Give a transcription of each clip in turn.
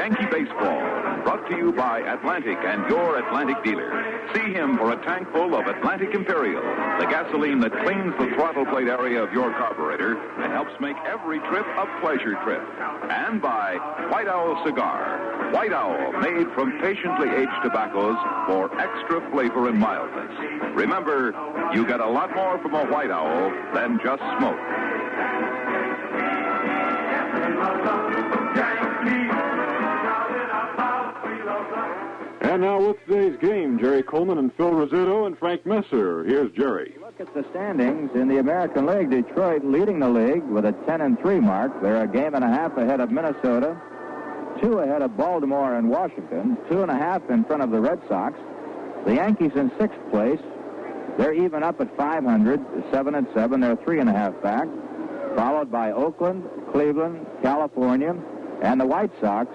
Yankee Baseball, brought to you by Atlantic and your Atlantic dealer. See him for a tank full of Atlantic Imperial, the gasoline that cleans the throttle plate area of your carburetor and helps make every trip a pleasure trip. And by White Owl Cigar. White Owl, made from patiently aged tobaccos for extra flavor and mildness. Remember, you get a lot more from a White Owl than just smoke. And now with today's game, Jerry Coleman and Phil Rizzuto and Frank Messer. Here's Jerry. Look at the standings in the American League. Detroit leading the league with a 10-3 mark. They're a game and a half ahead of Minnesota, 2 ahead of Baltimore and Washington, 2.5 in front of the Red Sox. The Yankees in 6th place. They're even up at 500, 7-7. They're 3.5 back. Followed by Oakland, Cleveland, California, and the White Sox,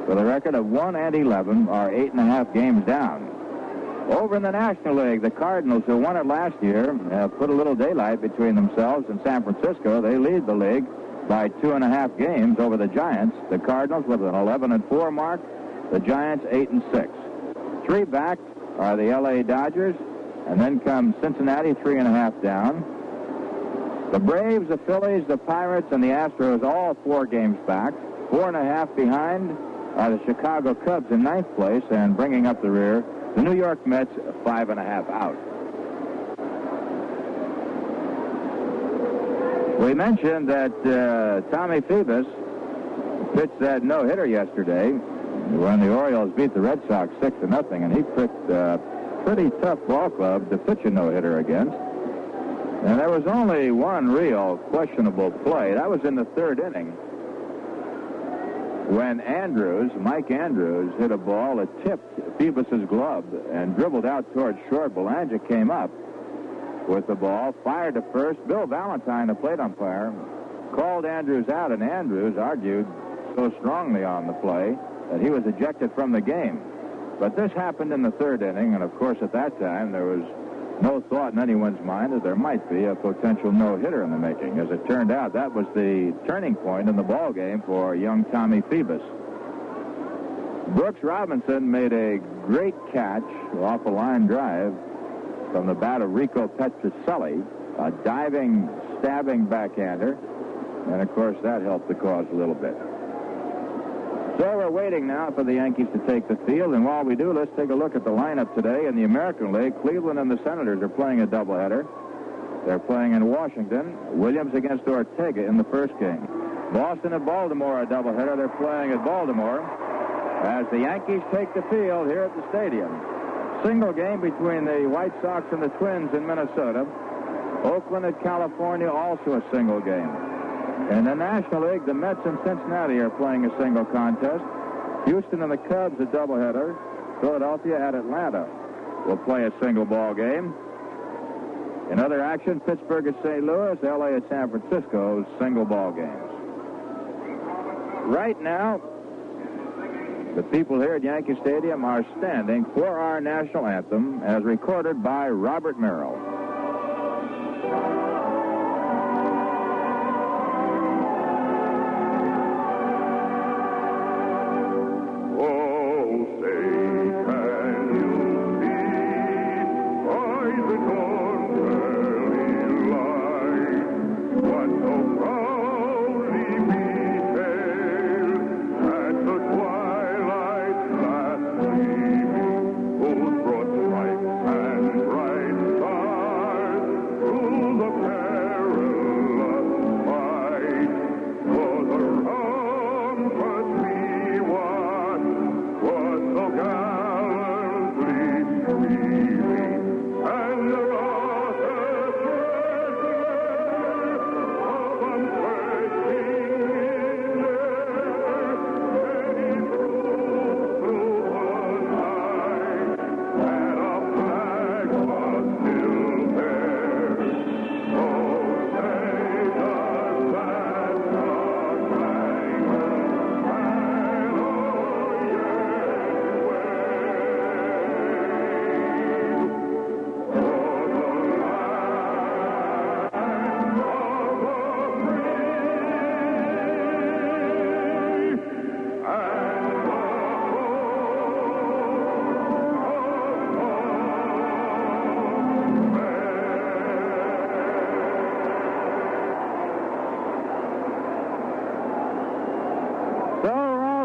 with a record of 1-11, are 8.5 games down. Over in the National League, the Cardinals, who won it last year, have put a little daylight between themselves and San Francisco. They lead the league by 2.5 games over the Giants. The Cardinals with an 11-4 mark, the Giants 8-6. 3 back are the L.A. Dodgers, and then comes Cincinnati, 3.5 down. The Braves, the Phillies, the Pirates, and the Astros, all 4 games back. 4.5 behind are the Chicago Cubs in 9th place, and bringing up the rear, the New York Mets, 5.5 out. We mentioned that Tommy Phoebus pitched that no-hitter yesterday when the Orioles beat the Red Sox 6-0, and he picked a pretty tough ball club to pitch a no-hitter against. And there was only one real questionable play. That was in the 3rd inning, when Mike Andrews, hit a ball that tipped Phoebus's glove and dribbled out towards short. Belanger came up with the ball, fired to first. Bill Valentine, the plate umpire, called Andrews out, and Andrews argued so strongly on the play that he was ejected from the game. But this happened in the 3rd inning, and of course at that time there was no thought in anyone's mind that there might be a potential no-hitter in the making. As it turned out, that was the turning point in the ball game for young Tommy Phoebus. Brooks Robinson made a great catch off a line drive from the bat of Rico Petrocelli, a diving, stabbing backhander, and of course that helped the cause a little bit. So we're waiting now for the Yankees to take the field, and while we do, let's take a look at the lineup today in the American League. Cleveland and the Senators are playing a doubleheader. They're playing in Washington. Williams against Ortega in the first game. Boston and Baltimore, a doubleheader. They're playing at Baltimore as the Yankees take the field here at the stadium. Single game between the White Sox and the Twins in Minnesota. Oakland at California, also a single game. In the National League, the Mets and Cincinnati are playing a single contest. Houston and the Cubs, a doubleheader. Philadelphia at Atlanta will play a single ball game. In other action, Pittsburgh at St. Louis, L.A. at San Francisco, single ball games. Right now, the people here at Yankee Stadium are standing for our national anthem as recorded by Robert Merrill.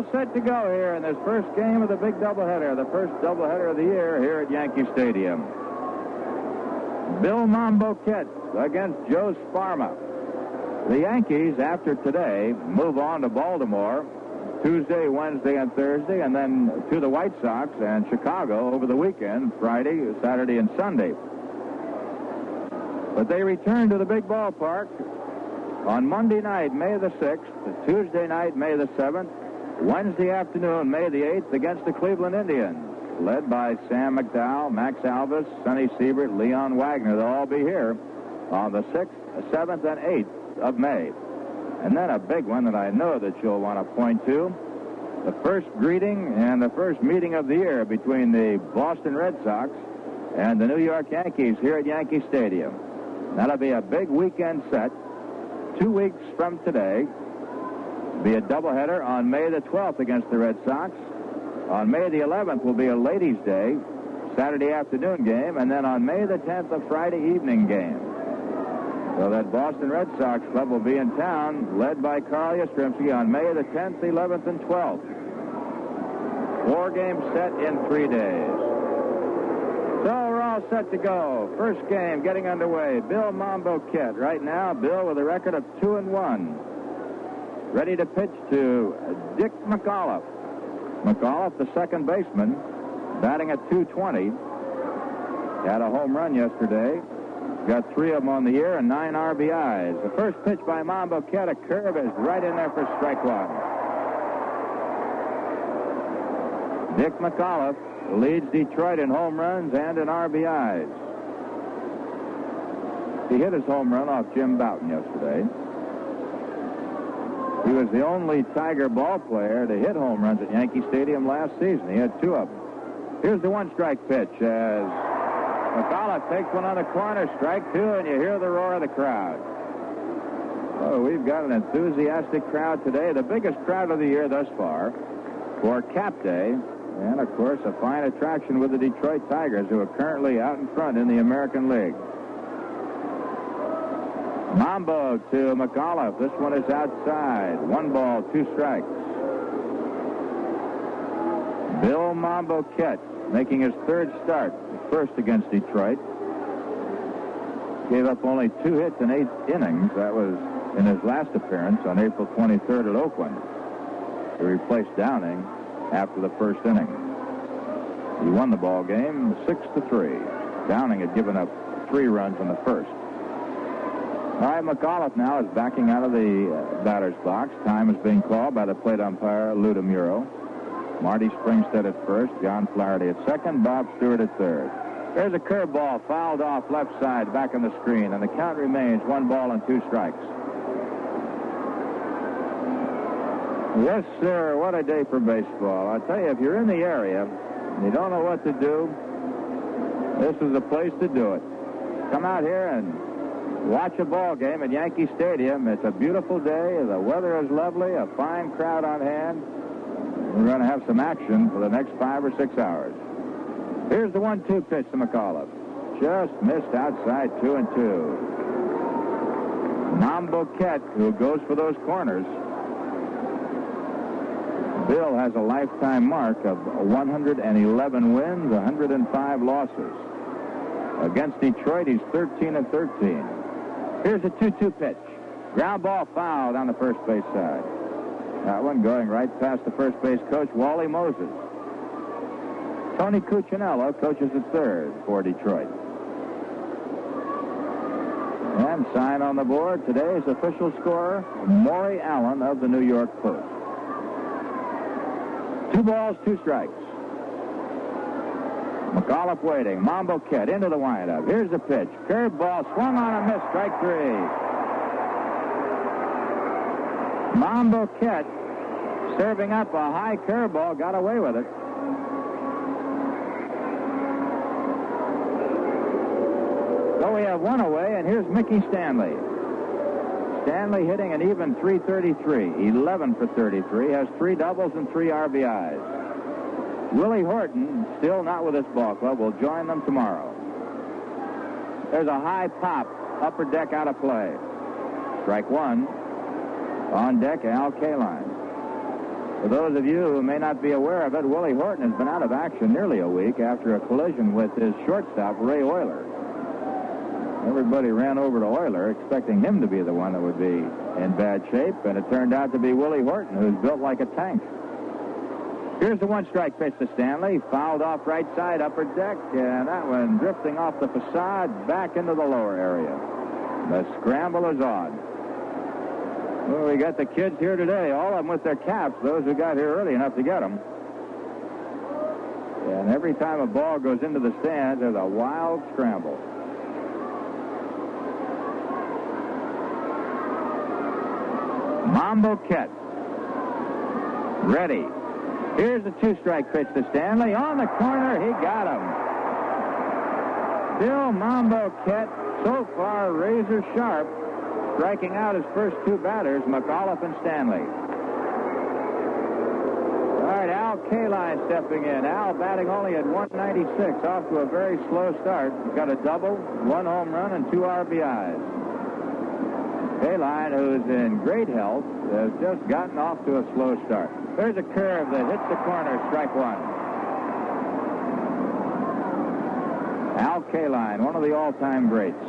all set to go here in this first game of the big doubleheader, the first doubleheader of the year here at Yankee Stadium. Bill Mambo Kett against Joe Sparma. The Yankees, after today, move on to Baltimore Tuesday, Wednesday, and Thursday, and then to the White Sox and Chicago over the weekend, Friday, Saturday, and Sunday. But they return to the big ballpark on Monday night, May the 6th, Tuesday night, May the 7th, Wednesday afternoon, May the 8th, against the Cleveland Indians, led by Sam McDowell, Max Alvis, Sonny Siebert, Leon Wagner. They'll all be here on the 6th, 7th, and 8th of May. And then a big one that I know that you'll want to point to, the first greeting and the first meeting of the year between the Boston Red Sox and the New York Yankees here at Yankee Stadium. That'll be a big weekend set. 2 weeks from today, be a doubleheader on May the 12th against the Red Sox. On May the 11th will be a Ladies' Day, Saturday afternoon game, and then on May the 10th, a Friday evening game. So that Boston Red Sox club will be in town, led by Carl Yastrzemski, on May the 10th, 11th, and 12th. 4 games set in 3 days. So we're all set to go. First game getting underway. Bill Mambo Kett. Right now, Bill with a record of 2-1. Ready to pitch to Dick McAuliffe. McAuliffe, the second baseman, batting at .220. Had a home run yesterday. Got 3 of them on the year and 9 RBIs. The first pitch by Mambo Kett, a curve, is right in there for strike one. Dick McAuliffe leads Detroit in home runs and in RBIs. He hit his home run off Jim Bouton yesterday. He was the only Tiger ball player to hit home runs at Yankee Stadium last season. He had 2 of them. Here's the one-strike pitch as McAuliffe takes one on the corner, strike 2, and you hear the roar of the crowd. Oh, we've got an enthusiastic crowd today, the biggest crowd of the year thus far for Cap Day, and, of course, a fine attraction with the Detroit Tigers, who are currently out in front in the American League. Mambo to McAuliffe. This one is outside. 1 ball, 2 strikes. Bill Mambo Kett making his 3rd start, first against Detroit. Gave up only 2 hits in 8 innings. That was in his last appearance on April 23rd at Oakland. He replaced Downing after the first inning. He won the ball game 6-3. Downing had given up 3 runs in the first. All right, McAuliffe now is backing out of the batter's box. Time is being called by the plate umpire, Lou DeMuro. Marty Springstead at first, John Flaherty at second, Bob Stewart at third. There's a curveball fouled off left side back on the screen, and the count remains 1 ball and 2 strikes. Yes, sir, what a day for baseball. I tell you, if you're in the area and you don't know what to do, this is the place to do it. Come out here and watch a ball game at Yankee Stadium. It's a beautiful day. The weather is lovely, a fine crowd on hand. We're going to have some action for the next 5 or 6 hours. Here's the 1-2 pitch to McAuliffe. Just missed outside, 2-2. Mambo Kett, who goes for those corners. Bill has a lifetime mark of 111 wins, 105 losses. Against Detroit, he's 13-13. Here's a 2-2 pitch. Ground ball foul down the first base side. That one going right past the first base coach, Wally Moses. Tony Cuccinello coaches at third for Detroit. And sign on the board, today's official scorer, Maury Allen of the New York Post. 2 balls, 2 strikes. McAuliffe waiting. Mambo Kett into the windup. Here's the pitch. Curved ball swung on and missed. Strike 3. Mambo Kett serving up a high curveball. Got away with it. So we have 1 away, and here's Mickey Stanley. Stanley hitting an even .333. 11 for 33. Has 3 doubles and 3 RBIs. Willie Horton, still not with this ball club, will join them tomorrow. There's a high pop, upper deck out of play. Strike 1. On deck, Al Kaline. For those of you who may not be aware of it, Willie Horton has been out of action nearly a week after a collision with his shortstop, Ray Euler. Everybody ran over to Euler, expecting him to be the one that would be in bad shape, and it turned out to be Willie Horton, who's built like a tank. Here's the one-strike pitch to Stanley. Fouled off right side, upper deck, and that one drifting off the facade back into the lower area. The scramble is on. Well, we got the kids here today, all of them with their caps, those who got here early enough to get them. And every time a ball goes into the stands, there's a wild scramble. Mambo Kett. Ready. Here's the two-strike pitch to Stanley. On the corner, he got him. Bill Mambo Kett, so far razor sharp, striking out his first two batters, McAuliffe and Stanley. All right, Al Kaline stepping in. Al batting only at 196, off to a very slow start. He's got a double, one home run, and 2 RBIs. Kaline, who's in great health, has just gotten off to a slow start. There's a curve that hits the corner, strike one. Al Kaline, one of the all-time greats.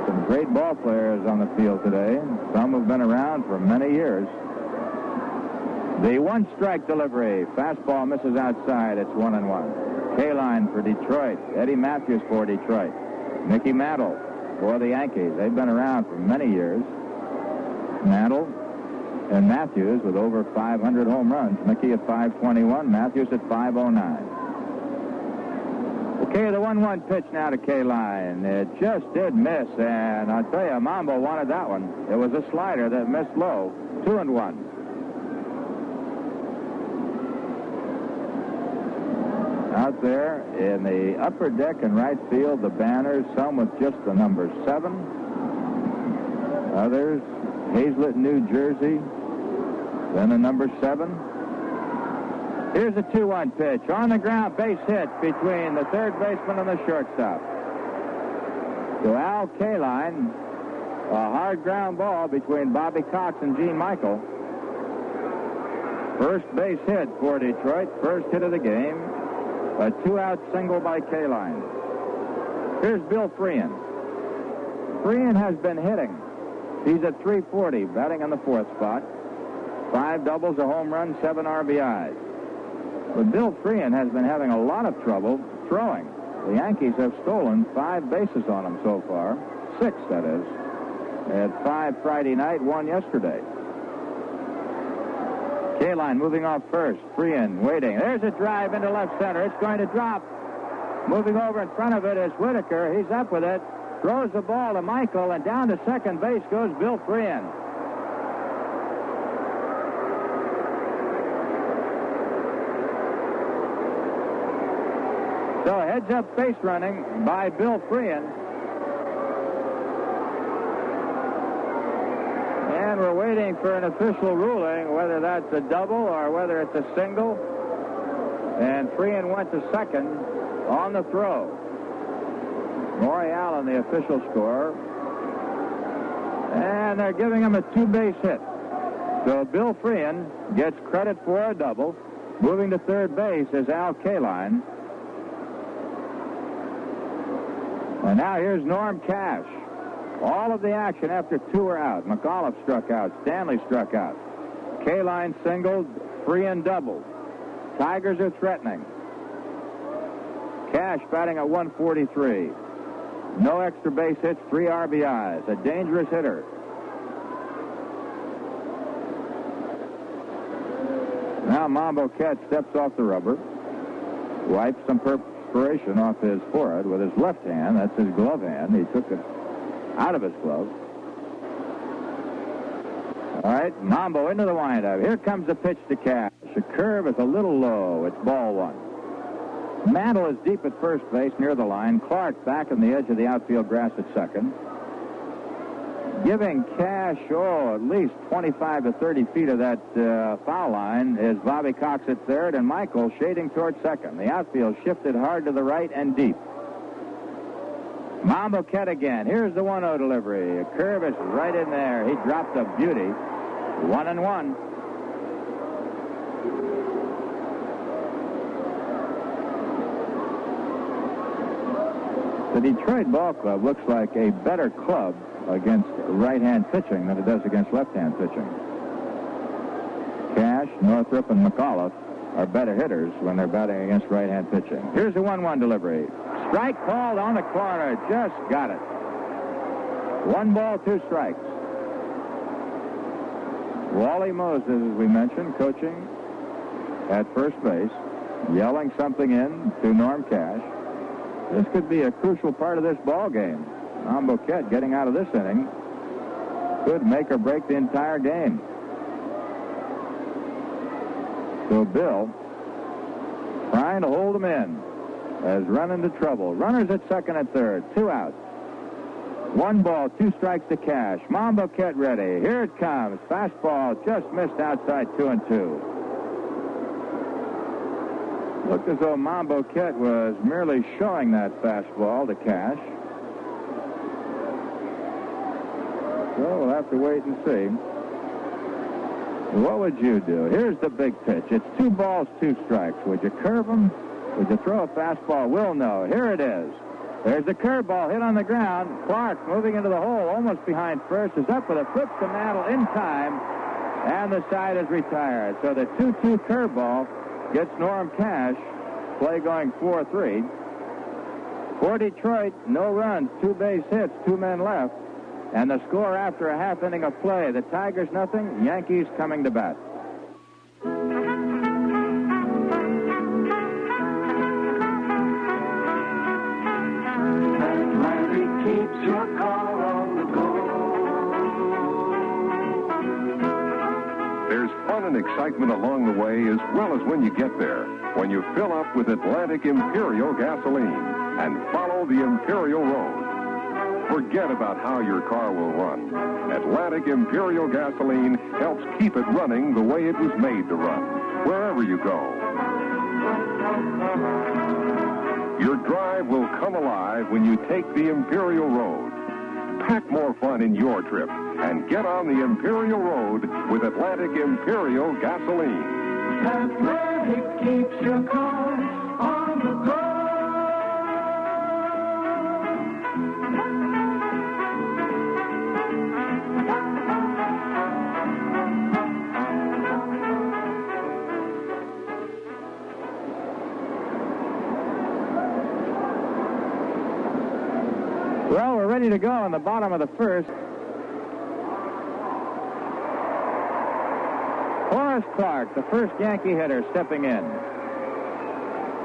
Some great ball players on the field today. Some have been around for many years. The one-strike delivery. Fastball misses outside. It's 1-1. Kaline for Detroit. Eddie Matthews for Detroit. Mickey Mantle for the Yankees. They've been around for many years. Mantle and Matthews with over 500 home runs. Mickey at 521, Matthews at 509. Okay, the 1-1 pitch now to Kaline. It just did miss, and I'll tell you, Mambo wanted that one. It was a slider that missed low. 2-1. Out there in the upper deck in right field, the banners, some with just the number 7. Others, Hazlet, New Jersey, then a number 7. Here's a 2-1 pitch. On the ground, base hit between the third baseman and the shortstop. To Al Kaline, a hard ground ball between Bobby Cox and Gene Michael. First base hit for Detroit, first hit of the game. A 2-out single by Kaline. Here's Bill Freehan. Freehan has been hitting. He's at 340, batting on the 4th spot. 5 doubles, a home run, 7 RBIs. But Bill Freehan has been having a lot of trouble throwing. The Yankees have stolen 5 bases on him so far. 6, that is. They had 5 Friday night, 1 yesterday. Kaline moving off first. Freehan waiting. There's a drive into left center. It's going to drop. Moving over in front of it is Whitaker. He's up with it. Throws the ball to Michael, and down to second base goes Bill Freehan. So heads-up base running by Bill Freehan. And we're waiting for an official ruling, whether that's a double or whether it's a single. And Freehan went to second on the throw. Maury Allen, the official scorer. And they're giving him a 2-base hit. So Bill Freehan gets credit for a double. Moving to third base is Al Kaline. And now here's Norm Cash. All of the action after 2 are out. McAuliffe struck out. Stanley struck out. Kaline singled. Freehan doubled. Tigers are threatening. Cash batting at 143. No extra base hits, 3 RBIs. A dangerous hitter. Now Mambo Kett steps off the rubber. Wipes some perspiration off his forehead with his left hand. That's his glove hand. He took it out of his glove. All right, Mambo into the windup. Here comes the pitch to Cash. The curve is a little low. It's ball 1. Mantle is deep at first base near the line. Clark back on the edge of the outfield grass at second. Giving Cash, at least 25 to 30 feet of that foul line is Bobby Cox at third and Michael shading toward second. The outfield shifted hard to the right and deep. Mambo Cat again. Here's the 1-0 delivery. A curve is right in there. He dropped a beauty. 1-1. The Detroit Ball Club looks like a better club against right-hand pitching than it does against left-hand pitching. Cash, Northrup, and McAuliffe are better hitters when they're batting against right-hand pitching. Here's the 1-1 delivery. Strike called on the corner. Just got it. 1 ball, 2 strikes. Wally Moses, as we mentioned, coaching at first base, yelling something in to Norm Cash. This could be a crucial part of this ball game. Mambo Cat getting out of this inning could make or break the entire game. So Bill trying to hold him in as run into trouble. Runners at second and third. 2 outs. 1 ball, 2 strikes to Cash. Mambo Cat ready. Here it comes. Fastball just missed outside 2-2. Looked as though Mambo Cat was merely showing that fastball to Cash. So we'll have to wait and see. What would you do? Here's the big pitch. It's 2 balls, 2 strikes. Would you curve him? Would you throw a fastball? We'll know. Here it is. There's the curveball hit on the ground. Clark moving into the hole, almost behind first, is up with a flip to Mantle in time, and the side is retired. So the 2-2 curveball gets Norm Cash. Play going 4-3. For Detroit, no runs, 2 base hits, 2 men left. And the score after a half inning of play, the Tigers nothing, Yankees coming to bat. Atlantic keeps your car on the go. There's fun and excitement along the way as well as when you get there. When you fill up with Atlantic Imperial gasoline and follow the Imperial Road. Forget about how your car will run. Atlantic Imperial gasoline helps keep it running the way it was made to run, wherever you go. Your drive will come alive when you take the Imperial Road. Pack more fun in your trip and get on the Imperial Road with Atlantic Imperial gasoline. Atlantic keeps your car on the go. Well, we're ready to go in the bottom of the first. Horace Clark, the first Yankee hitter, stepping in.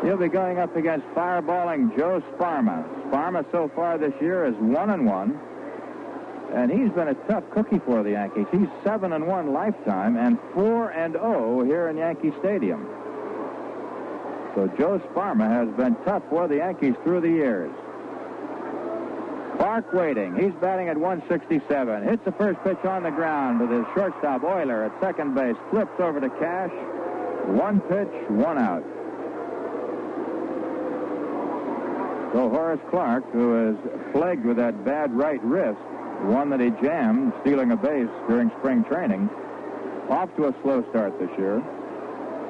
He'll be going up against fireballing Joe Sparma. Sparma so far this year is 1-1. And he's been a tough cookie for the Yankees. He's 7-1 lifetime and 4-0 here in Yankee Stadium. So Joe Sparma has been tough for the Yankees through the years. Clark waiting. He's batting at 167. Hits the first pitch on the ground with his shortstop Euler at second base. Flips over to Cash. 1 pitch, 1 out. So Horace Clark, who is plagued with that bad right wrist, one that he jammed stealing a base during spring training, off to a slow start this year.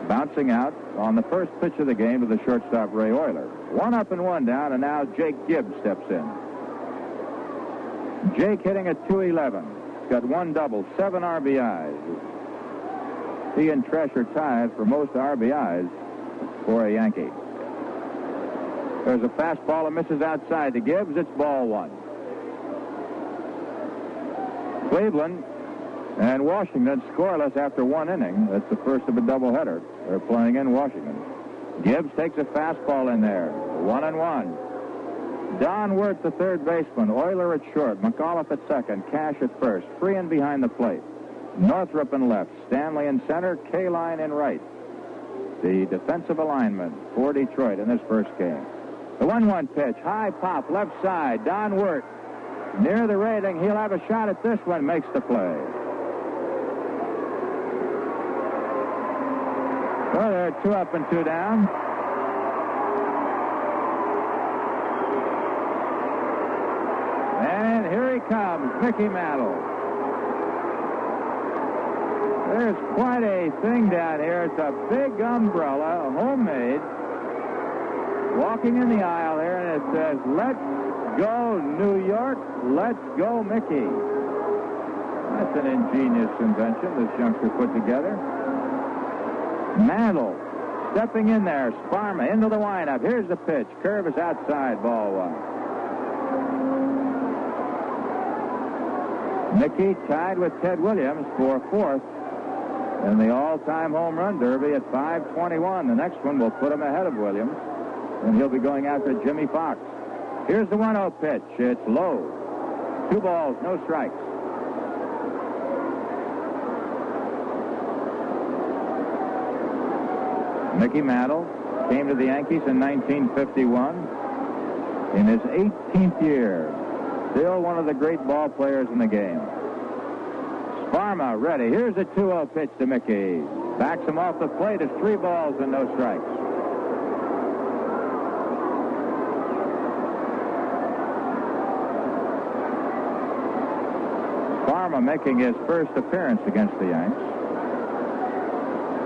Bouncing out on the first pitch of the game to the shortstop Ray Euler. 1 up and 1 down, and now Jake Gibbs steps in. Jake hitting at .211. He's got 1 double, 7 RBIs. He and Tresh are tied for most RBIs for a Yankee. There's a fastball that misses outside to Gibbs. It's ball 1. Cleveland and Washington scoreless after 1 inning. That's the first of a doubleheader. They're playing in Washington. Gibbs takes a fastball in there. 1-1. Don Wirth, the third baseman. Euler at short. McAuliffe at second. Cash at first. Freehan behind the plate. Northrup in left. Stanley in center. Kaline in right. The defensive alignment for Detroit in this first game. The 1-1 pitch. High pop. Left side. Don Wirth near the railing. He'll have a shot at this one. Makes the play. Well, they're 2 up and 2 down. comes, Mickey Mantle. There's quite a thing down here. It's a big umbrella, homemade, walking in the aisle here, and it says, "Let's go, New York. Let's go, Mickey." That's an ingenious invention this youngster put together. Mantle stepping in there. Sparma into the windup. Here's the pitch. Curve is outside, ball one. Mickey tied with Ted Williams for fourth in the all-time home run derby at 521. The next one will put him ahead of Williams, and he'll be going after Jimmy Fox. Here's the 1-0 pitch. It's low. 2 balls, no strikes. Mickey Mantle came to the Yankees in 1951. In his 18th year, still one of the great ball players in the game. Sparma ready. Here's a 2-0 pitch to Mickey. Backs him off the plate. It's 3 balls and no strikes. Sparma making his first appearance against the Yanks.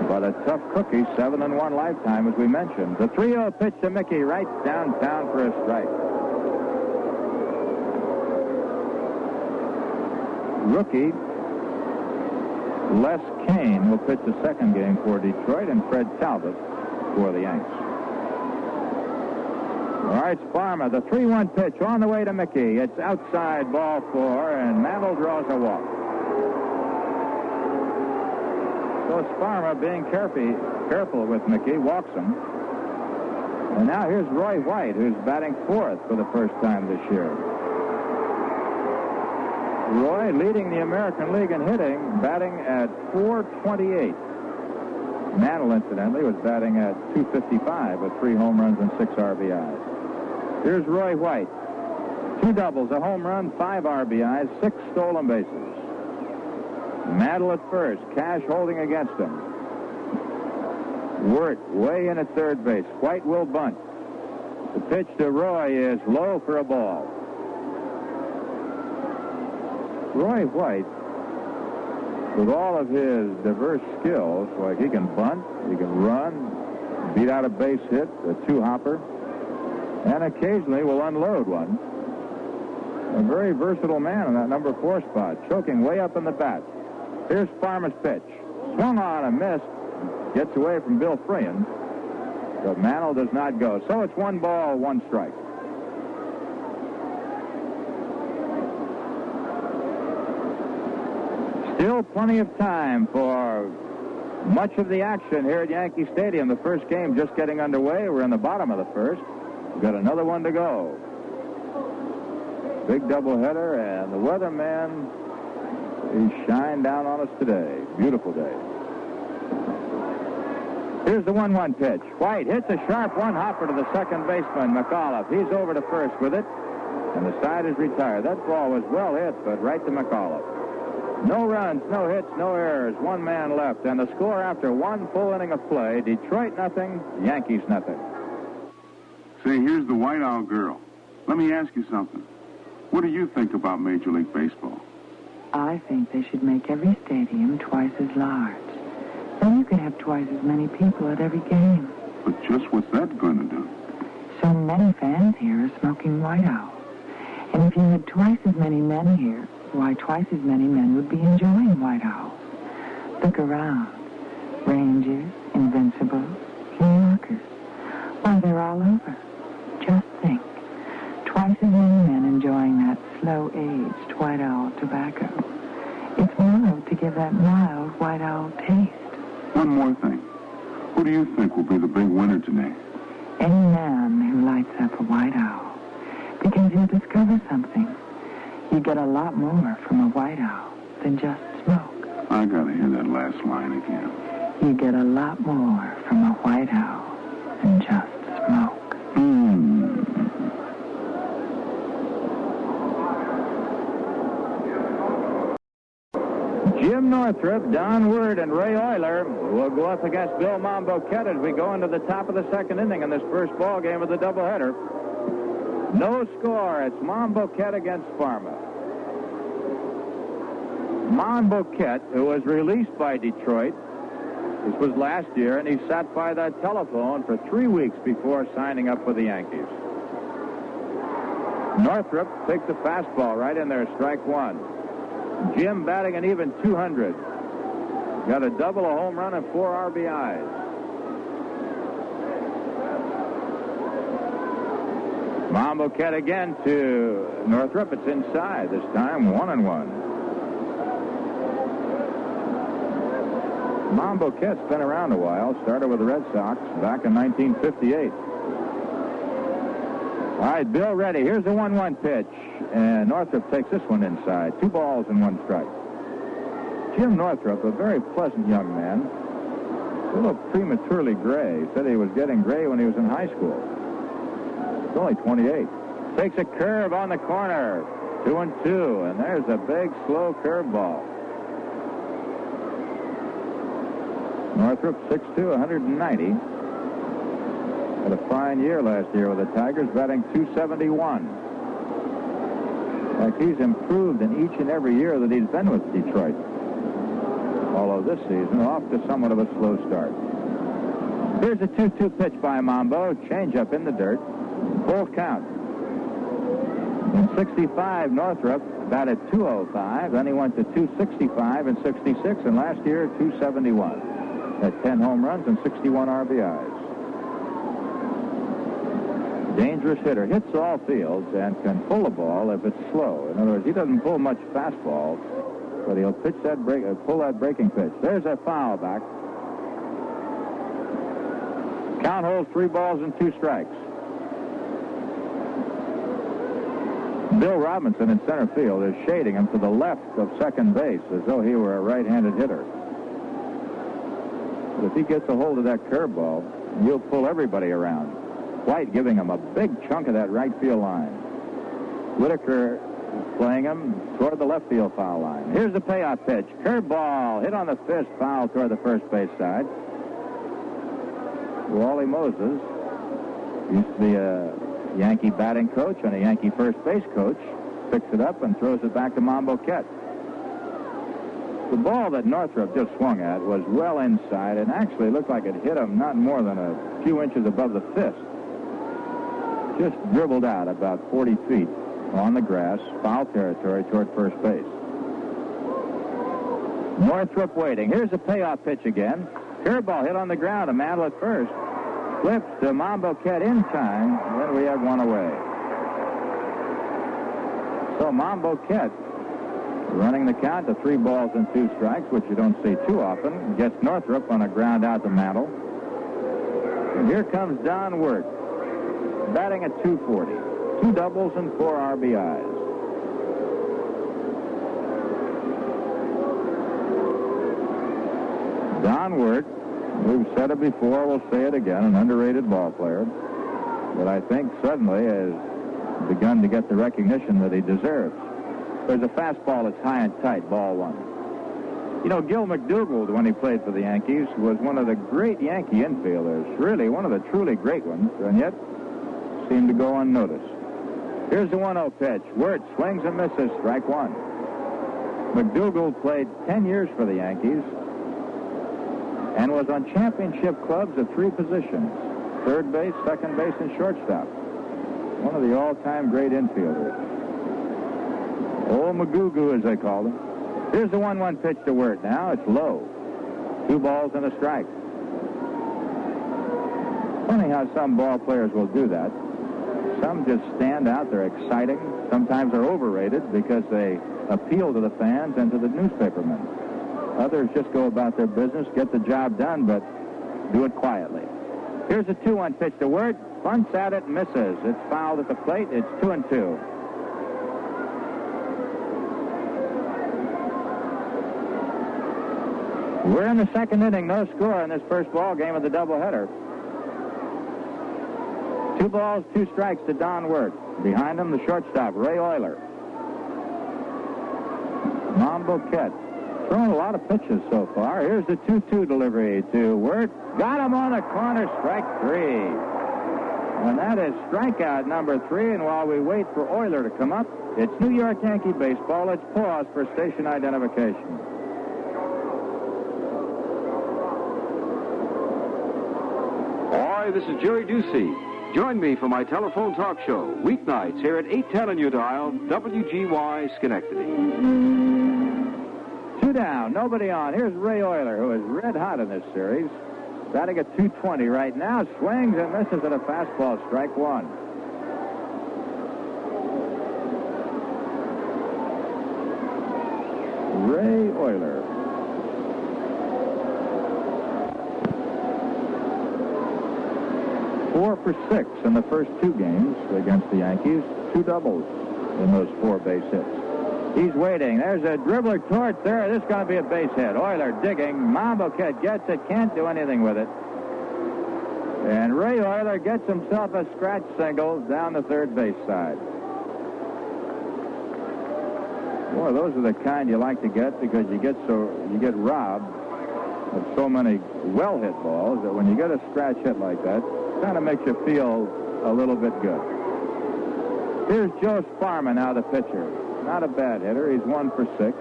But a tough cookie, 7-1 lifetime, as we mentioned. The 3-0 pitch to Mickey right downtown for a strike. Rookie Les Kane will pitch the second game for Detroit, and Fred Talbot for the Yanks. All right, Sparma, the 3-1 pitch on the way to Mickey. It's outside, ball 4, and Mantle draws a walk. So Sparma, being careful with Mickey, walks him. And now here's Roy White, who's batting 4th for the first time this year. Roy leading the American League in hitting, batting at .428. Mantle, incidentally, was batting at .255 with 3 home runs and 6 RBIs. Here's Roy White. 2 doubles, a home run, 5 RBIs, 6 stolen bases. Mantle at first, Cash holding against him. Wirt way in at third base. White will bunt. The pitch to Roy is low for a ball. Roy White, with all of his diverse skills, like he can bunt, he can run, beat out a base hit, a 2-hopper, and occasionally will unload one. A very versatile man in that number 4 spot, choking way up in the bat. Here's Sparma's pitch. Swung on and missed. Gets away from Bill Freehan, but Mantle does not go. So it's 1 ball, 1 strike. Still plenty of time for much of the action here at Yankee Stadium. The first game just getting underway. We're in the bottom of the first. We've got another one to go. Big doubleheader, and the weatherman, he shined down on us today. Beautiful day. Here's the 1-1 pitch. White hits a sharp 1-hopper to the second baseman, McAuliffe. He's over to first with it, and the side is retired. That ball was well hit, but right to McAuliffe. No runs, no hits, no errors. 1 man left, and the score after 1 full inning of play, Detroit nothing, Yankees nothing. Say, here's the White Owl girl. Let me ask you something. What do you think about Major League Baseball? I think they should make every stadium twice as large. Then you can have twice as many people at every game. But just what's that going to do? So many fans here are smoking White Owl. And if you had twice as many men here, why, twice as many men would be enjoying White Owl. Look around. Rangers, Invincibles, New Yorkers. Why, they're all over. Just think. Twice as many men enjoying that slow-aged White Owl tobacco. It's mellowed to give that mild White Owl taste. One more thing. Who do you think will be the big winner today? Any man who lights up a White Owl. Because you'll discover something. You get a lot more from a White Owl than just smoke. I gotta hear that last line again. You get a lot more from a White Owl than just smoke. Jim Northrup, Don Word, and Ray Euler will go up against Bill Momboquette as we go into the top of the second inning in this first ball game of the doubleheader. No score. It's Momboquette against Sparma. Monboquette, who was released by Detroit. This was last year, and he sat by the telephone for 3 weeks before signing up for the Yankees. Northrup takes a fastball right in there, strike one. Jim batting an even 200. Got a double, a home run, and 4 RBIs. Monboquette again to Northrup. It's inside this time, 1-1. Monboquette's been around a while. Started with the Red Sox back in 1958. All right, Bill ready. Here's the 1-1 pitch. And Northrup takes this one inside. 2 balls and 1 strike. Jim Northrup, a very pleasant young man. A little prematurely gray. He said he was getting gray when he was in high school. He's only 28. Takes a curve on the corner. 2-2. And there's a big, slow curveball. Northrup, 6'2", 190. Had a fine year last year with the Tigers, batting .271. Like he's improved in each and every year that he's been with Detroit. Although this season, off to somewhat of a slow start. Here's a 2-2 pitch by Mambo. Change-up in the dirt. Full count. In 65, Northrup batted .205. Then he went to .265 in 66, and last year, .271. Had 10 home runs and 61 RBIs. Dangerous hitter. Hits all fields and can pull a ball if it's slow. In other words, he doesn't pull much fastball, but he'll pitch that pull that breaking pitch. There's a foul back. Count holds 3 balls and 2 strikes. Bill Robinson in center field is shading him to the left of second base as though he were a right-handed hitter. But if he gets a hold of that curveball, he'll pull everybody around. White giving him a big chunk of that right field line. Whitaker playing him toward the left field foul line. Here's the payoff pitch. Curveball hit on the fist, foul toward the first base side. Wally Moses used to be a Yankee batting coach and a Yankee first base coach. Picks it up and throws it back to Monboquette. The ball that Northrup just swung at was well inside and actually looked like it hit him not more than a few inches above the fist. Just dribbled out about 40 feet on the grass, foul territory toward first base. Northrup waiting. Here's the payoff pitch again. Curveball hit on the ground. A man at first. Flips to Monboquette in time. Then we have one away. So Monboquette running the count to 3 balls and 2 strikes, which you don't see too often. Gets Northrup on a ground out to Mantle. And here comes Don Wirt, batting at .240. 2 doubles and 4 RBIs. Don Wirt, we've said it before, we'll say it again, an underrated ball player that I think suddenly has begun to get the recognition that he deserves. There's a fastball that's high and tight, ball 1. You know, Gil McDougald, when he played for the Yankees, was one of the great Yankee infielders, really one of the truly great ones, and yet seemed to go unnoticed. Here's the 1-0 pitch. Wirt swings and misses, strike 1. McDougald played 10 years for the Yankees and was on championship clubs at 3 positions: third base, second base, and shortstop. One of the all-time great infielders. Old Magoo, as they called him. Here's the 1-1 pitch to Wirt now. It's low. 2 balls and a strike. Funny how some ball players will do that. Some just stand out. They're exciting. Sometimes they're overrated because they appeal to the fans and to the newspapermen. Others just go about their business, get the job done, but do it quietly. Here's a 2-1 pitch to Wirt. Bunts at it, misses. It's fouled at the plate. It's 2-2. We're in the second inning. No score in this first ball game of the doubleheader. 2 balls, 2 strikes to Don Wirt. Behind him, the shortstop, Ray Euler. Monboquette throwing a lot of pitches so far. Here's the 2-2 delivery to Wirt. Got him on the corner, strike 3. And that is strikeout number 3. And while we wait for Euler to come up, it's New York Yankee baseball. Let's pause for station identification. Hi, this is Jerry Ducey. Join me for my telephone talk show, weeknights here at 810 on your dial, WGY Schenectady. 2 down, nobody on. Here's Ray Euler, who is red hot in this series. Batting at .220 right now. Swings and misses at a fastball, strike 1. Ray Euler. Four for 6 in the first 2 games against the Yankees. 2 doubles in those 4 base hits. He's waiting. There's a dribbler towards there. This is going to be a base hit. Euler digging. Mamboquet gets it. Can't do anything with it. And Ray Euler gets himself a scratch single down the third base side. Boy, those are the kind you like to get because you get robbed of so many well-hit balls that when you get a scratch hit like that, it kind of makes you feel a little bit good. Here's Joe Sparma now, the pitcher. Not a bad hitter. He's 1 for 6.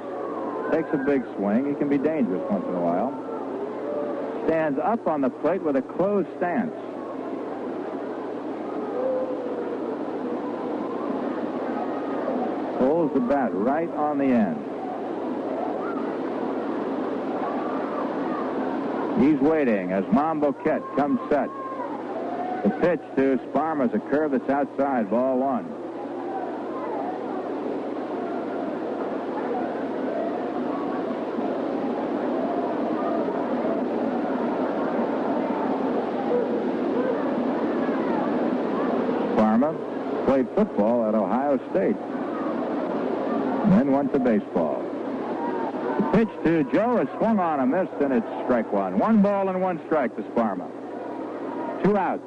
Takes a big swing. He can be dangerous once in a while. Stands up on the plate with a closed stance. Pulls the bat right on the end. He's waiting as Mamboquet comes set. The pitch to Sparma is a curve that's outside, ball 1. Sparma played football at Ohio State and then went to baseball. The pitch to Joe is swung on, a miss, and it's strike 1. 1 ball and 1 strike to Sparma. 2 outs.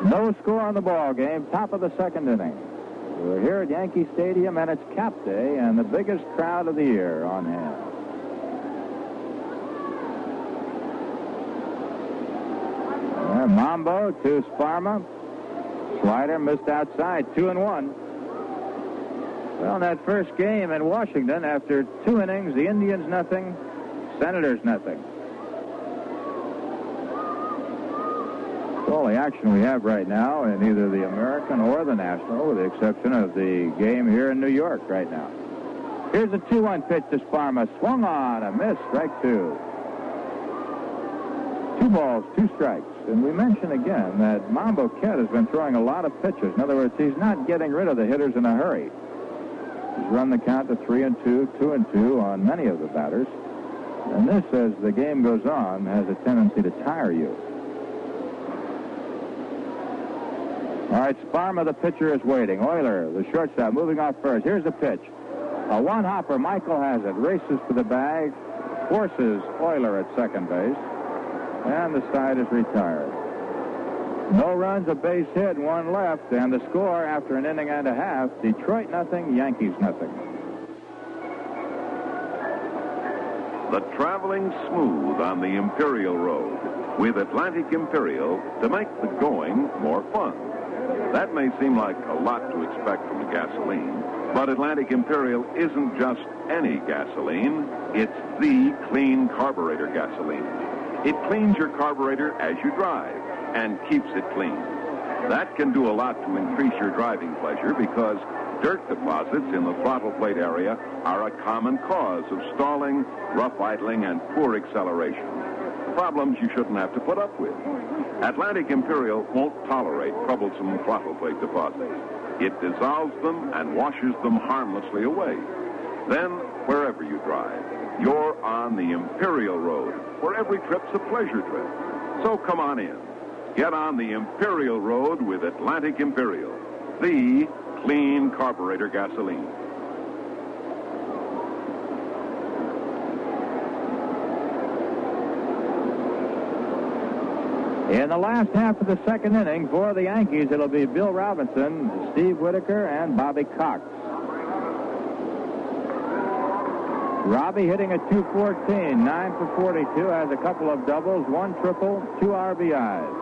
No score on the ball game. Top of the 2nd inning. We're here at Yankee Stadium, and it's Cap Day, and the biggest crowd of the year on hand. Mambo to Sparma. Slider missed outside. 2-1. Well, in that first game in Washington, after 2 innings, the Indians nothing, Senators nothing. That's all the action we have right now in either the American or the National, with the exception of the game here in New York right now. Here's a 2-1 pitch to Sparma. Swung on, a miss, strike 2. 2 balls, 2 strikes. And we mention again that Mamboquet has been throwing a lot of pitches. In other words, he's not getting rid of the hitters in a hurry. He's run the count to 3-2, 2-2 on many of the batters. And this, as the game goes on, has a tendency to tire you. All right, Sparma, the pitcher, is waiting. Euler, the shortstop, moving off first. Here's the pitch. A one-hopper. Michael has it. Races for the bag. Forces Euler at second base. And the side is retired. No runs, a base hit, 1 left. And the score after an inning and a half, Detroit nothing, Yankees nothing. The traveling smooth on the Imperial Road with Atlantic Imperial to make the going more fun. That may seem like a lot to expect from a gasoline, but Atlantic Imperial isn't just any gasoline. It's the clean carburetor gasoline. It cleans your carburetor as you drive and keeps it clean. That can do a lot to increase your driving pleasure because dirt deposits in the throttle plate area are a common cause of stalling, rough idling, and poor acceleration. Problems you shouldn't have to put up with. Atlantic Imperial won't tolerate troublesome throttle plate deposits. It dissolves them and washes them harmlessly away. Then, wherever you drive, you're on the Imperial Road, where every trip's a pleasure trip. So come on in. Get on the Imperial Road with Atlantic Imperial, the clean carburetor gasoline. In the last half of the 2nd inning for the Yankees, it'll be Bill Robinson, Steve Whitaker, and Bobby Cox. Robbie hitting at .214, 9 for 42, has a couple of doubles, 1 triple, 2 RBIs.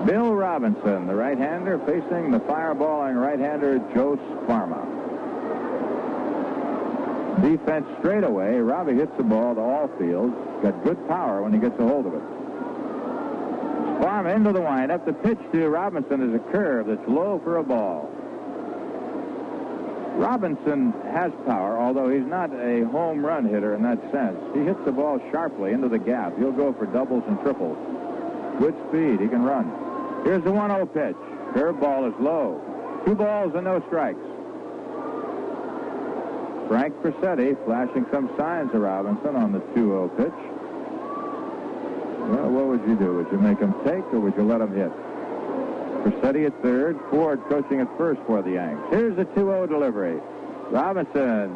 Bill Robinson, the right-hander, facing the fireballing right-hander Joe Sparma. Defense straight away. Robbie hits the ball to all fields. Got good power when he gets a hold of it. Sparma into the windup. The pitch to Robinson is a curve that's low for a ball. Robinson has power, although he's not a home run hitter in that sense. He hits the ball sharply into the gap. He'll go for doubles and triples. Good speed. He can run. Here's the 1-0 pitch. Curveball is low. 2 balls and no strikes. Frank Persetti flashing some signs to Robinson on the 2-0 pitch. Well, what would you do? Would you make him take, or would you let him hit? Persetti at third. Ford coaching at first for the Yanks. Here's the 2-0 delivery. Robinson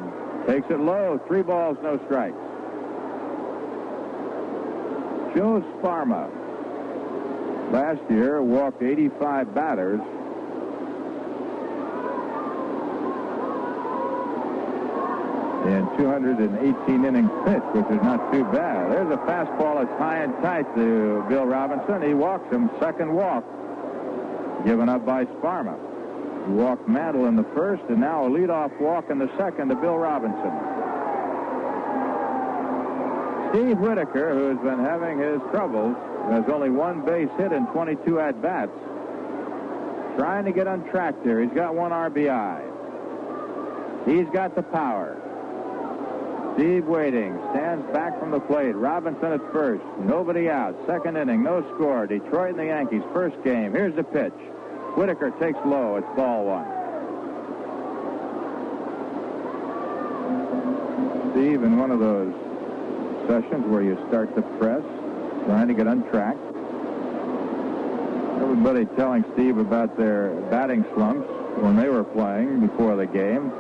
takes it low. 3 balls, no strikes. Joe Sparma last year walked 85 batters. In 218 innings pitched, which is not too bad. There's a fastball that's high and tight to Bill Robinson. He walks him. Second walk given up by Sparma. He walked Mantle in the first, and now a leadoff walk in the second to Bill Robinson. Steve Whitaker, who has been having his troubles, has only 1 base hit in 22 at-bats. Trying to get on track there. He's got 1 RBI. He's got the power. Steve waiting, stands back from the plate. Robinson at first, nobody out. Second inning, no score. Detroit and the Yankees, first game. Here's the pitch. Whitaker takes low. It's ball 1. Steve, in one of those sessions where you start to press, trying to get untracked. Everybody telling Steve about their batting slumps when they were playing before the game.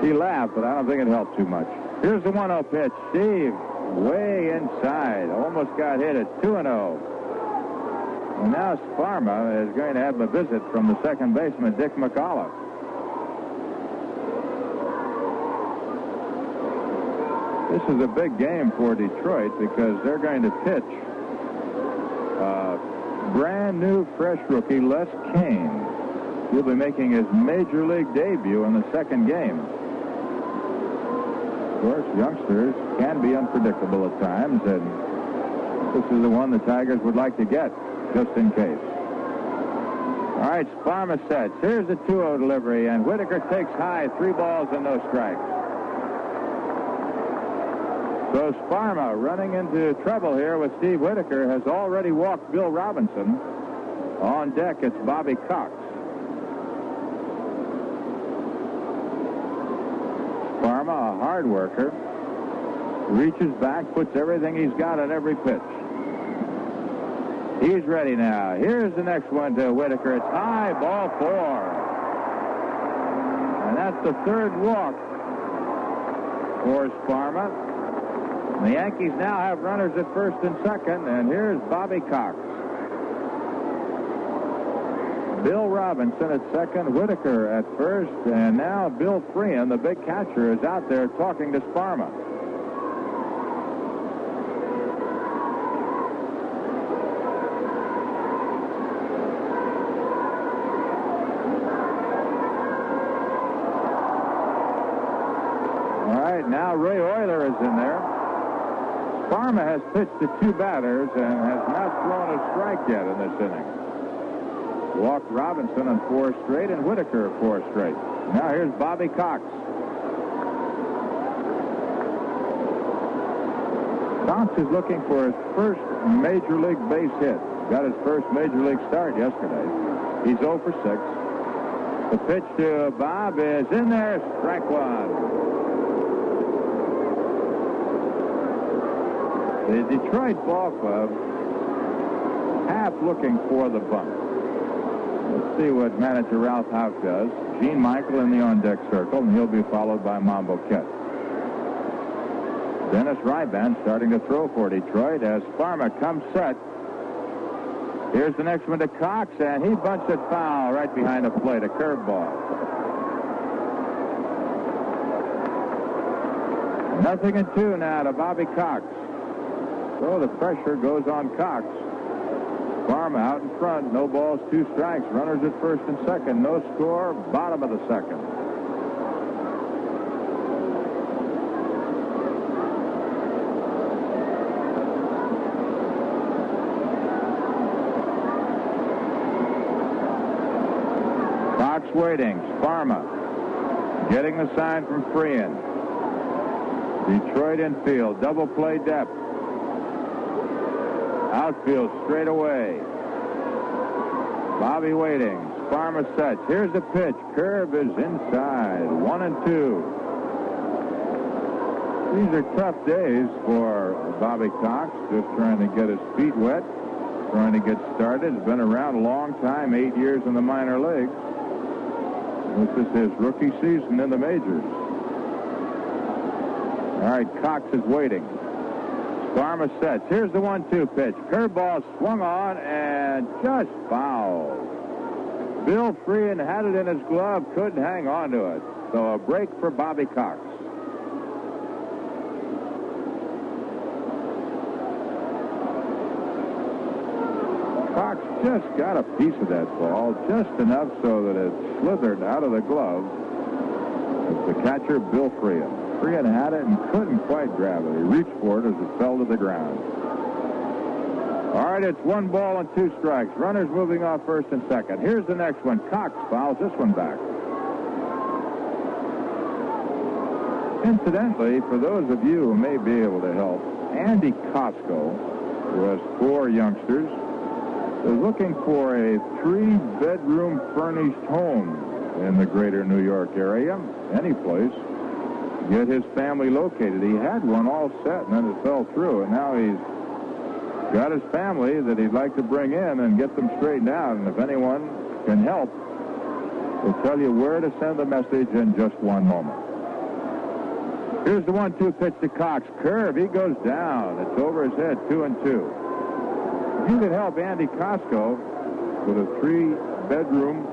He laughed, but I don't think it helped too much. Here's the 1-0 pitch. Steve, way inside. Almost got hit at 2-0. And now Sparma is going to have a visit from the second baseman, Dick McCullough. This is a big game for Detroit because they're going to pitch brand new fresh rookie Les Kane. He'll be making his major league debut in the second game. Of course, youngsters can be unpredictable at times, and this is the one the Tigers would like to get, just in case. All right, Sparma sets. Here's the 2-0 delivery, and Whitaker takes high. 3 balls and no strikes. So Sparma, running into trouble here with Steve Whitaker, has already walked Bill Robinson. On deck, it's Bobby Cox. Sparma, a hard worker, reaches back, puts everything he's got on every pitch. He's ready now. Here's the next one to Whitaker. It's high, ball 4. And that's the third walk for Sparma. The Yankees now have runners at first and second, and here's Bobby Cox. Bill Robinson at second, Whitaker at first, and now Bill Freehan, the big catcher, is out there talking to Sparma. All right, now Ray Euler is in there. Sparma has pitched to 2 batters and has not thrown a strike yet in this inning. Walked Robinson on 4 straight and Whitaker 4 straight. Now here's Bobby Cox. Cox is looking for his first major league base hit. Got his first major league start yesterday. He's 0 for 6. The pitch to Bob is in there. Strike 1. The Detroit ball club half looking for the bunt. Let's see what manager Ralph Houk does. Gene Michael in the on-deck circle, and he'll be followed by Mambo Kett. Dennis Ryban starting to throw for Detroit as Sparma comes set. Here's the next one to Cox, and he bunts it foul right behind the plate, a curveball. 0-2 now to Bobby Cox. So the pressure goes on Cox. Farm out in front. No balls, 2 strikes. Runners at first and second. No score. Bottom of the second. Cox waiting. Sparma getting the sign from Freehan. Detroit infield. Double play depth. Outfield straight away. Bobby waiting. Sparma sets. Here's the pitch. Curve is inside. 1-2. These are tough days for Bobby Cox. Just trying to get his feet wet. Trying to get started. He's been around a long time. 8 years in the minor leagues. This is his rookie season in the majors. All right, Cox is waiting. Sparma sets. Here's the 1-2 pitch. Curveball swung on and just fouled. Bill Freehan had it in his glove, couldn't hang on to it. So a break for Bobby Cox. Cox just got a piece of that ball, just enough so that it slithered out of the glove. It's the catcher, Bill Freehan. Freehan had it and couldn't quite grab it. He reached for it as it fell to the ground. All right, it's 1 ball and 2 strikes. Runners moving off first and second. Here's the next one. Cox fouls this one back. Incidentally, for those of you who may be able to help, Andy Costco, who has 4 youngsters, is looking for a 3-bedroom furnished home in the greater New York area, any place. Get his family located. He had one all set, and then it fell through, and now he's got his family that he'd like to bring in and get them straightened out. And if anyone can help, we'll tell you where to send the message in just one moment. Here's the 1-2 pitch to Cox. Curve, he goes down. It's over his head, 2-2. If you could help Andy Costco with a 3-bedroom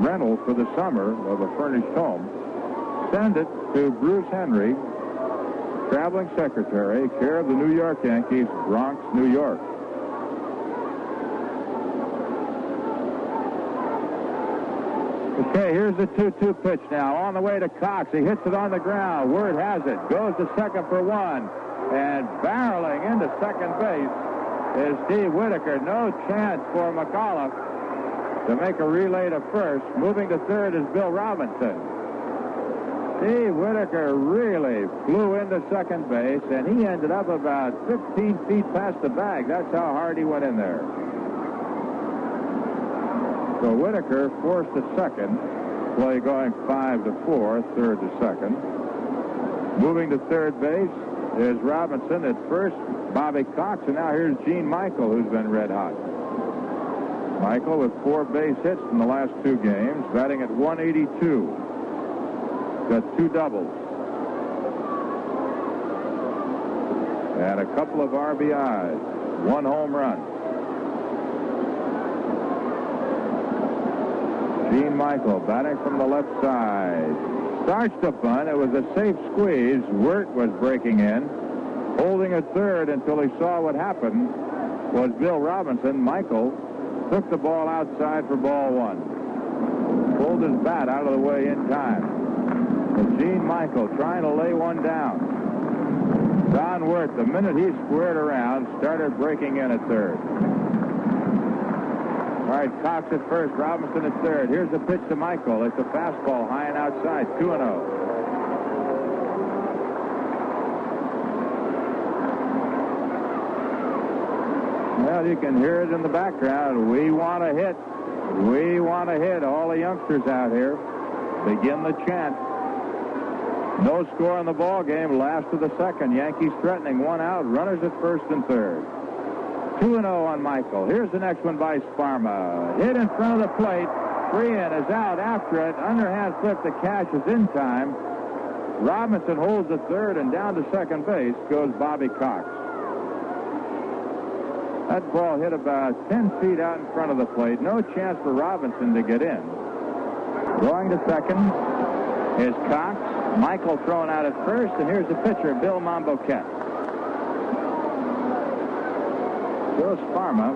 rental for the summer of a furnished home, send it to Bruce Henry, traveling secretary, care of the New York Yankees, Bronx, New York. Okay, here's the 2-2 pitch now. On the way to Cox. He hits it on the ground. Word has it. Goes to second for 1. And barreling into second base is Steve Whitaker. No chance for McAuliffe to make a relay to first. Moving to third is Bill Robinson. Steve Whitaker really flew into second base, and he ended up about 15 feet past the bag. That's how hard he went in there. So Whitaker forced a second. Play going 5-4, third to second. Moving to third base is Robinson. At first, Bobby Cox, and now here's Gene Michael, who's been red hot. Michael with 4 base hits in the last 2 games, batting at 182. Got 2 doubles. And a couple of RBIs. 1 home run. Gene Michael batting from the left side. Starts the bunt. It was a safe squeeze. Wirt was breaking in. Holding at third until he saw what happened was Bill Robinson. Michael took the ball outside for ball 1. Pulled his bat out of the way in time. And Gene Michael trying to lay one down. Don Wirt, the minute he squared around, started breaking in at third. All right, Cox at first, Robinson at third. Here's the pitch to Michael. It's a fastball high and outside, 2-0. Well, you can hear it in the background. We want to hit. We want to hit. All the youngsters out here begin the chant. No score in the ball game. Last of the second. Yankees threatening. 1 out. Runners at first and third. 2-0 on Michael. Here's the next one by Sparma. Hit in front of the plate. Freehan is out after it. Underhand flip to Cash is in time. Robinson holds the third, and down to second base goes Bobby Cox. That ball hit about 10 feet out in front of the plate. No chance for Robinson to get in. Going to second is Cox. Michael thrown out at first, and here's the pitcher, Bill Momboquette. Joe Sparma,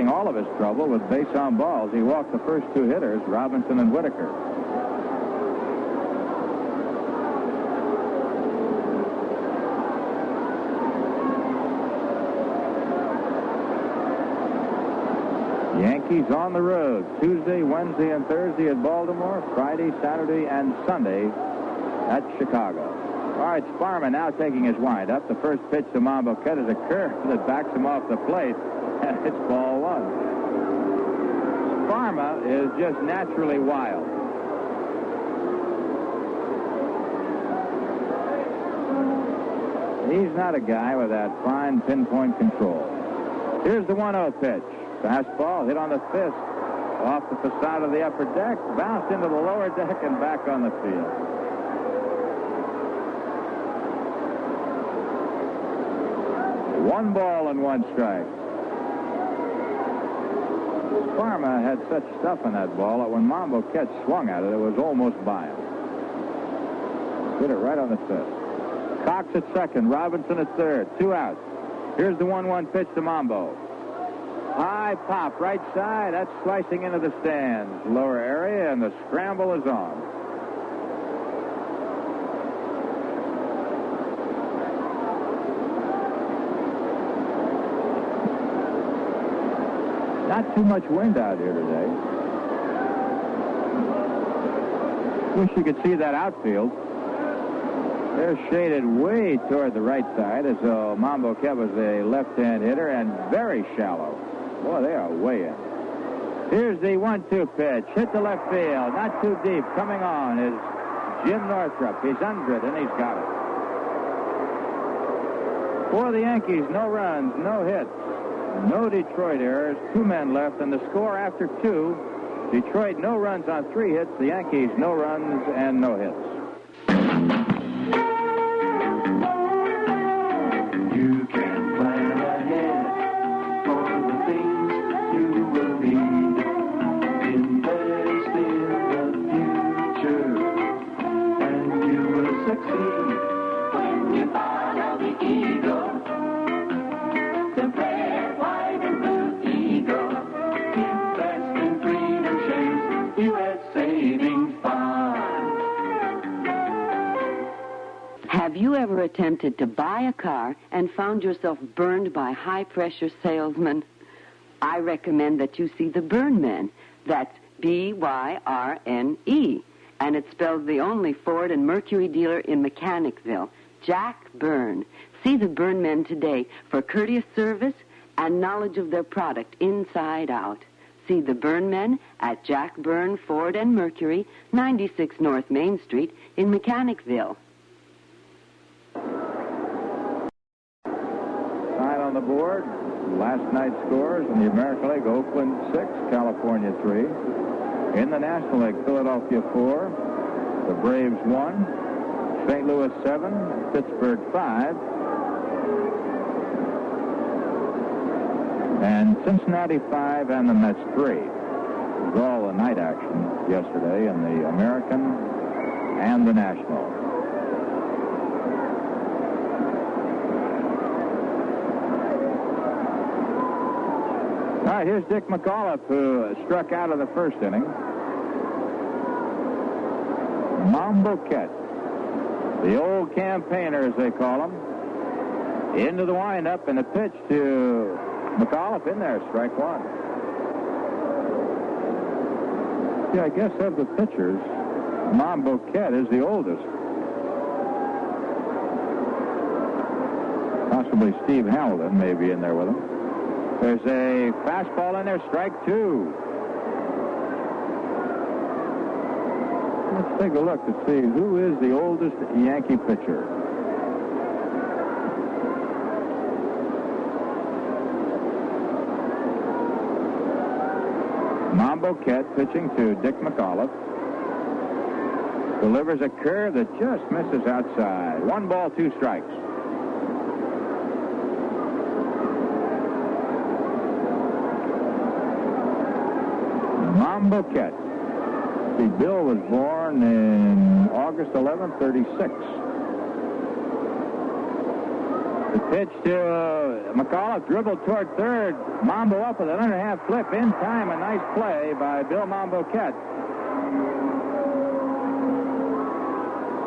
having all of his trouble with base on balls. He walked the first two hitters, Robinson and Whitaker. Yankees on the road Tuesday, Wednesday, and Thursday at Baltimore, Friday, Saturday, and Sunday at Chicago. All right, Sparma now taking his wind-up. The first pitch to Monboquette is a curve that backs him off the plate, and it's ball one. Sparma is just naturally wild. He's not a guy with that fine pinpoint control. Here's the 1-0 pitch. Fastball hit on the fist, off the facade of the upper deck, bounced into the lower deck and back on the field. One ball and one strike. Sparma had such stuff in that ball that when Monboquette swung at it, it was almost by him. Hit it right on the fist. Cox at second, Robinson at third, 2 outs. Here's the 1-1 pitch to Mombo. High pop, right side. That's slicing into the stands. Lower area, and the scramble is on. Not too much wind out here today. Wish you could see that outfield. They're shaded way toward the right side, as though Monboquette was a left-hand hitter, and very shallow. Boy, they are way in. Here's the 1-2 pitch. Hit to left field. Not too deep. Coming on is Jim Northrup. He's under it, and he's got it. For the Yankees, no runs, no hits, no Detroit errors. 2 men left, and the score after 2. Detroit, no runs on 3 hits. The Yankees, no runs and no hits. You can plan ahead for the things you will need. Invest in the future, and you will succeed. When you follow the eagle, the red, white, and blue eagle. Invest in Freedom Shares, U.S. Savings Bond. Have you ever attempted to buy a car and found yourself burned by high-pressure salesmen? I recommend that you see the Burn Men. That's B-Y-R-N-E. And it spells the only Ford and Mercury dealer in Mechanicsville, Jack Byrne. See the Burn Men today for courteous service and knowledge of their product inside out. See the Burn Men at Jack Byrne Ford and Mercury, 96 North Main Street in Mechanicsville. Sign on the board. Last night's scores in the American League: Oakland 6, California 3. In the National League, Philadelphia 4, the Braves 1, St. Louis 7, Pittsburgh 5, and Cincinnati 5 and the Mets 3. It was all the night action yesterday in the American and the National. All right, here's Dick McAuliffe, who struck out of the first inning. Monboquette, the old campaigner, as they call him, into the windup, and a pitch to McAuliffe in there, strike one. Yeah, I guess of the pitchers, Monboquette is the oldest. Possibly Steve Hamilton may be in there with him. There's a fastball in there, strike 2. Let's take a look to see who is the oldest Yankee pitcher. Monboquette pitching to Dick McAuliffe. Delivers a curve that just misses outside. 1 ball, 2 strikes. Monboquette. See, Bill was born in August 11, 36. The pitch to McAuliffe, dribbled toward third. Mambo up with an underhand flip in time. A nice play by Bill Mambo Kett.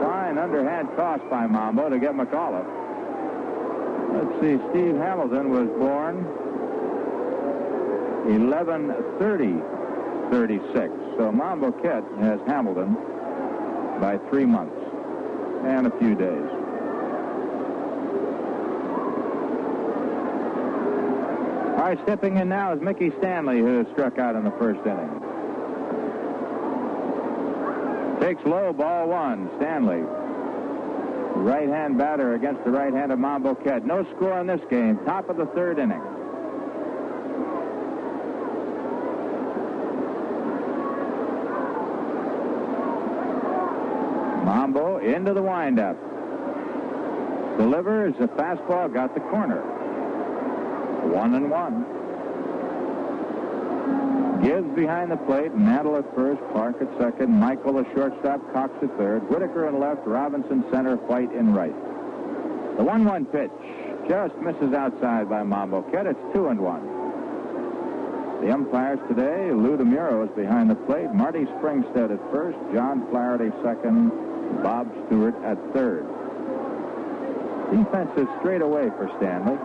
Fine underhand toss by Mambo to get McAuliffe. Let's see, Steve Hamilton was born 11/30/36. So Mambo Kett has Hamilton by 3 months and a few days. All right, stepping in now is Mickey Stanley, who struck out in the first inning. Takes low, ball one. Stanley, right-hand batter against the right hand of Mambo Kett. No score in this game. Top of the third inning. Mambo into the windup. Delivers a fastball, got the corner. 1-1. Gibbs behind the plate, Mantle at first, Clark at second, Michael the shortstop, Cox at third, Whitaker in left, Robinson center, White in right. The 1-1 pitch just misses outside by Mambo Kett. It's 2-1. The umpires today, Lou DeMuro is behind the plate, Marty Springstead at first, John Flaherty second, Bob Stewart at third. Defense is straight away for Stanley.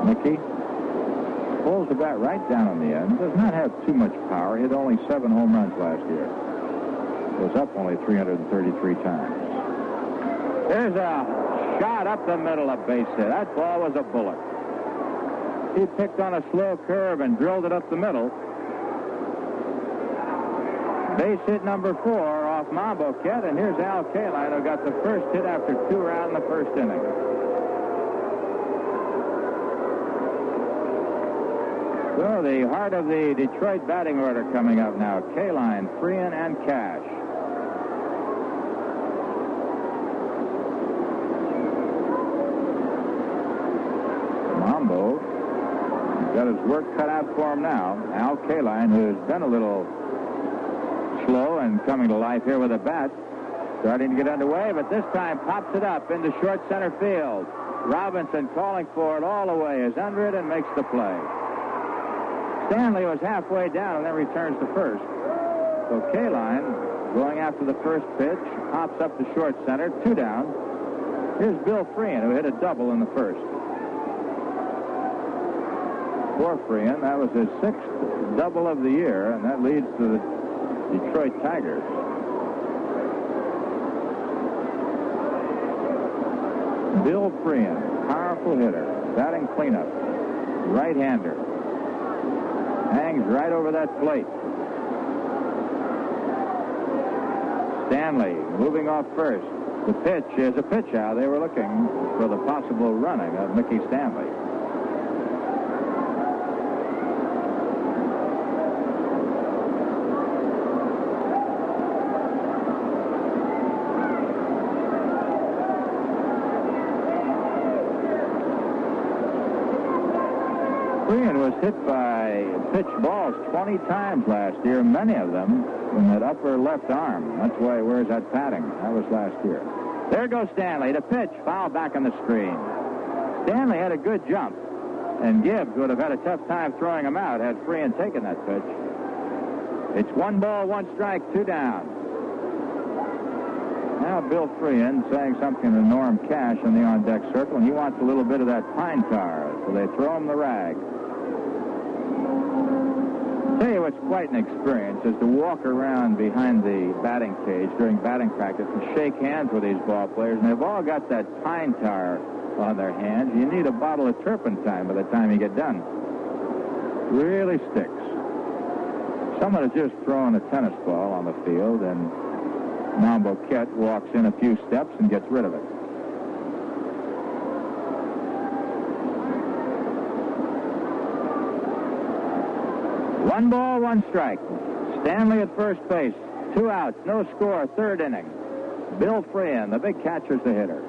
Mickey pulls the bat right down on the end. Does not have too much power. Hit only 7 home runs last year. Was up only 333 times. There's a shot up the middle of base hit. That ball was a bullet. He picked on a slow curve and drilled it up the middle. Base hit number 4 off Mambo Kett, and here's Al Kaline, who got the first hit after 2 rounds in the first inning. So the heart of the Detroit batting order coming up now. Kaline, Freehan, and Cash. Mambo got his work cut out for him now. Al Kaline, who's been a little slow and coming to life here with a bat, starting to get underway, but this time pops it up into short center field. Robinson calling for it all the way, is under it and makes the play. Stanley was halfway down and then returns to first. So Kaline, going after the first pitch, pops up to short center, 2 down. Here's Bill Freehan, who hit a double in the first. For Freehan, that was his 6th double of the year, and that leads to the Detroit Tigers. Bill Freehan, powerful hitter, batting cleanup, right-hander. Hangs right over that plate. Stanley moving off first. The pitch is a pitch out. They were looking for the possible running of Mickey Stanley. Freehan was hit by pitch balls 20 times last year, many of them in that upper left arm. That's why he wears that padding. That was last year. There goes Stanley. The pitch, foul back on the screen. Stanley had a good jump, and Gibbs would have had a tough time throwing him out had Freehan taken that pitch. It's 1 ball, 1 strike, 2 down. Now Bill Freehan saying something to Norm Cash in the on-deck circle, and he wants a little bit of that pine tar, so they throw him the rag. I'll tell you what's quite an experience is to walk around behind the batting cage during batting practice and shake hands with these ball players, and they've all got that pine tar on their hands. You need a bottle of turpentine by the time you get done. Really sticks. Someone has just thrown a tennis ball on the field, and Mambo Kett walks in a few steps and gets rid of it. One ball, 1 strike. Stanley at first base. 2 outs, no score, 3rd inning. Bill Freehan, the big catcher's the hitter.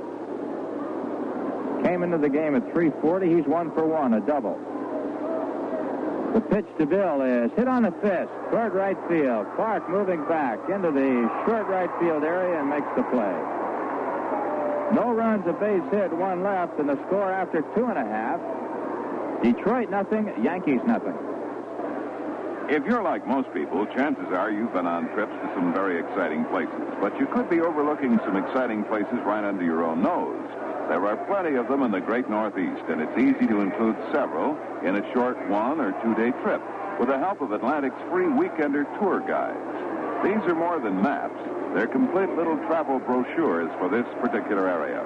Came into the game at 340. He's 1 for 1, a double. The pitch to Bill is hit on the fist toward right field. Clark moving back into the short right field area and makes the play. No runs, a base hit, one left, and the score after 2.5. Detroit nothing, Yankees nothing. If you're like most people, chances are you've been on trips to some very exciting places. But you could be overlooking some exciting places right under your own nose. There are plenty of them in the great Northeast, and it's easy to include several in a short 1 or 2 day trip with the help of Atlantic's free Weekender tour guides. These are more than maps. They're complete little travel brochures for this particular area.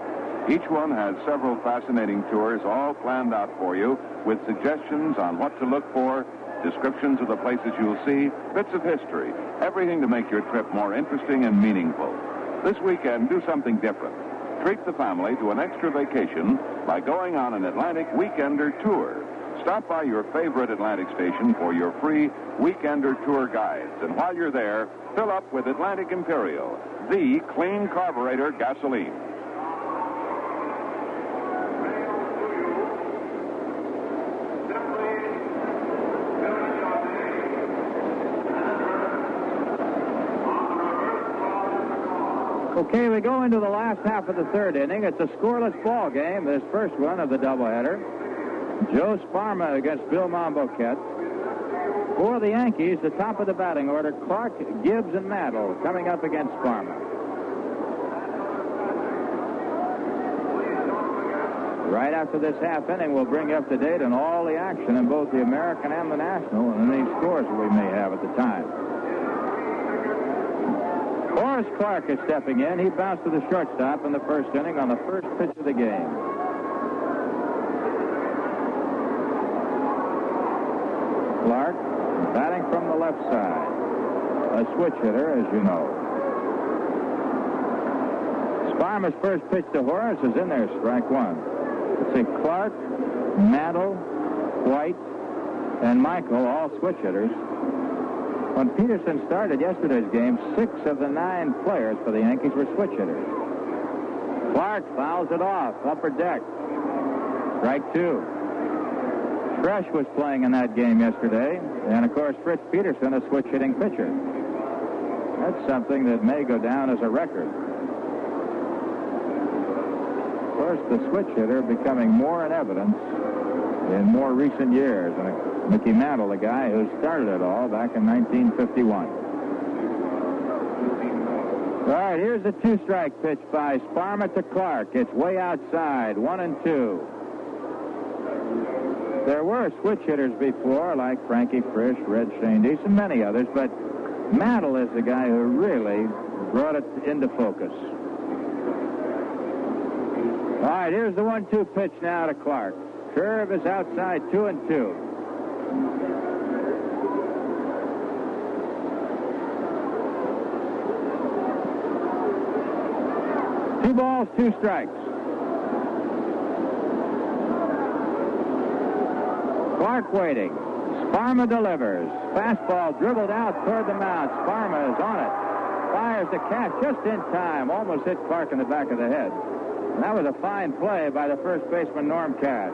Each one has several fascinating tours all planned out for you with suggestions on what to look for, descriptions of the places you'll see, bits of history, everything to make your trip more interesting and meaningful. This weekend, do something different. Treat the family to an extra vacation by going on an Atlantic Weekender tour. Stop by your favorite Atlantic station for your free Weekender tour guides. And while you're there, fill up with Atlantic Imperial, the clean carburetor gasoline. Okay, we go into the last half of the third inning. It's a scoreless ball game, this first one of the doubleheader. Joe Sparma against Bill Momboquette. For the Yankees, the top of the batting order, Clark, Gibbs, and Mantle coming up against Sparma. Right after this half inning, we'll bring you up to date on all the action in both the American and the National and any scores we may have at the time. Horace Clark is stepping in. He bounced to the shortstop in the first inning on the first pitch of the game. Clark batting from the left side. A switch hitter, as you know. Sparma's first pitch to Horace is in there, strike one. Let's see, Clark, Mantle, White, and Michael, all switch hitters. When Peterson started yesterday's game, 6 of the 9 players for the Yankees were switch hitters. Clark fouls it off, upper deck. Strike 2. Fresh was playing in that game yesterday, and of course Fritz Peterson, a switch-hitting pitcher. That's something that may go down as a record. Of course, the switch hitter becoming more in evidence in more recent years. And Mickey Mantle, the guy who started it all back in 1951. All right, here's a 2-strike pitch by Sparma to Clark. It's way outside, 1-2. There were switch hitters before, like Frankie Frisch, Red Schoendienst, and many others, but Mantle is the guy who really brought it into focus. All right, here's the 1-2 pitch now to Clark. Curve is outside, 2-2. Two balls, 2 strikes. Clark waiting. Sparma delivers. Fastball dribbled out toward the mound. Sparma is on it. Fires the catch just in time. Almost hit Clark in the back of the head. And that was a fine play by the first baseman, Norm Cash.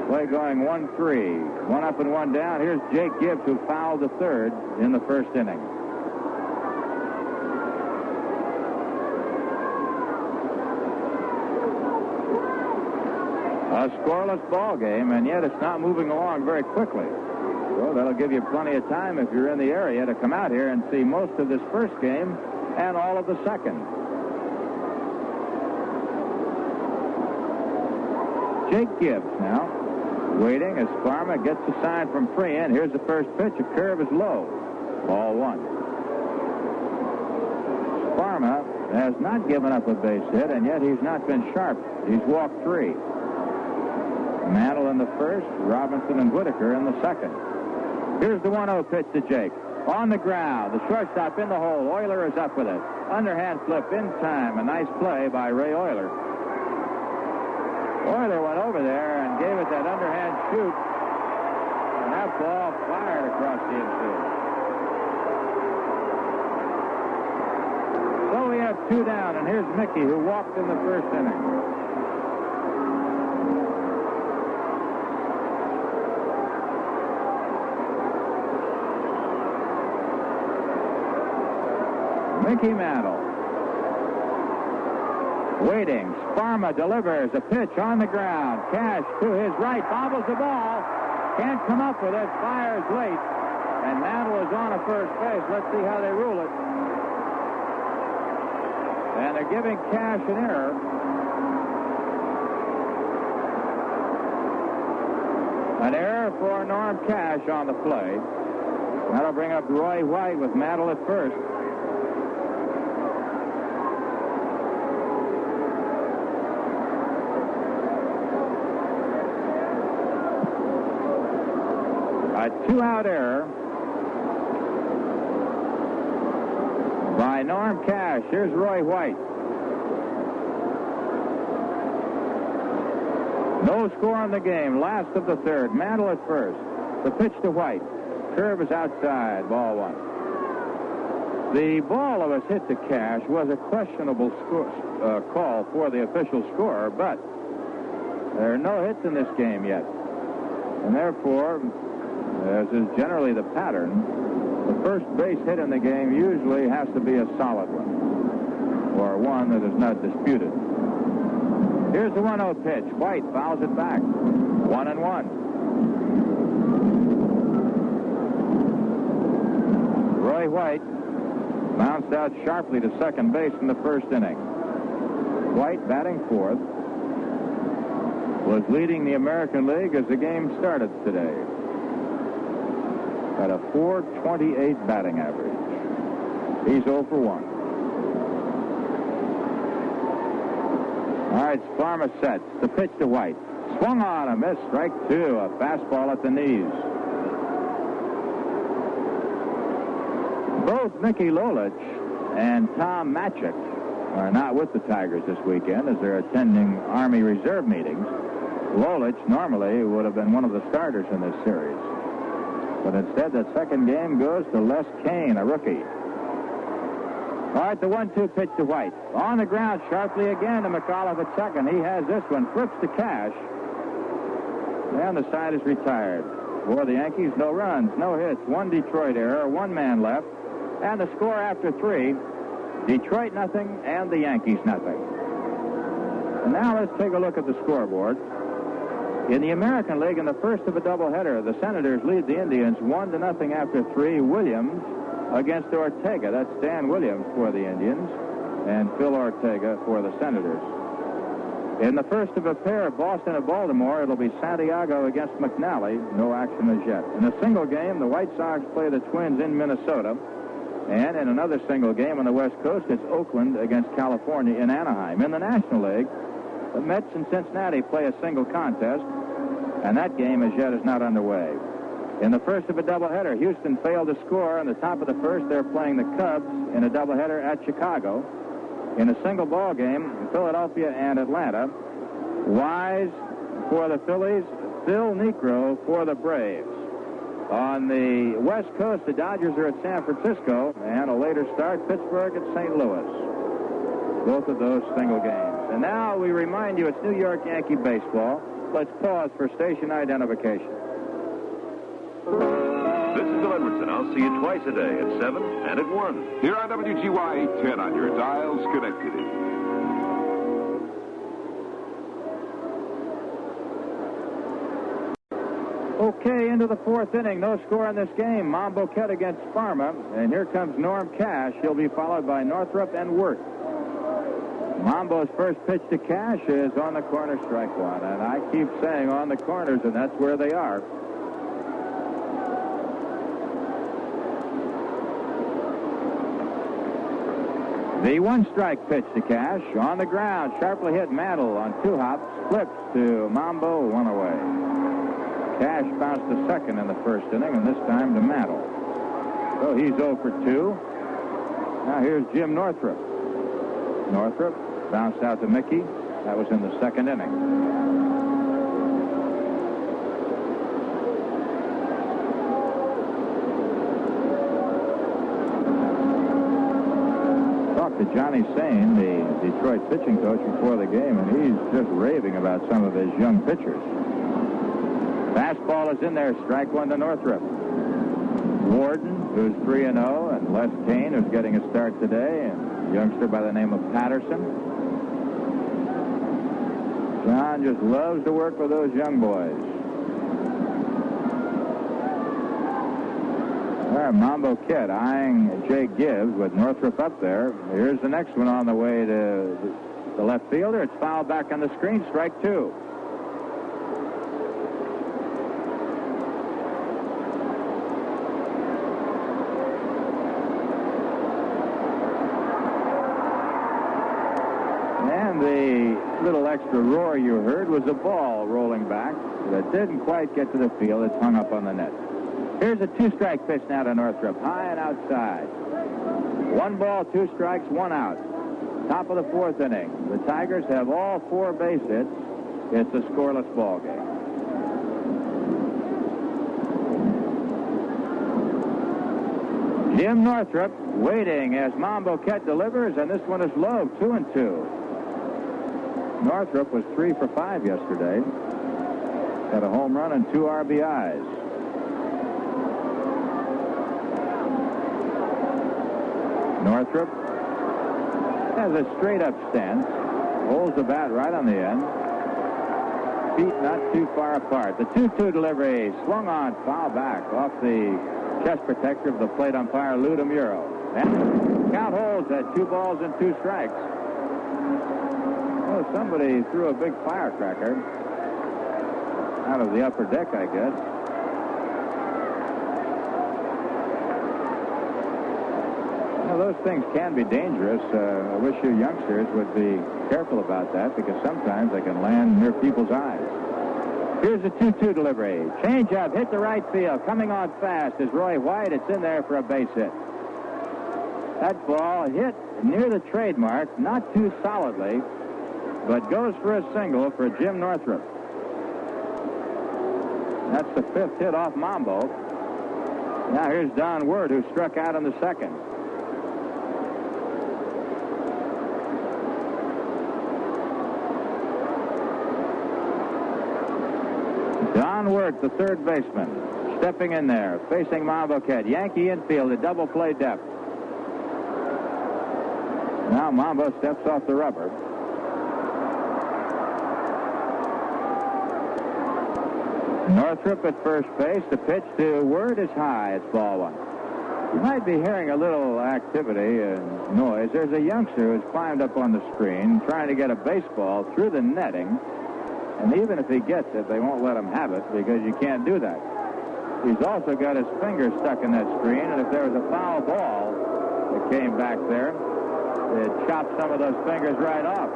Play going 1-3. 1 up and 1 down. Here's Jake Gibbs, who fouled the third in the first inning. A scoreless ball game, and yet it's not moving along very quickly. So that'll give you plenty of time if you're in the area to come out here and see most of this first game and all of the second. Jake Gibbs now waiting as Sparma gets a sign from Freehan. Here's the first pitch. A curve is low. Ball 1. Sparma has not given up a base hit, and yet he's not been sharp. He's walked 3. Mantle in the first, Robinson and Whitaker in the second. Here's the 1-0 pitch to Jake. On the ground, the shortstop in the hole. Euler is up with it. Underhand flip in time. A nice play by Ray Euler. Euler went over there and gave it that underhand shoot. And that ball fired across the infield. So we have 2 down, and here's Mickey, who walked in the first inning. Mickey Mantle. Waiting. Sparma delivers a pitch on the ground. Cash to his right. Bobbles the ball. Can't come up with it. Fires late. And Mantle is on at first base. Let's see how they rule it. And they're giving Cash an error. An error for Norm Cash on the play. That'll bring up Roy White with Mantle at first. A two-out error by Norm Cash. Here's Roy White. No score in the game. Last of the third. Mantle at first. The pitch to White. Curve is outside. Ball one. The ball that was hit to Cash was a questionable call for the official scorer, but there are no hits in this game yet. And therefore, as is generally the pattern, the first base hit in the game usually has to be a solid one, or one that is not disputed. Here's the 1-0 pitch. White fouls it back. 1-1. Roy White bounced out sharply to second base in the first inning. White, batting fourth, was leading the American League as the game started today at a .428 batting average. He's 0 for 1. All right, Sparma sets. The pitch to White. Swung on a miss. Strike two. A fastball at the knees. Both Mickey Lolich and Tom Matchett are not with the Tigers this weekend as they're attending Army Reserve meetings. Lolich normally would have been one of the starters in this series. But instead, that second game goes to Les Kane, a rookie. All right, the 1-2 pitch to White. On the ground sharply again to McAuliffe at second. He has this one. Flips to Cash. And the side is retired. For the Yankees, no runs, no hits. One Detroit error, one man left. And the score after three, Detroit nothing and the Yankees nothing. And now let's take a look at the scoreboard. In the American League, in the first of a doubleheader, the Senators lead the Indians 1-0 after three. Williams against Ortega. That's Dan Williams for the Indians and Phil Ortega for the Senators. In the first of a pair of Boston and Baltimore, it'll be Santiago against McNally. No action as yet. In a single game, the White Sox play the Twins in Minnesota. And in another single game on the West Coast, it's Oakland against California in Anaheim. In the National League, the Mets and Cincinnati play a single contest, and that game as yet is not underway. In the first of a doubleheader, Houston failed to score. On the top of the first, they're playing the Cubs in a doubleheader at Chicago. In a single ball game, Philadelphia and Atlanta. Wise for the Phillies, Phil Niekro for the Braves. On the West Coast, the Dodgers are at San Francisco, and a later start, Pittsburgh at St. Louis. Both of those single games. And now we remind you it's New York Yankee baseball. Let's pause for station identification. This is Bill Edwardson. I'll see you twice a day at 7 and at 1. Here on WGY 10 on your dial, Schenectady. Okay, into the fourth inning. No score in this game. Momboquette against Sparma. And here comes Norm Cash. He'll be followed by Northrup and Wirt. Mambo's first pitch to Cash is on the corner, strike one. And I keep saying on the corners, and that's where they are. The one-strike pitch to Cash. On the ground, sharply hit Mantle on two hops. Flips to Mambo, one away. Cash bounced to second in the first inning, and this time to Mantle. So he's 0 for 2. Now here's Jim Northrup. Northrup bounced out to Mickey. That was in the second inning. Talked to Johnny Sain, the Detroit pitching coach, before the game, and he's just raving about some of his young pitchers. Fastball is in there. Strike one to Northrup. Warden, who's 3-0, and Les Kane, who's getting a start today, and a youngster by the name of Patterson. John just loves to work with those young boys. All right, Mambo Kid eyeing Jake Gibbs with Northrup up there. Here's the next one on the way to the left fielder. It's fouled back on the screen, strike 2. And the little extra roar you heard was a ball rolling back that didn't quite get to the field. It's hung up on the net. Here's a 2-strike pitch now to Northrup, high and outside. 1 ball, 2 strikes, 1 out. Top of the 4th inning. The Tigers have all 4 base hits. It's a scoreless ball game. Jim Northrup waiting as Mambo Ket delivers, and this one is low, 2-2. Northrup was 3 for 5 yesterday. Had a home run and 2 RBIs. Northrup has a straight-up stance, holds the bat right on the end, feet not too far apart. The 2-2 delivery swung on, foul back off the chest protector of the plate umpire, Lou DeMuro. And count holds at 2 balls and 2 strikes. Oh, somebody threw a big firecracker out of the upper deck, I guess. Those things can be dangerous. I wish you youngsters would be careful about that because sometimes they can land near people's eyes. Here's the 2-2 delivery. Change-up, hit the right field. Coming on fast is Roy White. It's in there for a base hit. That ball hit near the trademark, not too solidly, but goes for a single for Jim Northrup. That's the 5th hit off Mambo. Now here's Don Word, who struck out in the 2nd. Don Wirt, the 3rd baseman, stepping in there, facing Mambo Ket. Yankee infield at double play depth. Now Mambo steps off the rubber. Northrup at first base. The pitch to Wirt is high. It's ball 1. You might be hearing a little activity and noise. There's a youngster who's climbed up on the screen trying to get a baseball through the netting. And even if he gets it, they won't let him have it because you can't do that. He's also got his finger stuck in that screen, and if there was a foul ball that came back there, it chopped some of those fingers right off.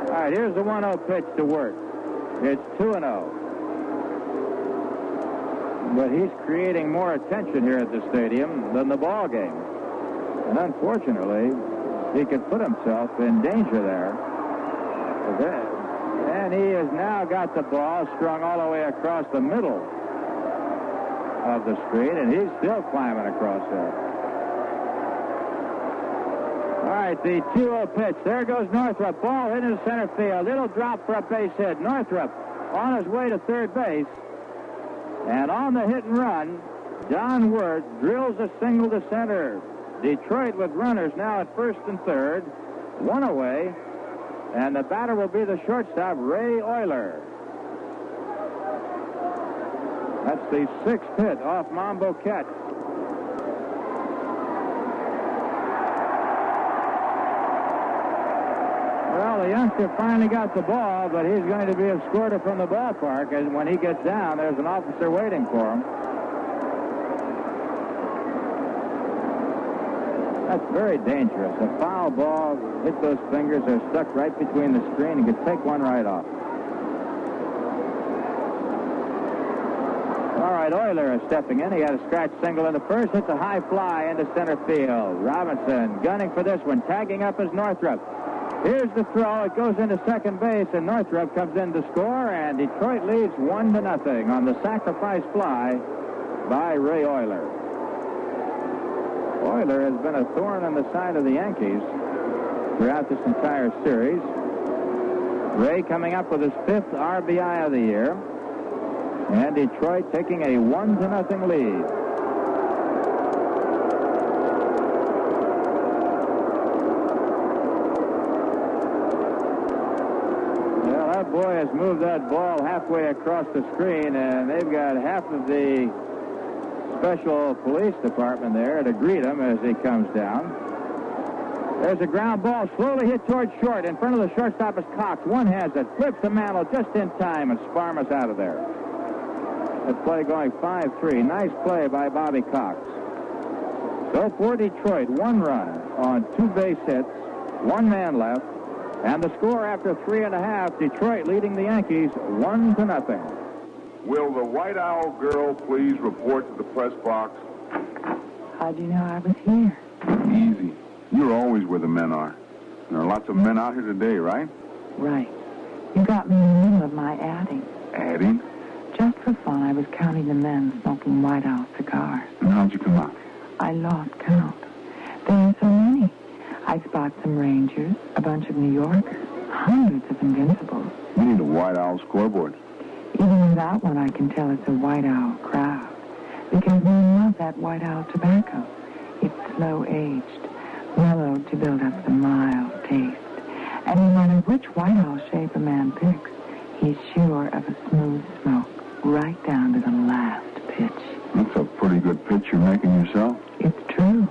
All right, here's the 1-0 pitch to Wirt. It's 2-0. But he's creating more attention here at the stadium than the ball game. And unfortunately, he could put himself in danger there. And he has now got the ball strung all the way across the middle of the screen, and he's still climbing across there. All right, the 2-0 pitch. There goes Northrup. Ball hit into center field. Little drop for a base hit. Northrup on his way to 3rd base. And on the hit and run, Don Wirt drills a single to center. Detroit with runners now at 1st and 3rd. 1 away. And the batter will be the shortstop, Ray Euler. That's the 6th hit off Mambo Ket. Well, the youngster finally got the ball, but he's going to be escorted from the ballpark. And when he gets down, there's an officer waiting for him. That's very dangerous. A foul ball hit those fingers. They're stuck right between the screen and could take one right off. All right, Euler is stepping in. He had a scratch single in the 1st. Hits a high fly into center field. Robinson gunning for this one. Tagging up is Northrup. Here's the throw. It goes into 2nd base, and Northrup comes in to score, and Detroit leads 1-0 on the sacrifice fly by Ray Euler. Euler has been a thorn on the side of the Yankees throughout this entire series. Ray coming up with his 5th RBI of the year. And Detroit taking a 1-0 lead. boy has moved that ball halfway across the screen, and they've got half of the special police department there to greet him as he comes down. There's a ground ball slowly hit towards short. In front of the shortstop is Cox. One has it. Flips the mantle just in time, and Sparma's out of there. The play going 5-3. Nice play by Bobby Cox. So for Detroit, 1 run on 2 base hits, 1 man left, and the score after 3.5, Detroit leading the Yankees 1-0. Will the White Owl girl please report to the press box? How do you know I was here? Easy. You're always where the men are. There are lots of men out here today, right? Right. You got me in the middle of my adding. Adding? Just for fun, I was counting the men smoking White Owl cigars. And how'd you come out? I lost count. There are so many. I spot some Rangers, a bunch of New Yorkers, hundreds of Invincibles. We need a White Owl scoreboard. Even without one, I can tell it's a White Owl crowd. Because men love that White Owl tobacco. It's slow-aged, mellowed to build up the mild taste. And no matter which White Owl shape a man picks, he's sure of a smooth smoke right down to the last pitch. That's a pretty good pitch you're making yourself. It's true.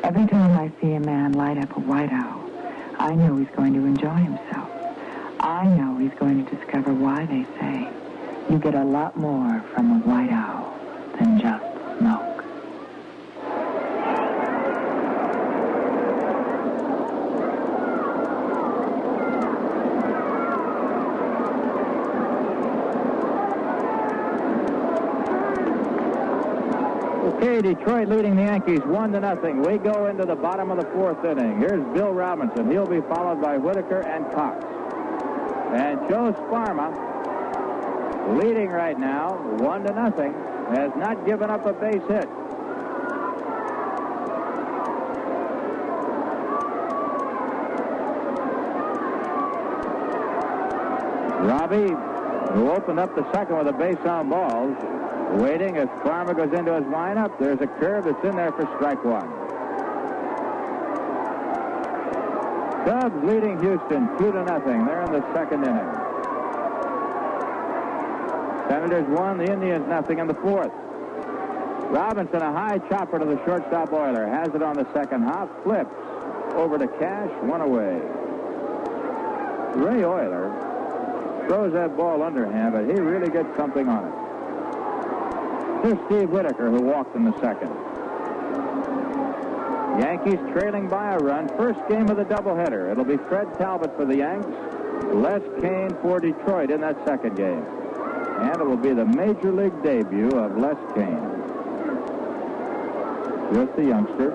Every time I see a man light up a White Owl, I know he's going to enjoy himself. I know he's going to discover why they say you get a lot more from a White Owl than just smoke. Okay, Detroit leading the Yankees 1-0. We go into the bottom of the 4th inning. Here's Bill Robinson. He'll be followed by Whitaker and Cox. And Joe Sparma, leading right now 1-0, has not given up a base hit. Robbie, who opened up the second with a base on balls, waiting as Sparma goes into his windup. There's a curve that's in there for strike 1. Cubs leading Houston 2-0. They're in the 2nd inning. Senators 1, the Indians 0 in the 4th. Robinson, a high chopper to the shortstop Euler. Has it on the second hop. Flips over to Cash. 1 away. Ray Euler throws that ball underhand, but he really gets something on it. Here's Steve Whitaker, who walked in the 2nd. Yankees trailing by a run. First game of the doubleheader. It'll be Fred Talbot for the Yanks, Les Kane for Detroit in that 2nd game. And it will be the Major League debut of Les Kane. Just a youngster.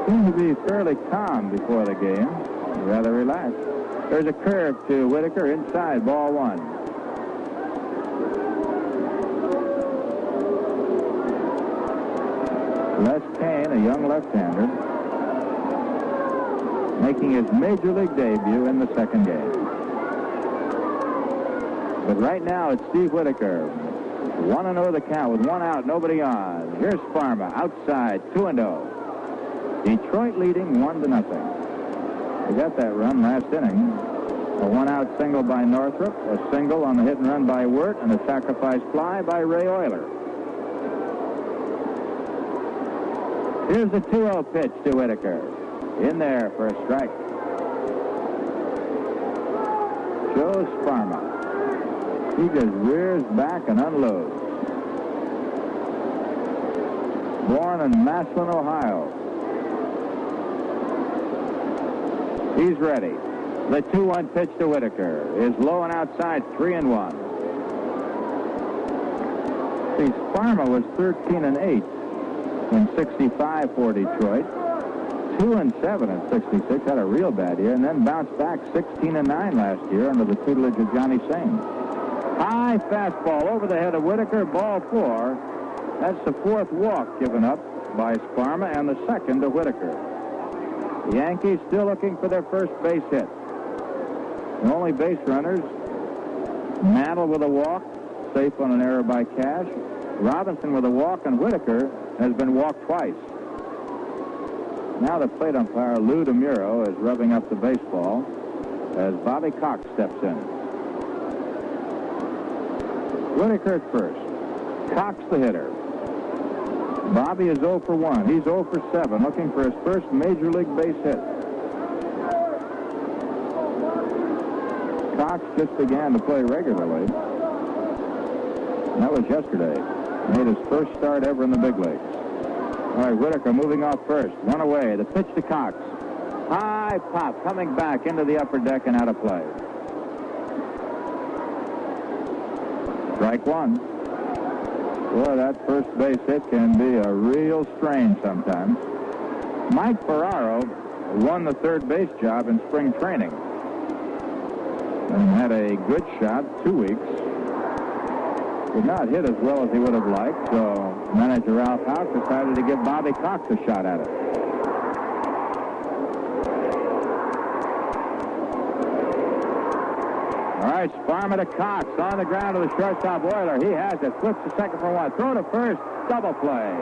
Seemed to be fairly calm before the game. Rather relaxed. There's a curve to Whitaker inside, ball 1. Les Kane, a young left-hander, making his Major League debut in the 2nd game. But right now, it's Steve Whitaker. 1-0 the count with 1 out, nobody on. Here's Sparma, outside, 2-0. Detroit leading 1-0. They got that run last inning. A 1-out single by Northrop, a single on the hit and run by Wirt, and a sacrifice fly by Ray Euler. Here's the 2-0 pitch to Whitaker. In there for a strike. Joe Sparma. He just rears back and unloads. Born in Massillon, Ohio. He's ready. The 2-1 pitch to Whitaker is low and outside, 3-1. See, Sparma was 13-8 in 65 for Detroit. 2-7 in 66, had a real bad year, and then bounced back 16-9 last year under the tutelage of Johnny Sain. High fastball over the head of Whitaker, ball 4. That's the 4th walk given up by Sparma and the 2nd to Whitaker. The Yankees still looking for their first base hit. The only base runners, Mantle with a walk, safe on an error by Cash. Robinson with a walk, and Whitaker has been walked twice. Now the plate umpire, Lou DeMuro, is rubbing up the baseball as Bobby Cox steps in. Whitaker at first. Cox the hitter. Bobby is 0 for 1. He's 0 for 7, looking for his first major league base hit. Cox just began to play regularly. That was yesterday. Made his first start ever in the big leagues. All right, Whitaker moving off first. One away. The pitch to Cox. High pop, coming back into the upper deck and out of play. Strike one. Boy, that first base hit can be a real strain sometimes. Mike Ferraro won the third base job in spring training and had a good shot 2 weeks. Did not hit as well as he would have liked, so manager Ralph House decided to give Bobby Cox a shot at it. All right, Sparma to Cox on the ground to the shortstop Euler. He has it. Flips to second for 1. Throw to first. Double play.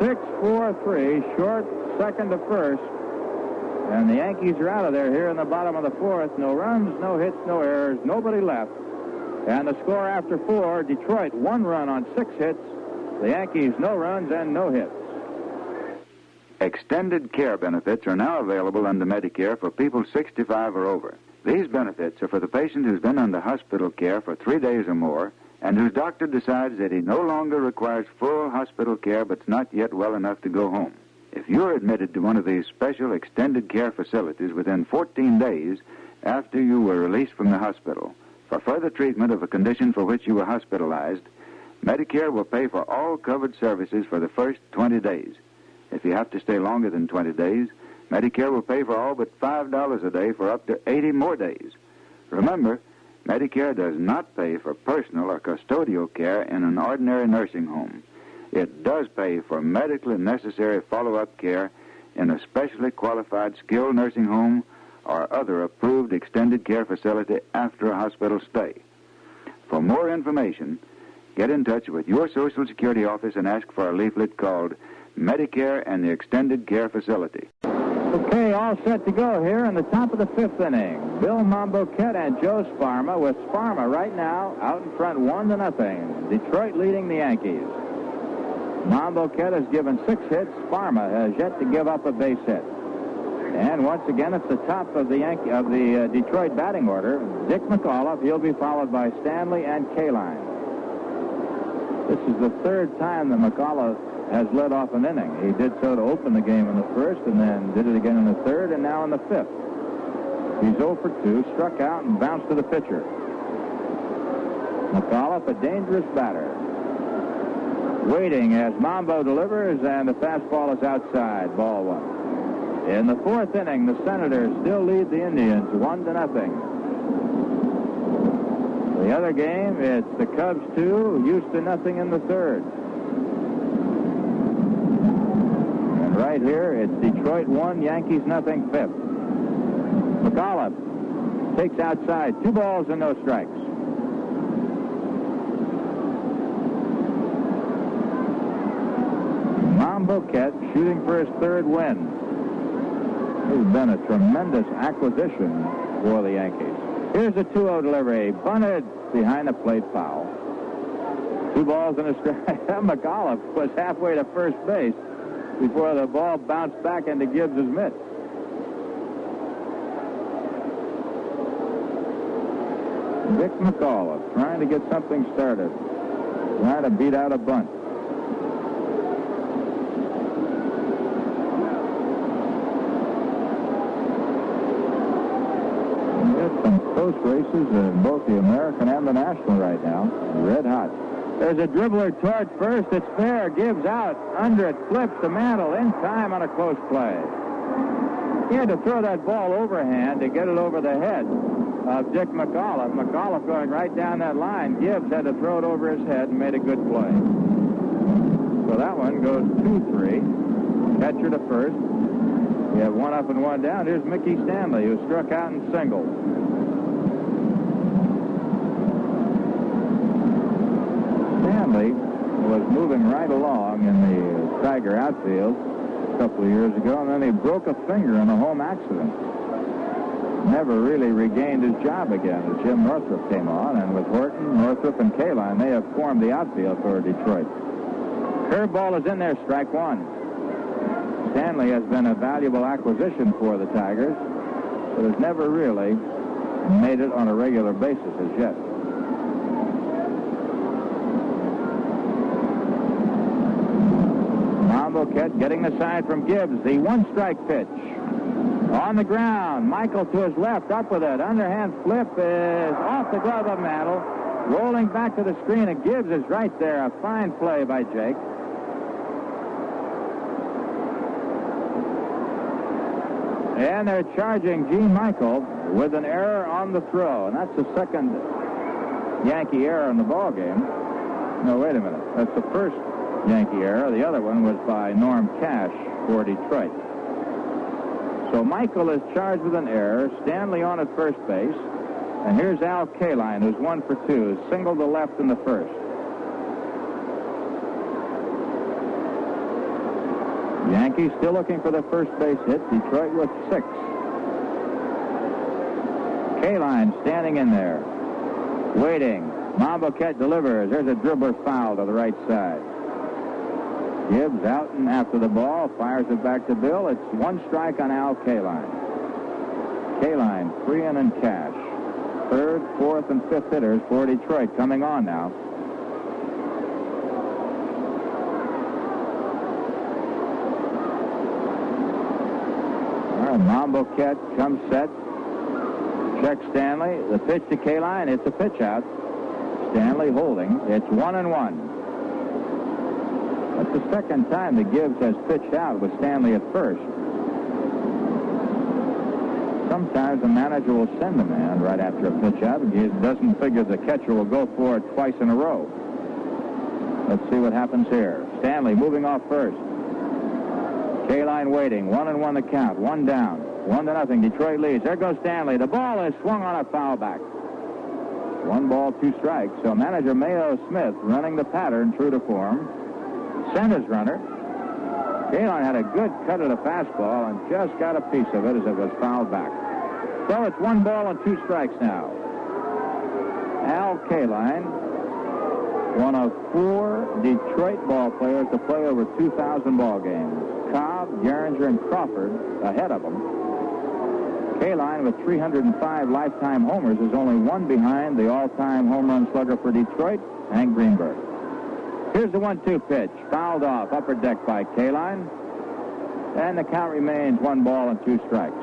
6-4-3. Short second to first. And the Yankees are out of there here in the bottom of the fourth. No runs, no hits, no errors. Nobody left. And the score after 4, Detroit 1 run on 6 hits. The Yankees no runs and no hits. Extended care benefits are now available under Medicare for people 65 or over. These benefits are for the patient who's been under hospital care for 3 days or more and whose doctor decides that he no longer requires full hospital care but's not yet well enough to go home. If you're admitted to one of these special extended care facilities within 14 days after you were released from the hospital for further treatment of a condition for which you were hospitalized, Medicare will pay for all covered services for the first 20 days. If you have to stay longer than 20 days, Medicare will pay for all but $5 a day for up to 80 more days. Remember, Medicare does not pay for personal or custodial care in an ordinary nursing home. It does pay for medically necessary follow-up care in a specially qualified skilled nursing home or other approved extended care facility after a hospital stay. For more information, get in touch with your Social Security office and ask for a leaflet called Medicare and the Extended Care Facility. Okay, all set to go here in the top of the 5th inning. Bill Momboquette and Joe Sparma, with Sparma right now out in front 1-0. Detroit leading the Yankees. Momboquette has given 6 hits. Sparma has yet to give up a base hit. And once again, it's the top of the Detroit batting order. Dick McAuliffe. He'll be followed by Stanley and Kaline. This is the 3rd time that McAuliffe has led off an inning. He did so to open the game in the 1st and then did it again in the 3rd and now in the 5th. He's 0 for 2, struck out and bounced to the pitcher. McAuliffe, a dangerous batter. Waiting as Mambo delivers, and the fastball is outside. Ball 1. In the 4th inning, the Senators still lead the Indians 1-0. The other game, it's the Cubs 2, Houston 0 in the 3rd. And right here, it's Detroit 1, Yankees 0, 5th. McAuliffe takes outside, 2 balls and no strikes. Momboquette shooting for his 3rd win. This has been a tremendous acquisition for the Yankees. Here's a 2-0 delivery. Bunted behind the plate, foul. 2 balls and a strike. McAuliffe was halfway to first base before the ball bounced back into Gibbs' mitt. Dick McAuliffe trying to get something started. Trying to beat out a bunt. Close races in both the American and the National right now. Red hot. There's a dribbler toward first. It's fair. Gibbs out. Under it. Flips the mantle in time on a close play. He had to throw that ball overhand to get it over the head of Dick McAuliffe. McAuliffe going right down that line. Gibbs had to throw it over his head and made a good play. So that one goes 2-3. Catcher to first. You have 1 up and 1 down. Here's Mickey Stanley, who struck out and singled. Stanley was moving right along in the Tiger outfield a couple of years ago, and then he broke a finger in a home accident. never really regained his job again as Jim Northrup came on. And with Horton, Northrup, and Kaline, they have formed the outfield for Detroit. Curveball is in there, strike one. Stanley has been a valuable acquisition for the Tigers, but has never really made it on a regular basis as yet. Mamboquette getting the sign from Gibbs. The one-strike pitch. On the ground. Michael to his left. Up with it. Underhand flip is off the glove of Mantle. Rolling back to the screen, and Gibbs is right there. A fine play by Jake. And they're charging Gene Michael with an error on the throw. And that's the second Yankee error in the ball game. No, wait a minute. That's the first Yankee error. The other one was by Norm Cash for Detroit. So Michael is charged with an error. Stanley on at first base. And here's Al Kaline, who's 1 for 2. Singled to left in the first. Yankees still looking for the first base hit. Detroit with 6. Kaline standing in there. Waiting. Mamboquette delivers. There's a dribbler foul to the right side. Gibbs out and after the ball. Fires it back to Bill. It's one strike on Al Kaline. Kaline, Freehan, and Cash. Third, fourth, and fifth hitters for Detroit coming on now. Mamboquette comes set. Checks Stanley. The pitch to Kaline. It's a pitch out. Stanley holding. It's 1-1. That's the second time that Gibbs has pitched out with Stanley at first. Sometimes the manager will send a man right after a pitch out. He doesn't figure the catcher will go for it twice in a row. Let's see what happens here. Stanley moving off first. Kaline waiting. 1-1 the count. One down. 1-0. Detroit leads. There goes Stanley. The ball is swung on a foul back. 1 ball, 2 strikes. So manager Mayo Smith running the pattern true to form. Sent his runner. Kaline had a good cut of the fastball and just got a piece of it as it was fouled back. So it's 1 ball and 2 strikes now. Al Kaline, one of 4 Detroit ball players to play over 2,000 ball games. Cobb, Gehringer, and Crawford ahead of him. Kaline, with 305 lifetime homers, is only 1 behind the all-time home run slugger for Detroit, Hank Greenberg. Here's the 1-2 pitch. Fouled off, upper deck by Kaline. And the count remains 1 ball and 2 strikes.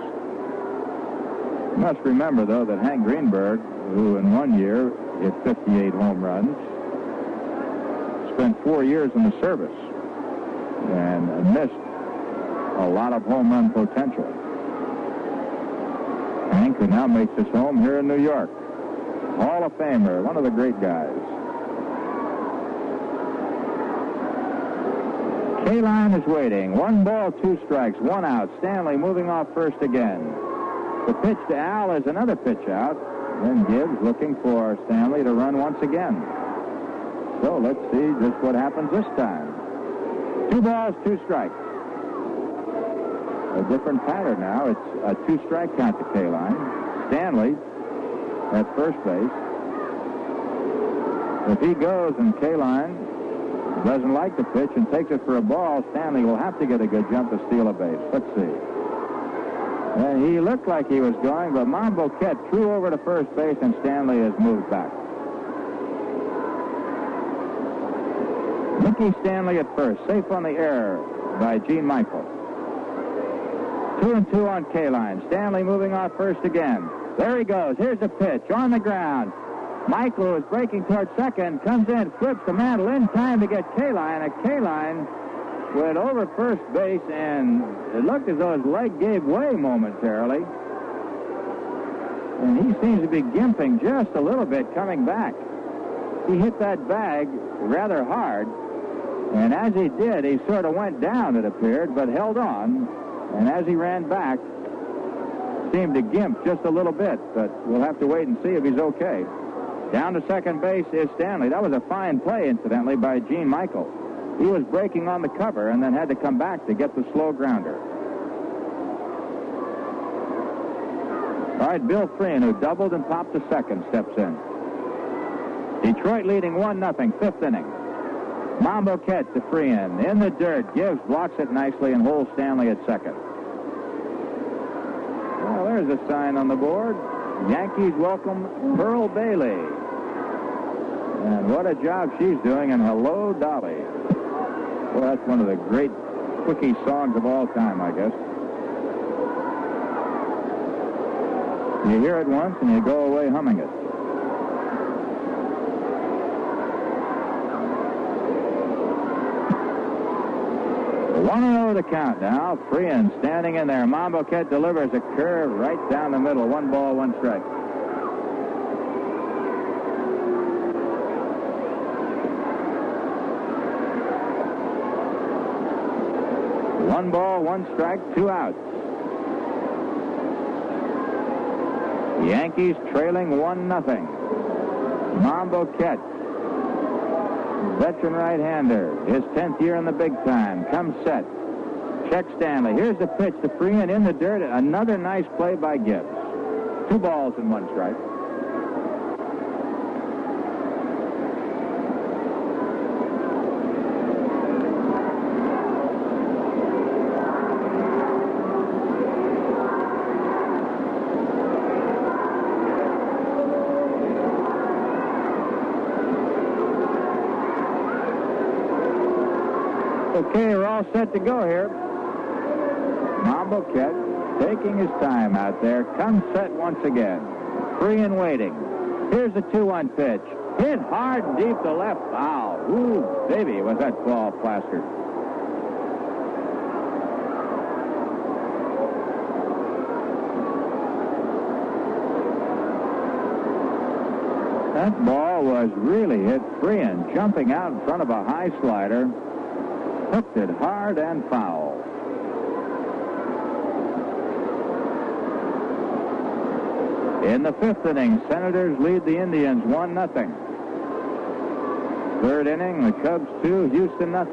You must remember, though, that Hank Greenberg, who in 1 year hit 58 home runs, spent 4 years in the service and missed a lot of home run potential. Hank, who now makes his home here in New York. Hall of Famer, one of the great guys. Kaline is waiting. 1 ball, 2 strikes, 1 out. Stanley moving off first again. The pitch to Al is another pitch out. Then Gibbs looking for Stanley to run once again. So let's see just what happens this time. 2 balls, 2 strikes. A different pattern now. It's a 2-strike count to Kaline. Stanley at first base. If he goes and Kaline doesn't like the pitch and takes it for a ball, Stanley will have to get a good jump to steal a base. Let's see. And he looked like he was going, but Mamboquette threw over to first base, and Stanley has moved back. Mickey Stanley at first, safe on the error by Gene Michael. 2-2 on Kaline. Stanley moving off first again. There he goes. Here's the pitch on the ground. Michael is breaking towards second, comes in, flips the Mantle in time to get Kaline. And Kaline went over first base, and it looked as though his leg gave way momentarily. And he seems to be gimping just a little bit coming back. He hit that bag rather hard, and as he did, he sort of went down, it appeared, but held on. And as he ran back, seemed to gimp just a little bit, but we'll have to wait and see if he's okay. Down to second base is Stanley. That was a fine play, incidentally, by Gene Michael. He was breaking on the cover and then had to come back to get the slow grounder. All right, Bill Freehan, who doubled and popped to second, steps in. Detroit leading 1-0, fifth inning. Mambo Ket to Freehan. In the dirt. Gibbs blocks it nicely and holds Stanley at second. Well, there's a sign on the board. Yankees welcome Pearl Bailey. And what a job she's doing, and hello, Dolly. Well, that's one of the great quickie songs of all time, I guess. You hear it once, and you go away humming it. One and over the count now. Freehan standing in there. Mambo Ket delivers a curve right down the middle. 1 ball, 1 strike. One ball, 1 strike, 2 outs. The Yankees trailing 1-0. Mambo Ket, veteran right-hander, his 10th year in the big time, comes set. Check Stanley. Here's the pitch to Freehan in the dirt. Another nice play by Gibbs. 2 balls and 1 strike. Okay, we're all set to go here. Mambo Ket taking his time out there. Comes set once again. Freehan waiting. Here's the 2-1 pitch. Hit hard and deep to left. Foul. Ooh, baby, was that ball plastered. That ball was really hit. Freehan jumping out in front of a high slider. Hooked it hard and foul. In the 5th inning, Senators lead the Indians 1-0. 3rd inning, the Cubs 2, Houston 0.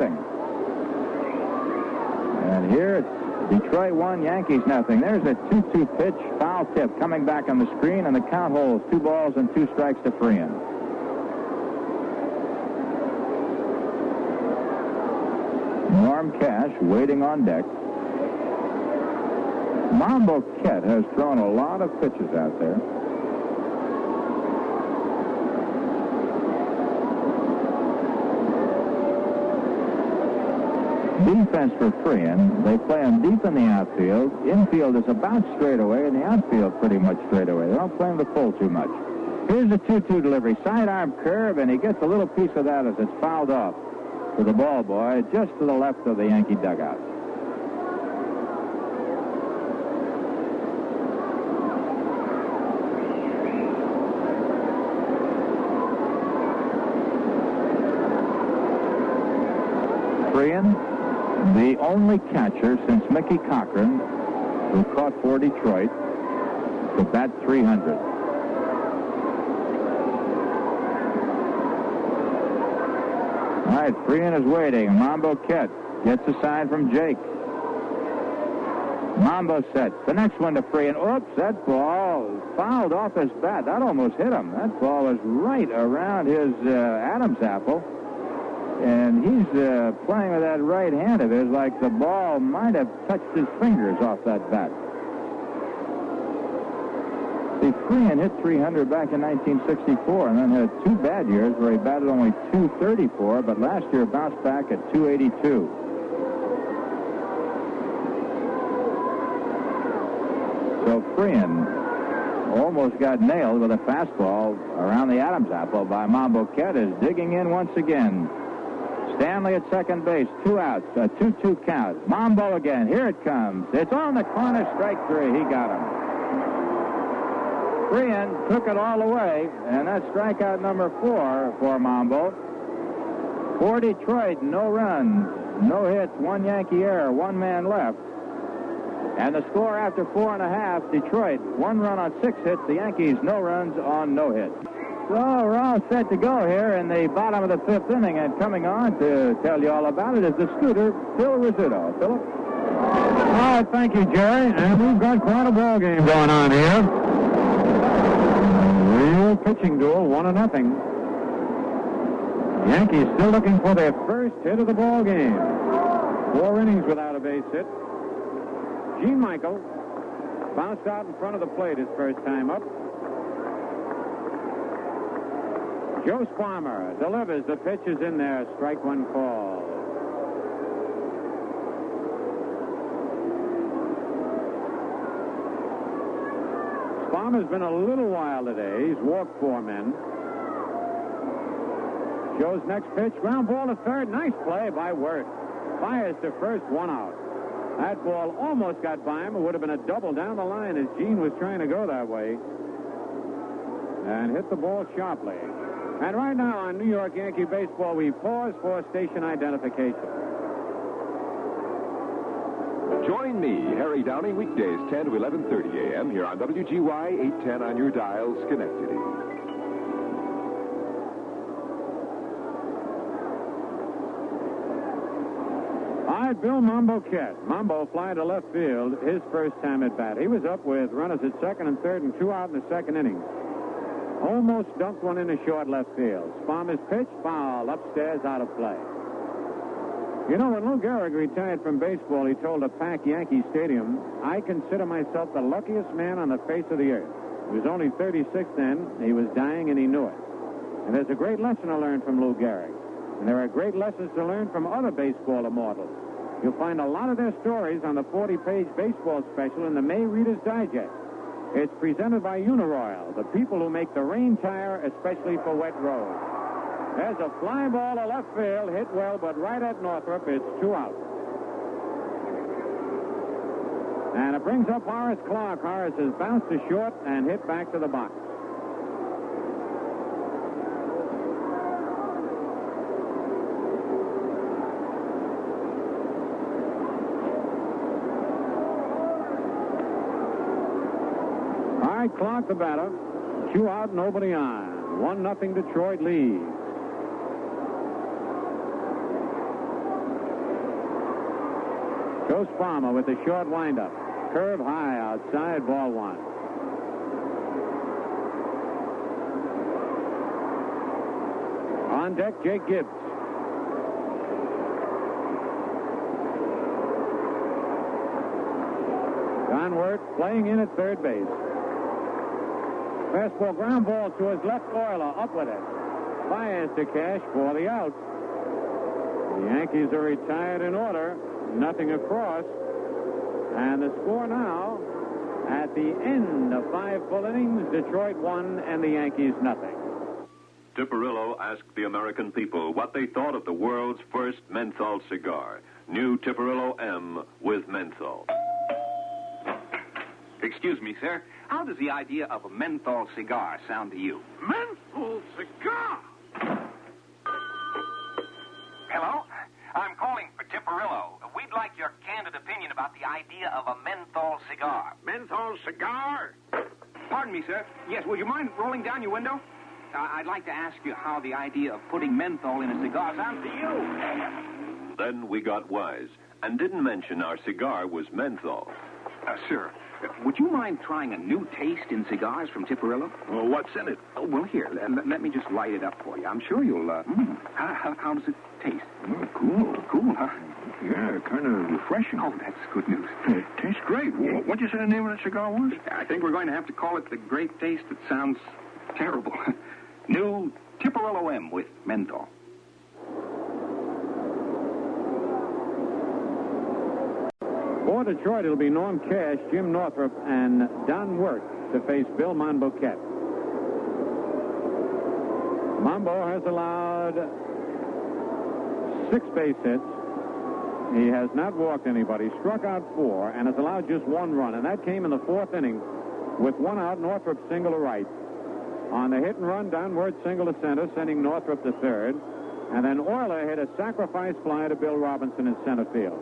And here it's Detroit 1, Yankees 0. There's a 2-2 pitch, foul tip coming back on the screen, and the count holds 2 balls and 2 strikes to Freehan. Norm Cash waiting on deck. Mambo Ket has thrown a lot of pitches out there. Defense for Freehan. They play him deep in the outfield. Infield is about straight away, and the outfield pretty much straight away. They don't play him the full too much. Here's the 2-2 delivery. Sidearm curve, and he gets a little piece of that as it's fouled off to the ball boy just to the left of the Yankee dugout. Freehan, the only catcher since Mickey Cochran, who caught for Detroit, to bat 300. All right, Freehan is waiting. Mambo Ket gets a sign from Jake. Mambo set. The next one to Freehan. Oops, that ball fouled off his bat. That almost hit him. That ball was right around his Adam's apple. And he's playing with that right hand of his like the ball might have touched his fingers off that bat. See, Freehan hit 300 back in 1964 and then had 2 bad years where he batted only .234, but last year bounced back at .282. So Freehan almost got nailed with a fastball around the Adam's apple by Mambo Ket, is digging in once again. Stanley at second base, 2 outs, a 2-2 count. Mambo again, here it comes. It's on the corner, strike 3. He got him. Freehan took it all the way, and that's strikeout number 4 for Mambo. For Detroit, no runs, no hits, 1 Yankee error, 1 man left. And the score after 4.5, Detroit, 1 run on 6 hits. The Yankees, no runs on no hits. So we're all set to go here in the bottom of the 5th inning, and coming on to tell you all about it is the Scooter, Phil Rizzuto. Philip? All right, thank you, Jerry. And we've got quite a ball game going on here. pitching duel, 1-0. Yankees still looking for their first hit of the ball game. 4 innings without a base hit. Gene Michael bounced out in front of the plate his first time up. Joe Sparmer delivers. The pitch is in there. Strike one call. Sparmer's been a little while today. He's walked 4 men. Joe's next pitch, ground ball to third. Nice play by Wirt. Fires to first, 1 out. That ball almost got by him. It would have been a double down the line as Gene was trying to go that way. And hit the ball sharply. And right now on New York Yankee baseball, we pause for station identification. Join me, Harry Downey, weekdays 10 to 11:30 a.m. here on WGY 810 on your dial, Schenectady. All right, Bill Mambo Kett. Mambo flying to left field his first time at bat. He was up with runners at second and third and 2 out in the second inning. Almost dumped one into short left field. Sparmer's pitch, foul, upstairs, out of play. You know, when Lou Gehrig retired from baseball, he told a packed Yankee Stadium, "I consider myself the luckiest man on the face of the earth." He was only 36 then. He was dying, and he knew it. And there's a great lesson to learn from Lou Gehrig. And there are great lessons to learn from other baseball immortals. You'll find a lot of their stories on the 40-page baseball special in the May Reader's Digest. It's presented by Uniroyal, the people who make the rain tire, especially for wet roads. There's a fly ball to left field, hit well, but right at Northrop, it's 2 out. And it brings up Horace Clarke. Horace has bounced to short and hit back to the box. All right, Clarke the batter. 2 out, nobody on. 1-0 Detroit lead. Joe Sparmer with the short windup. Curve high outside, ball 1. On deck, Jake Gibbs. Don Wirt playing in at third base. Fastball, ground ball to his left. Euler up with it. Fires to Cash for the out. The Yankees are retired in order. 0 across. And the score now, at the end of 5 full innings, Detroit 1 and the Yankees 0. Tipperillo asked the American people what they thought of the world's first menthol cigar. New Tipperillo M with menthol. Excuse me, sir. How does the idea of a menthol cigar sound to you? Menthol cigar? Hello? I'm calling for Tipperillo. We'd like your candid opinion about the idea of a menthol cigar. Menthol cigar? Pardon me, sir. Yes, would you mind rolling down your window? I'd like to ask you how the idea of putting menthol in a cigar sounds to you. Then we got wise and didn't mention our cigar was menthol. Sir, would you mind trying a new taste in cigars from Tipperillo? Well, what's in it? Oh, well, here, let me just light it up for you. I'm sure you'll, how does it taste? Oh, cool. Cool, huh? Yeah, kind of refreshing. Oh, that's good news. It tastes great. What'd you say the name of the cigar was? I think we're going to have to call it the great taste that sounds terrible. New Tipperillo M with menthol. For Detroit, it'll be Norm Cash, Jim Northrop, and Don Wirt to face Bill Mambo Kett. Mambo has allowed 6 base hits. He has not walked anybody, struck out 4, and has allowed just 1 run, and that came in the 4th inning with 1 out, Northrop single to right. On the hit and run, Don Wirt single to center, sending Northrop to third, and then Euler hit a sacrifice fly to Bill Robinson in center field.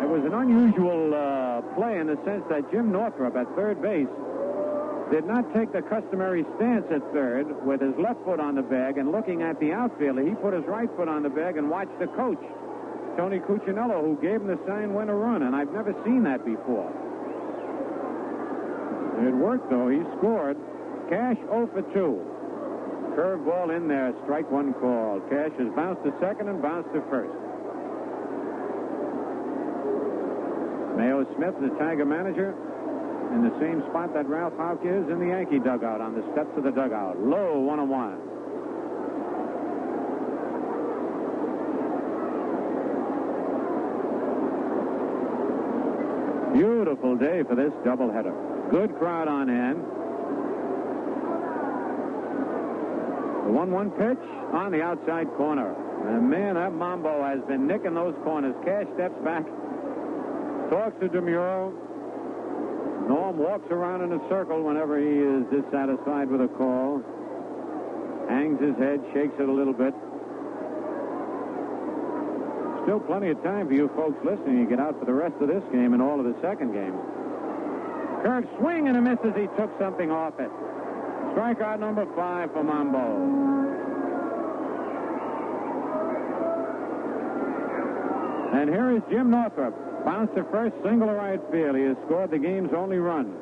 It was an unusual play in the sense that Jim Northrop at third base did not take the customary stance at third with his left foot on the bag and looking at the outfielder. He put his right foot on the bag and watched the coach, Tony Cuccinello, who gave him the sign when to run, and I've never seen that before. It worked, though. He scored. Cash 0 for 2. Curveball in there, strike one call. Cash has bounced to second and bounced to first. Mayo Smith, the Tiger manager, in the same spot that Ralph Houck is in the Yankee dugout, on the steps of the dugout. Low, 1-1. Beautiful day for this doubleheader. Good crowd on hand. The 1-1 pitch on the outside corner. And man, that Mambo has been nicking those corners. Cash steps back, talks to DeMuro. Norm walks around in a circle whenever he is dissatisfied with a call. Hangs his head, shakes it a little bit. Still plenty of time for you folks listening. You get out for the rest of this game and all of the second game. Curve swing and a miss as he took something off it. Strikeout number 5 for Mambo. And here is Jim Northrup. Bounced to first, single to right field. He has scored the game's only run.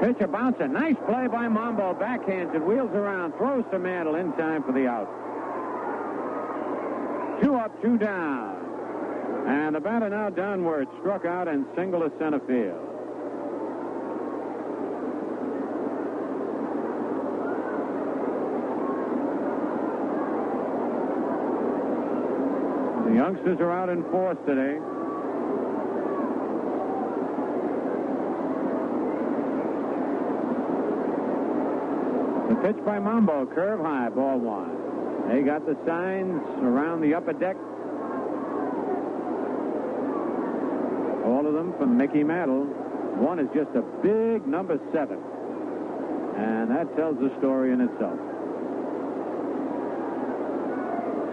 Pitch a bouncer. Nice play by Mambo. Backhands it, wheels around, throws to Mantle in time for the out. 2 up, 2 down. And the batter now downward, struck out and single to center field. The youngsters are out in force today. The pitch by Mambo, curve high, ball 1. They got the signs around the upper deck. All of them from Mickey Mantle. One is just a big number 7. And that tells the story in itself.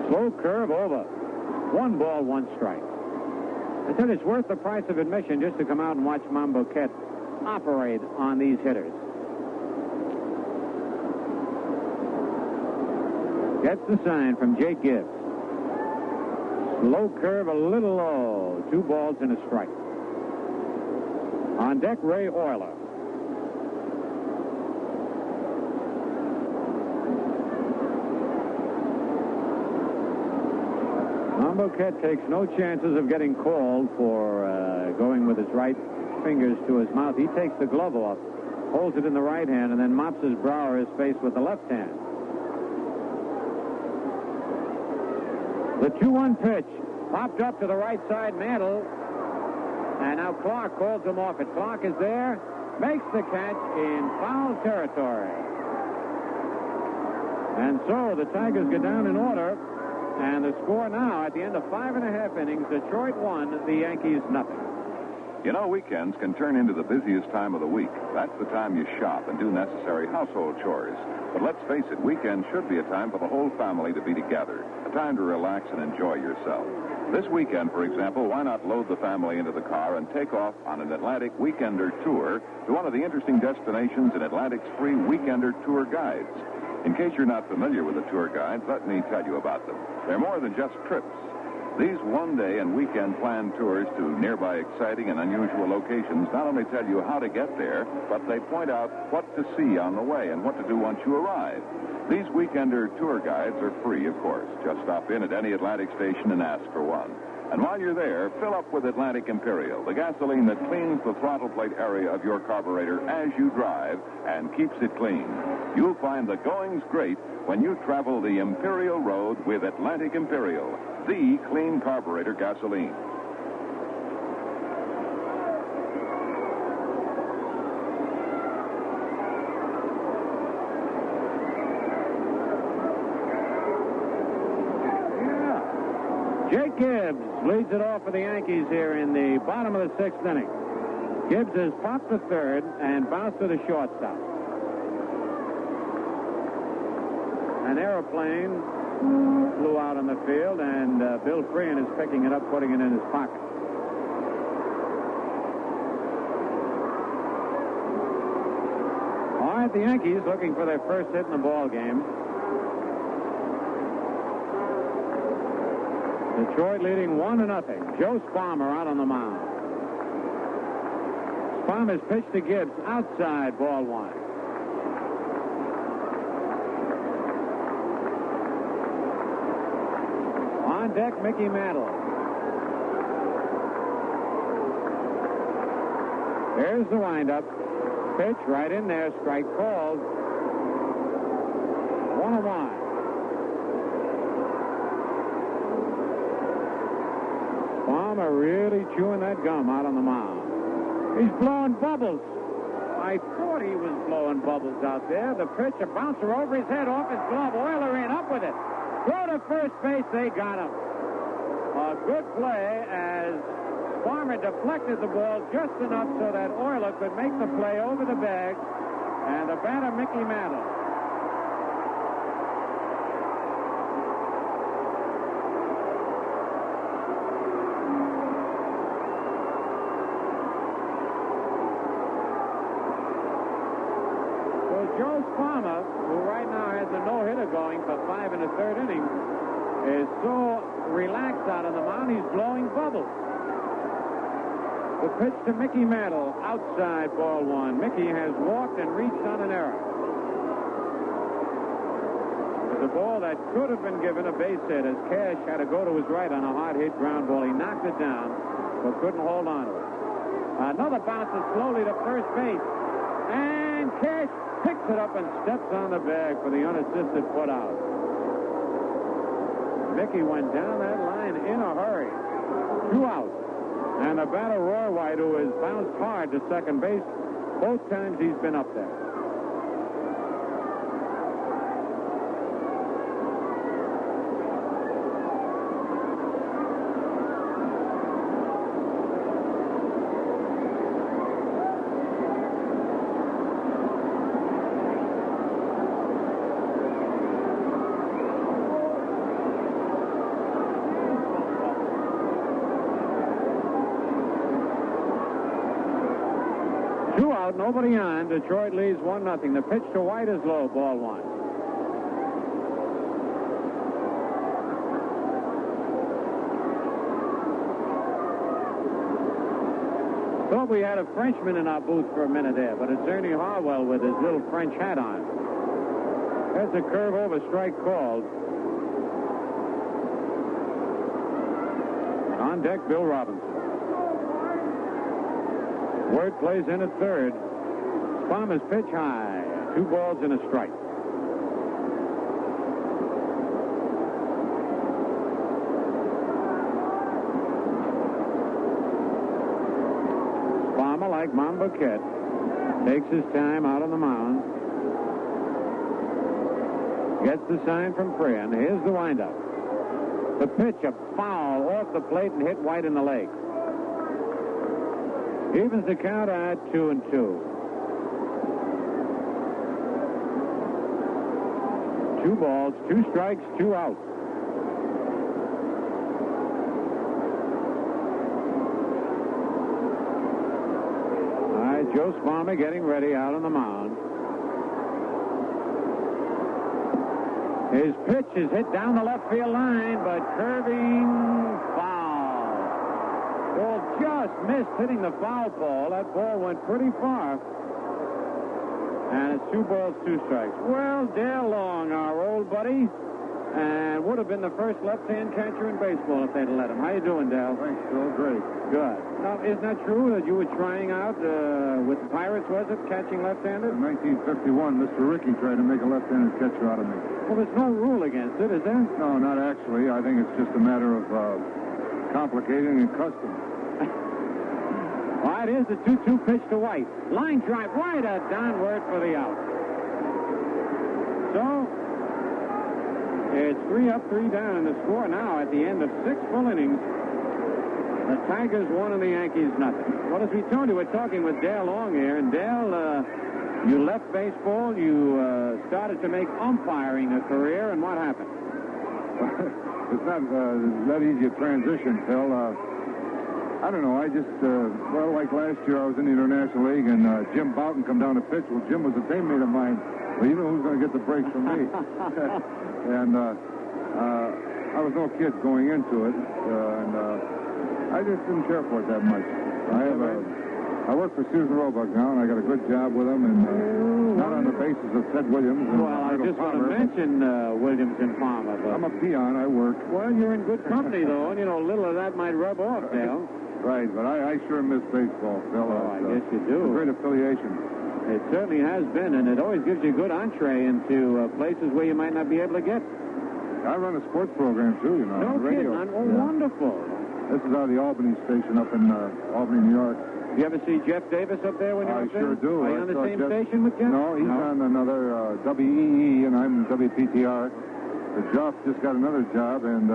Slow curve over. 1 ball, 1 strike. I said it's worth the price of admission just to come out and watch Mambo Ket operate on these hitters. Gets the sign from Jake Gibbs. Slow curve, a little low. 2 balls and a strike. On deck, Ray Euler. Mambo Ket takes no chances of getting called for going with his right fingers to his mouth. He takes the glove off, holds it in the right hand, and then mops his brow or his face with the left hand. The 2-1 pitch popped up to the right side, Mantle. And now Clark calls him off it. Clark is there, makes the catch in foul territory. And so the Tigers go down in order. And the score now at the end of 5.5 innings, Detroit 1, the Yankees nothing. You know, weekends can turn into the busiest time of the week. That's the time you shop and do necessary household chores. But let's face it, weekends should be a time for the whole family to be together, a time to relax and enjoy yourself. This weekend, for example, why not load the family into the car and take off on an Atlantic Weekender tour to one of the interesting destinations in Atlantic's free Weekender tour guides. In case you're not familiar with the tour guides, let me tell you about them. They're more than just trips. These one-day and weekend planned tours to nearby exciting and unusual locations not only tell you how to get there, but they point out what to see on the way and what to do once you arrive. These Weekender tour guides are free, of course. Just stop in at any Atlantic station and ask for one. And while you're there, fill up with Atlantic Imperial, the gasoline that cleans the throttle plate area of your carburetor as you drive and keeps it clean. You'll find the going's great when you travel the Imperial Road with Atlantic Imperial, the clean carburetor gasoline. Jake Gibbs leads it off for the Yankees here in the bottom of the 6th inning. Gibbs has popped to third and bounced to the shortstop. An aeroplane flew out on the field, and Bill Freehan is picking it up, putting it in his pocket. All right, the Yankees looking for their first hit in the ball game. Detroit leading 1-0. Joe Sparmer out on the mound. Sparmer's pitch to Gibbs. Outside, ball 1. On deck, Mickey Mantle. Here's the windup. Pitch right in there. Strike called. 1-1. Palmer really chewing that gum out on the mound. He's blowing bubbles. I thought he was blowing bubbles out there. The pitch, a bouncer over his head, off his glove. Euler in, up with it. Throw to first base. They got him. A good play as Farmer deflected the ball just enough so that Euler could make the play over the bag, and the batter, Mickey Mantle. So Joe Sparmer, who right now has a no-hitter going for 5 in the 3rd inning, is so relaxed out on the mound, he's blowing bubbles. The pitch to Mickey Mantle, outside, ball 1. Mickey has walked and reached on an error. It's a ball that could have been given a base hit as Cash had to go to his right on a hard hit ground ball. He knocked it down, but couldn't hold on to it. Another bounces slowly to first base, and Cash picks it up and steps on the bag for the unassisted put out. Mickey went down that line in a hurry. 2 outs. And the batter, Roy White, who has bounced hard to second base both times he's been up there. Nobody on. Detroit leads 1-0. The pitch to White is low. Ball 1. Thought we had a Frenchman in our booth for a minute there, but it's Ernie Harwell with his little French hat on. There's a curve over, strike called. On deck, Bill Robinson. Word plays in at 3rd. Sparmer's pitch high. 2 balls and a strike. Sparmer, like Monbequette, takes his time out on the mound. Gets the sign from Friend. Here's the windup. The pitch, a foul off the plate and hit White in the leg. Evens the count at 2-2. 2 balls, 2 strikes, 2 outs. All right, Joe Sparmer getting ready out on the mound. His pitch is hit down the left field line, but curving foul. Ball just missed hitting the foul pole. That ball went pretty far. And it's 2 balls, 2 strikes. Well, Dale Long, our old buddy, and would have been the first left-hand catcher in baseball if they'd let him. How you doing, Dale? Thanks, Bill. Great. Good. Now, isn't that true that you were trying out with the Pirates, was it, catching left-handed? In 1951, Mr. Rickey tried to make a left-handed catcher out of me. Well, there's no rule against it, is there? No, not actually. I think it's just a matter of complicating and custom. All right, here's the 2-2 pitch to White. Line drive right at downward for the out. So, it's 3 up, 3 down in the score now at the end of 6 full innings. The Tigers 1 and the Yankees nothing. Well, as we told you, we're talking with Dale Long here. And Dale, you left baseball. You started to make umpiring a career. And what happened? It's not that easy a transition, Phil. I don't know. I just, well, like last year, I was in the International League, and Jim Boughton come down to pitch. Well, Jim was a teammate of mine. Well, you know who's going to get the breaks from me. And I was no kid going into it, and I just didn't care for it that much. I work for Susan Roebuck now, and I got a good job with them, and not on the basis of Ted Williams. And well, I just want to mention Williams and Palmer. But I'm a peon. I work. Well, you're in good company, though, and, little of that might rub off, Dale. Right, but I sure miss baseball, Phil. I guess you do. It's a great affiliation. It certainly has been, and it always gives you a good entree into places where you might not be able to get. I run a sports program, too, No on radio. kidding. Oh, yeah. Wonderful. This is out of the Albany station up in Albany, New York. You ever see Jeff Davis up there when you're up there? I sure do. Are you on the same station with Jeff? No, he's on another WEE, and I'm WPTR. But Jeff just got another job, and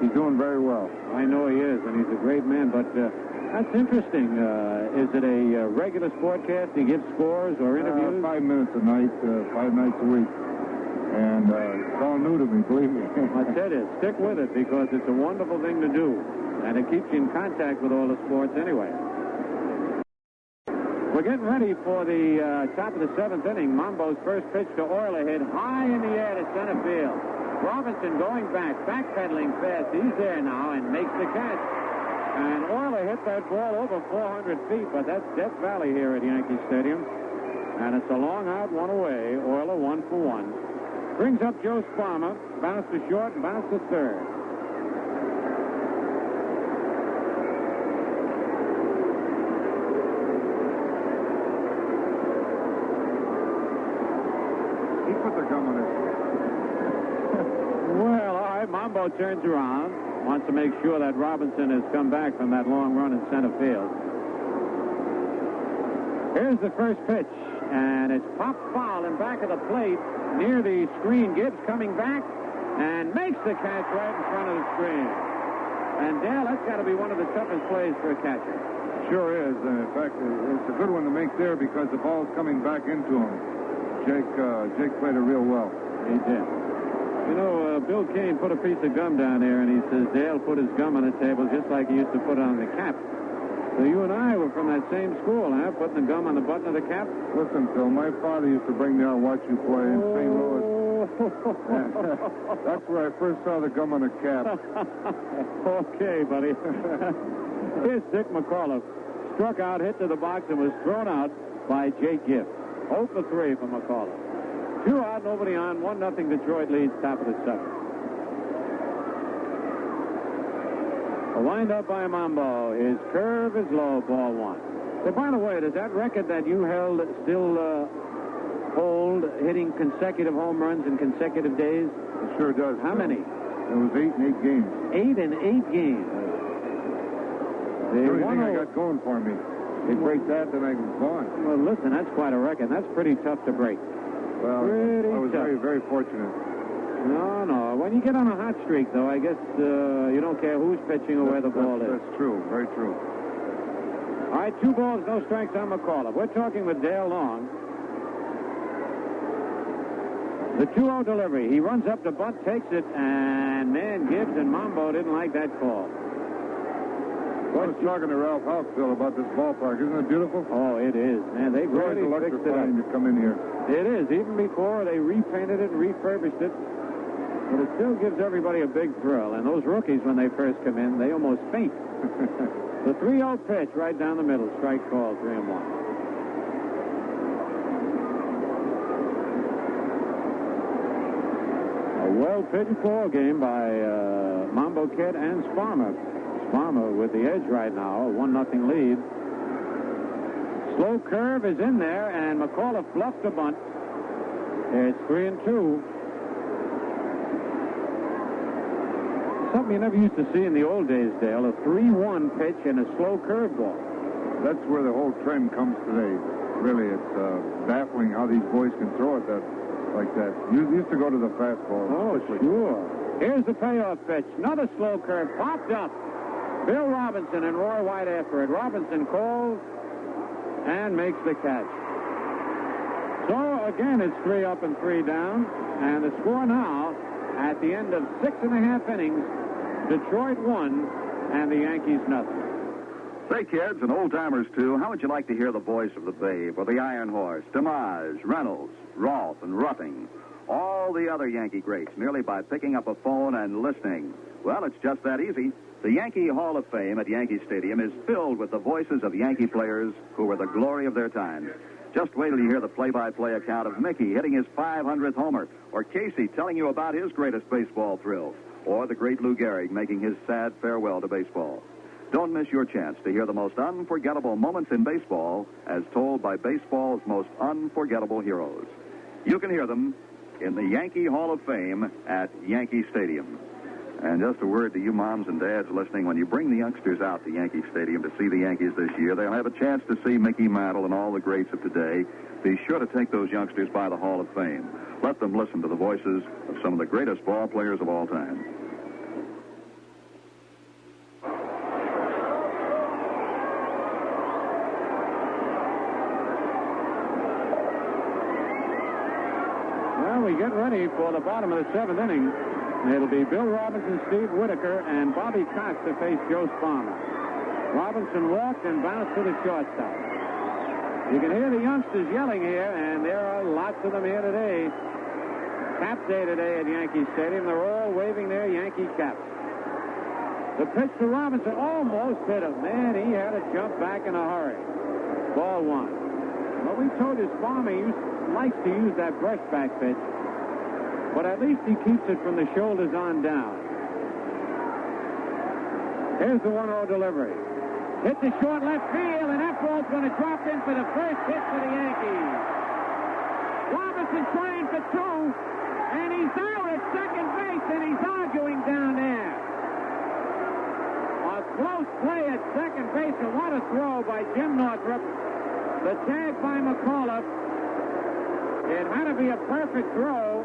he's doing very well. I know he is, and he's a great man, but that's interesting. Is it a regular sportcast? He gives scores or interviews? 5 minutes a night, 5 nights a week. And it's all new to me, believe me. I tell you, stick with it, because it's a wonderful thing to do. And it keeps you in contact with all the sports anyway. We're getting ready for the top of the 7th inning. Mambo's first pitch to Euler hit high in the air to center field. Robinson going backpedaling fast. He's there now and makes the catch. And Euler hit that ball over 400 feet, but that's Death Valley here at Yankee Stadium. And it's a long out, one away. Euler 1 for 1. Brings up Joe Sparma. Bounce to short and bounce to third. He put the gum on it. Well, all right. Mambo turns around. Wants to make sure that Robinson has come back from that long run in center field. Here's the first pitch, and it's popped foul in back of the plate near the screen. Gibbs coming back and makes the catch right in front of the screen. And, Dale, that's got to be one of the toughest plays for a catcher. Sure is. In fact, it's a good one to make there because the ball's coming back into him. Jake played it real well. He did. Bill Kane put a piece of gum down there, and he says Dale put his gum on the table just like he used to put it on the cap. So you and I were from that same school, huh? Putting the gum on the button of the cap? Listen, Phil, my father used to bring me out and watch you play in St. Louis. That's where I first saw the gum on the cap. Okay, buddy. Here's Dick McAuliffe. Struck out, hit to the box, and was thrown out by Jake Gibbs. 0 for 3 for McAuliffe. 2 out, nobody on. 1-0 Detroit leads, top of the 7th. A wind-up by Mambo. His curve is low, ball 1. Hey, by the way, does that record that you held still hold, hitting consecutive home runs in consecutive days? It sure does. How many? It was 8 in 8 games. 8 in 8 games. Everything I got going for me. They break that, then I was gone. Well, listen, that's quite a record. That's pretty tough to break. Well, I was very, very fortunate. No. When you get on a hot streak, though, I guess you don't care who's pitching or where the ball is. That's true. Very true. All right, 2 balls, no strikes on McAuliffe. We're talking with Dale Long. The 2-0 delivery. He runs up to bunt, takes it, and, man, Gibbs and Mambo didn't like that call. I was talking to Ralph Houseville about this ballpark. Isn't it beautiful? Oh, it is. Man, they've really fixed it up. To come in here. It is. Even before they repainted it and refurbished it. But it still gives everybody a big thrill. And those rookies, when they first come in, they almost faint. The 3-0 pitch right down the middle. Strike call, 3-1. A well-pitched ball game by Mambo Kid and Sparma. Sparma with the edge right now, a 1-0 lead. Slow curve is in there, and McAuliffe bluffed the bunt. It's 3-2. Something you never used to see in the old days, Dale, a 3-1 pitch and a slow curveball. That's where the whole trend comes today. Really, it's baffling how these boys can throw it like that. You used to go to the fastball. Oh, sure. Here's the payoff pitch. Another slow curve, popped up. Bill Robinson and Roy White after it. Robinson calls and makes the catch. So, again, it's 3 up and 3 down. And the score now, at the end of 6.5 innings, Detroit 1 and the Yankees nothing. Say, kids, and old-timers, too, how would you like to hear the voice of the Babe or the Iron Horse, DeMars, Reynolds, Rolfe, and Ruffing? all the other Yankee greats merely by picking up a phone and listening? Well, it's just that easy. The Yankee Hall of Fame at Yankee Stadium is filled with the voices of Yankee players who were the glory of their time. Just wait till you hear the play-by-play account of Mickey hitting his 500th homer, or Casey telling you about his greatest baseball thrills, or the great Lou Gehrig making his sad farewell to baseball. Don't miss your chance to hear the most unforgettable moments in baseball as told by baseball's most unforgettable heroes. You can hear them in the Yankee Hall of Fame at Yankee Stadium. And just a word to you moms and dads listening, when you bring the youngsters out to Yankee Stadium to see the Yankees this year, they'll have a chance to see Mickey Mantle and all the greats of today. Be sure to take those youngsters by the Hall of Fame. Let them listen to the voices of some of the greatest ball players of all time. Well, we get ready for the bottom of the seventh inning. It'll be Bill Robinson, Steve Whitaker, and Bobby Cox to face Joe Sparmer. Robinson walked and bounced to the shortstop. You can hear the youngsters yelling here, and there are lots of them here today. Cap day today at Yankee Stadium. They're all waving their Yankee caps. The pitch to Robinson almost hit him. Man, he had to jump back in a hurry. Ball one. Well, we told you Sparmer likes to use that brushback pitch, but at least he keeps it from the shoulders on down. Here's the 1-0 delivery. Hit the short left field, and that ball's going to drop in for the first hit for the Yankees. Robinson trying for two, and he's out at second base, and he's arguing down there. A close play at second base, and what a throw by Jim Northrup. The tag by McAuliffe. It had to be a perfect throw.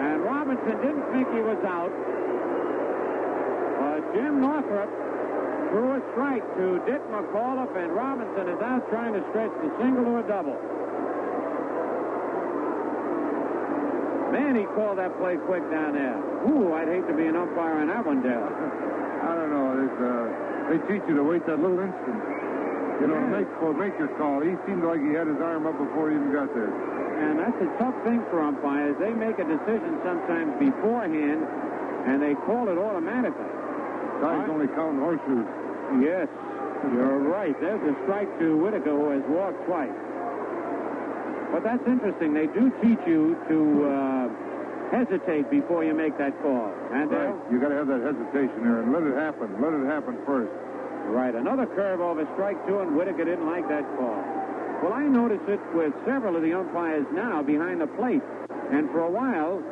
And Robinson didn't think he was out. But Jim Northrup threw a strike to Dick McAuliffe, and Robinson is out trying to stretch the single to a double. Man, he called that play quick down there. Ooh, I'd hate to be an umpire on that one, Dale. I don't know. They teach you to wait that little instant. You know, make your call. He seemed like he had his arm up before he even got there. And that's a tough thing for umpires. They make a decision sometimes beforehand, and they call it automatically. Guys only counting horseshoes. Yes, you're right. There's a strike to Whitaker, who has walked twice. But that's interesting. They do teach you to hesitate before you make that call. And right. You got to have that hesitation there and let it happen. Let it happen first. Right. Another curve over strike two, and Whitaker didn't like that call. Well, I notice it with several of the umpires now behind the plate. And for a while,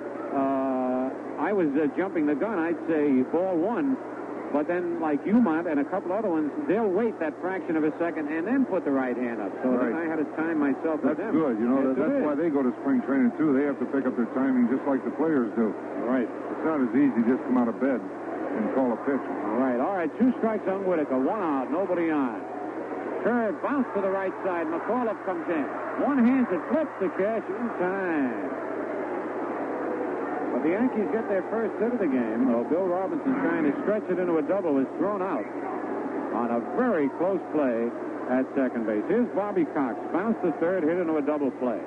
I was jumping the gun. I'd say ball one. But then, like Umont and a couple other ones, they'll wait that fraction of a second and then put the right hand up. So then I had to time myself with them. That's good. You know, that's why they go to spring training, too. They have to pick up their timing just like the players do. Right. It's not as easy just come out of bed and call a pitch. All right, 2 strikes on Whitaker, 1 out, nobody on. Curve, bounce to the right side. McAuliffe comes in. One hands it, flips the cash in time. But the Yankees get their first hit of the game, though Bill Robinson trying to stretch it into a double was thrown out on a very close play at second base. Here's Bobby Cox. Bounce to third, hit into a double play.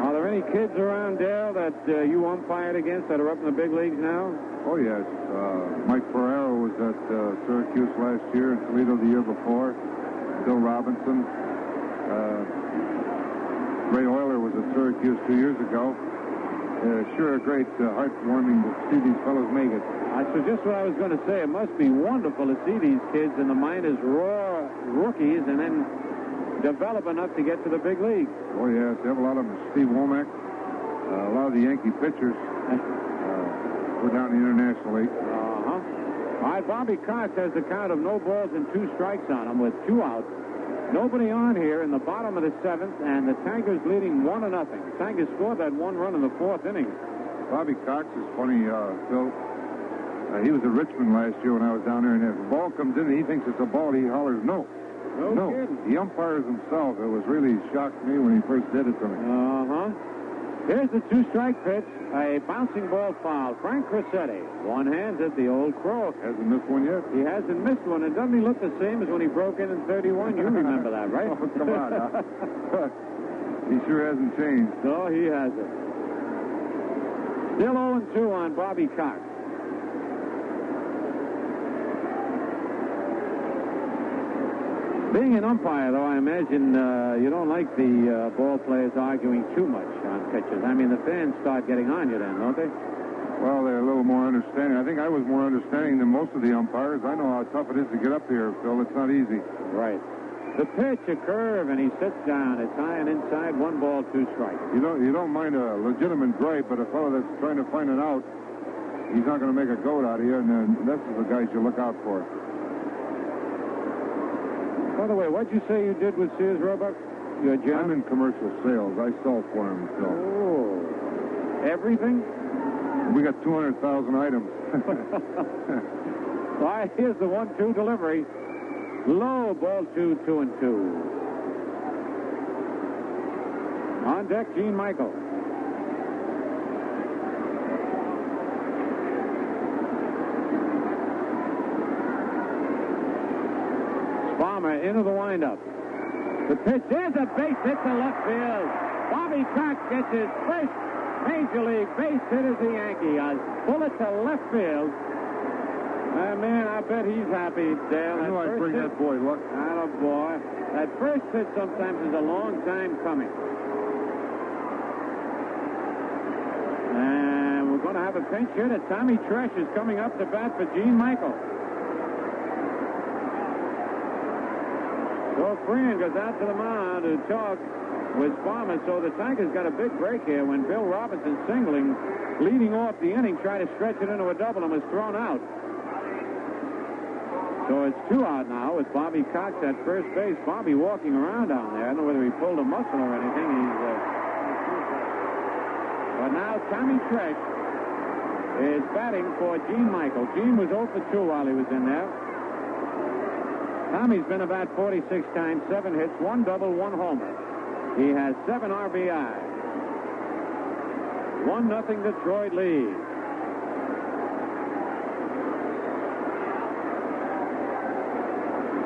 Are there any kids around, Dale, that you umpired against that are up in the big leagues now? Oh, yes. Mike Ferraro was at Syracuse last year and Toledo the year before. Bill Robinson. Ray Euler was at Syracuse 2 years ago. Sure a great heartwarming to see these fellows make it. So just what I was going to say. It must be wonderful to see these kids in the minors, raw rookies, and then develop enough to get to the big leagues. Oh, yes. They have a lot of them. Steve Womack, a lot of the Yankee pitchers were down in the International League. All right, Bobby Cox has the count of no balls and 2 strikes on him with 2 outs. Nobody on here in the bottom of the 7th, and the Tigers leading 1-0. The Tigers scored that 1 run in the 4th inning. Bobby Cox is funny, Phil. He was at Richmond last year when I was down there, and if the ball comes in and he thinks it's a ball, he hollers no. No. Kidding. The umpires himself, it was really shocked me when he first did it to me. Here's the two-strike pitch. A bouncing ball foul. Frank Crissetti. One-handed, the old crook. Hasn't missed one yet? He hasn't missed one. And doesn't he look the same as when he broke in 31? You remember that, right? Oh, come on. He sure hasn't changed. No, he hasn't. Still 0-2 on Bobby Cox. Being an umpire, though, I imagine you don't like the ball players arguing too much on pitches. I mean, the fans start getting on you then, don't they? Well, they're a little more understanding. I think I was more understanding than most of the umpires. I know how tough it is to get up here, Phil. It's not easy. Right. The pitch, a curve, and he sits down. It's high and inside, 1 ball, 2 strikes. You don't mind a legitimate gripe, but a fellow that's trying to find it out, he's not going to make a goat out of you, and this is the guys you look out for. By the way, what'd you say you did with Sears Roebuck? Your job? I'm in commercial sales. I sell for him, Phil. Oh. Everything? We got 200,000 items. All right, here's the 1-2 delivery. Low, ball 2, 2-2. On deck, Gene Michael. Farmer into the windup. The pitch, there's a base hit to left field. Bobby Cox gets his first Major League base hit as a Yankee. A bullet to left field. Man, I bet he's happy, Dale. I knew I'd bring that boy luck. Atta boy. That first hit sometimes is a long time coming. And we're going to have a pinch hit. Tommy Tresh is coming up to bat for Gene Michael. So Freehan goes out to the mound to talk with Farmer. So the Tigers got a big break here when Bill Robinson singling, leading off the inning, tried to stretch it into a double and was thrown out. So it's 2 out now with Bobby Cox at first base. Bobby walking around down there. I don't know whether he pulled a muscle or anything. But now Tommy Tresh is batting for Gene Michael. Gene was 0 for 2 while he was in there. Tommy's been about 46 times, 7 hits, 1 double, 1 homer. He has 7 RBI. 1-0 Detroit lead.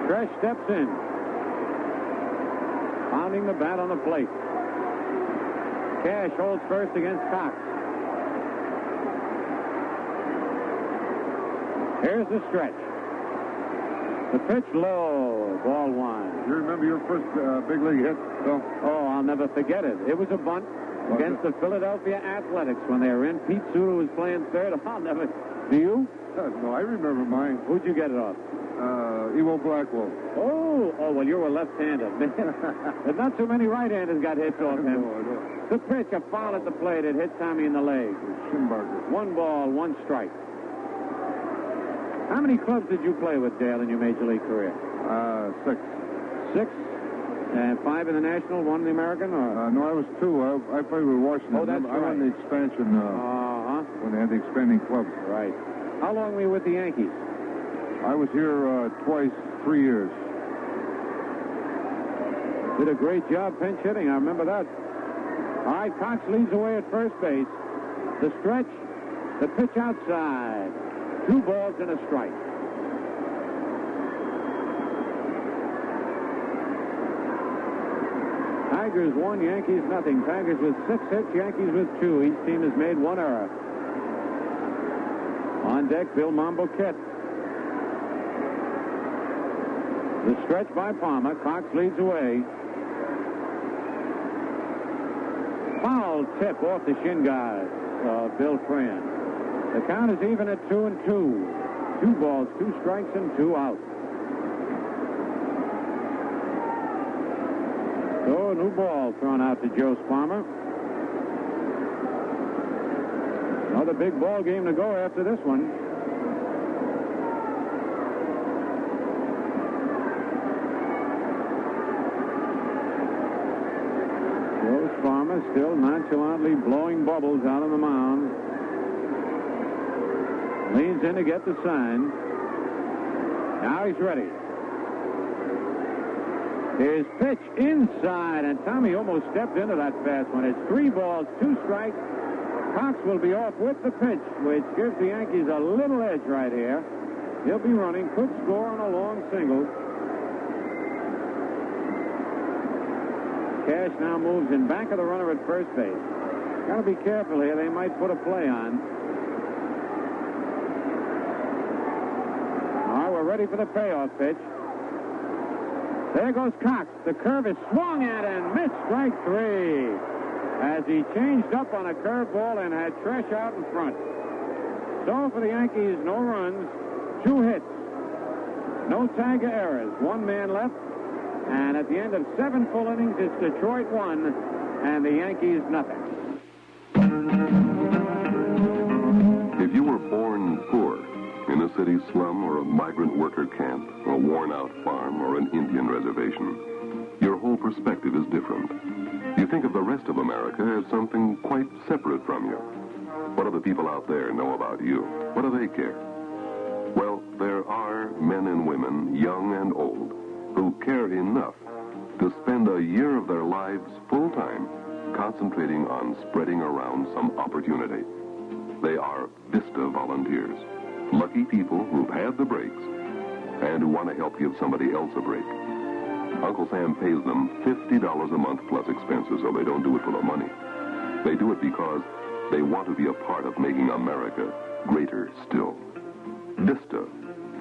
Tresh steps in, pounding the bat on the plate. Cash holds first against Cox. Here's the stretch. The pitch low, ball 1. You remember your first big league hit, Phil? Oh, I'll never forget it. It was a bunt against the Philadelphia Athletics when they were in. Pete Suter was playing third. I'll never. Do you? No, I remember mine. Who'd you get it off? Evo Blackwell. Oh, well, you were left-handed. There's not too many right-handers got hits off him. No. The pitch, a foul at the plate. It hit Tommy in the leg. Schimbarger. 1 ball, 1 strike. How many clubs did you play with, Dale, in your Major League career? 6. 6? And 5 in the National, 1 in the American? Or? No, I was 2. I played with Washington. Oh, that's I won the expansion when they had the expanding clubs. Right. How long were you with the Yankees? I was here twice, 3 years. Did a great job pinch hitting. I remember that. All right, Cox leads away at first base. The stretch, the pitch outside. 2 balls and a strike. Tigers 1, Yankees nothing. Tigers with 6 hits, Yankees with 2. Each team has made 1 error. On deck, Bill Mambo Kett. The stretch by Palmer. Cox leads away. Foul tip off the shin guard of Bill Freehan. The count is even at 2-2. 2 balls, 2 strikes, and 2 outs. So a new ball thrown out to Joe Sparmer. Another big ball game to go after this one. Joe Sparmer still nonchalantly blowing bubbles out on the mound. Leans in to get the sign. Now he's ready. His pitch inside, and Tommy almost stepped into that fast one. It's 3 balls, 2 strikes. Cox will be off with the pitch, which gives the Yankees a little edge right here. He'll be running, could score on a long single. Cash now moves in back of the runner at first base. Got to be careful here. They might put a play on. All right, we're ready for the payoff pitch. There goes Cox. The curve is swung at and missed, strike 3. As he changed up on a curveball and had Tresh out in front. So for the Yankees, no runs, 2 hits, no tag errors, 1 man left, and at the end of 7 full innings, it's Detroit 1 and the Yankees nothing. If you were born poor in a city slum or a migrant worker camp, a worn-out farm or an Indian reservation, your whole perspective is different. You think of the rest of America as something quite separate from you. What do the people out there know about you? What do they care? Well, there are men and women, young and old, who care enough to spend a year of their lives full-time concentrating on spreading around some opportunity. They are Vista volunteers, lucky people who've had the breaks and who want to help give somebody else a break. Uncle Sam pays them $50 a month plus expenses, so they don't do it for the money. They do it because they want to be a part of making America greater still. Vista,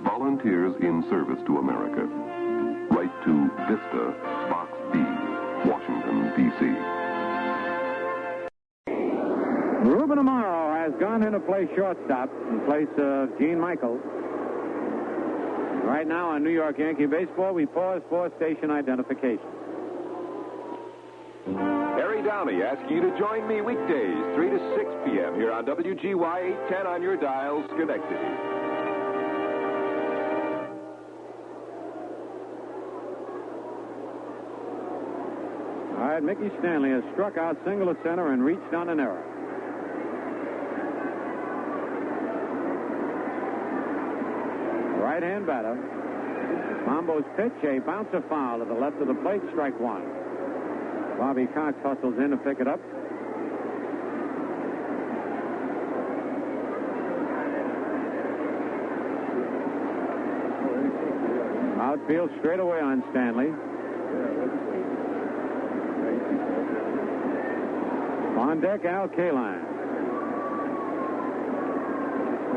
volunteers in service to America. Write to Vista, Box B, Washington, D.C. Ruben Amaro has gone in to play shortstop in place of Gene Michael. Right now on New York Yankee Baseball, we pause for station identification. Harry Downey asking you to join me weekdays, 3 to 6 p.m. here on WGY 810 on your dial, Schenectady. All right, Mickey Stanley has struck out single to center and reached on an error. Right-hand batter. Mambo's pitch, a bouncer foul to the left of the plate, strike 1. Bobby Cox hustles in to pick it up. Outfield straight away on Stanley. On deck, Al Kaline.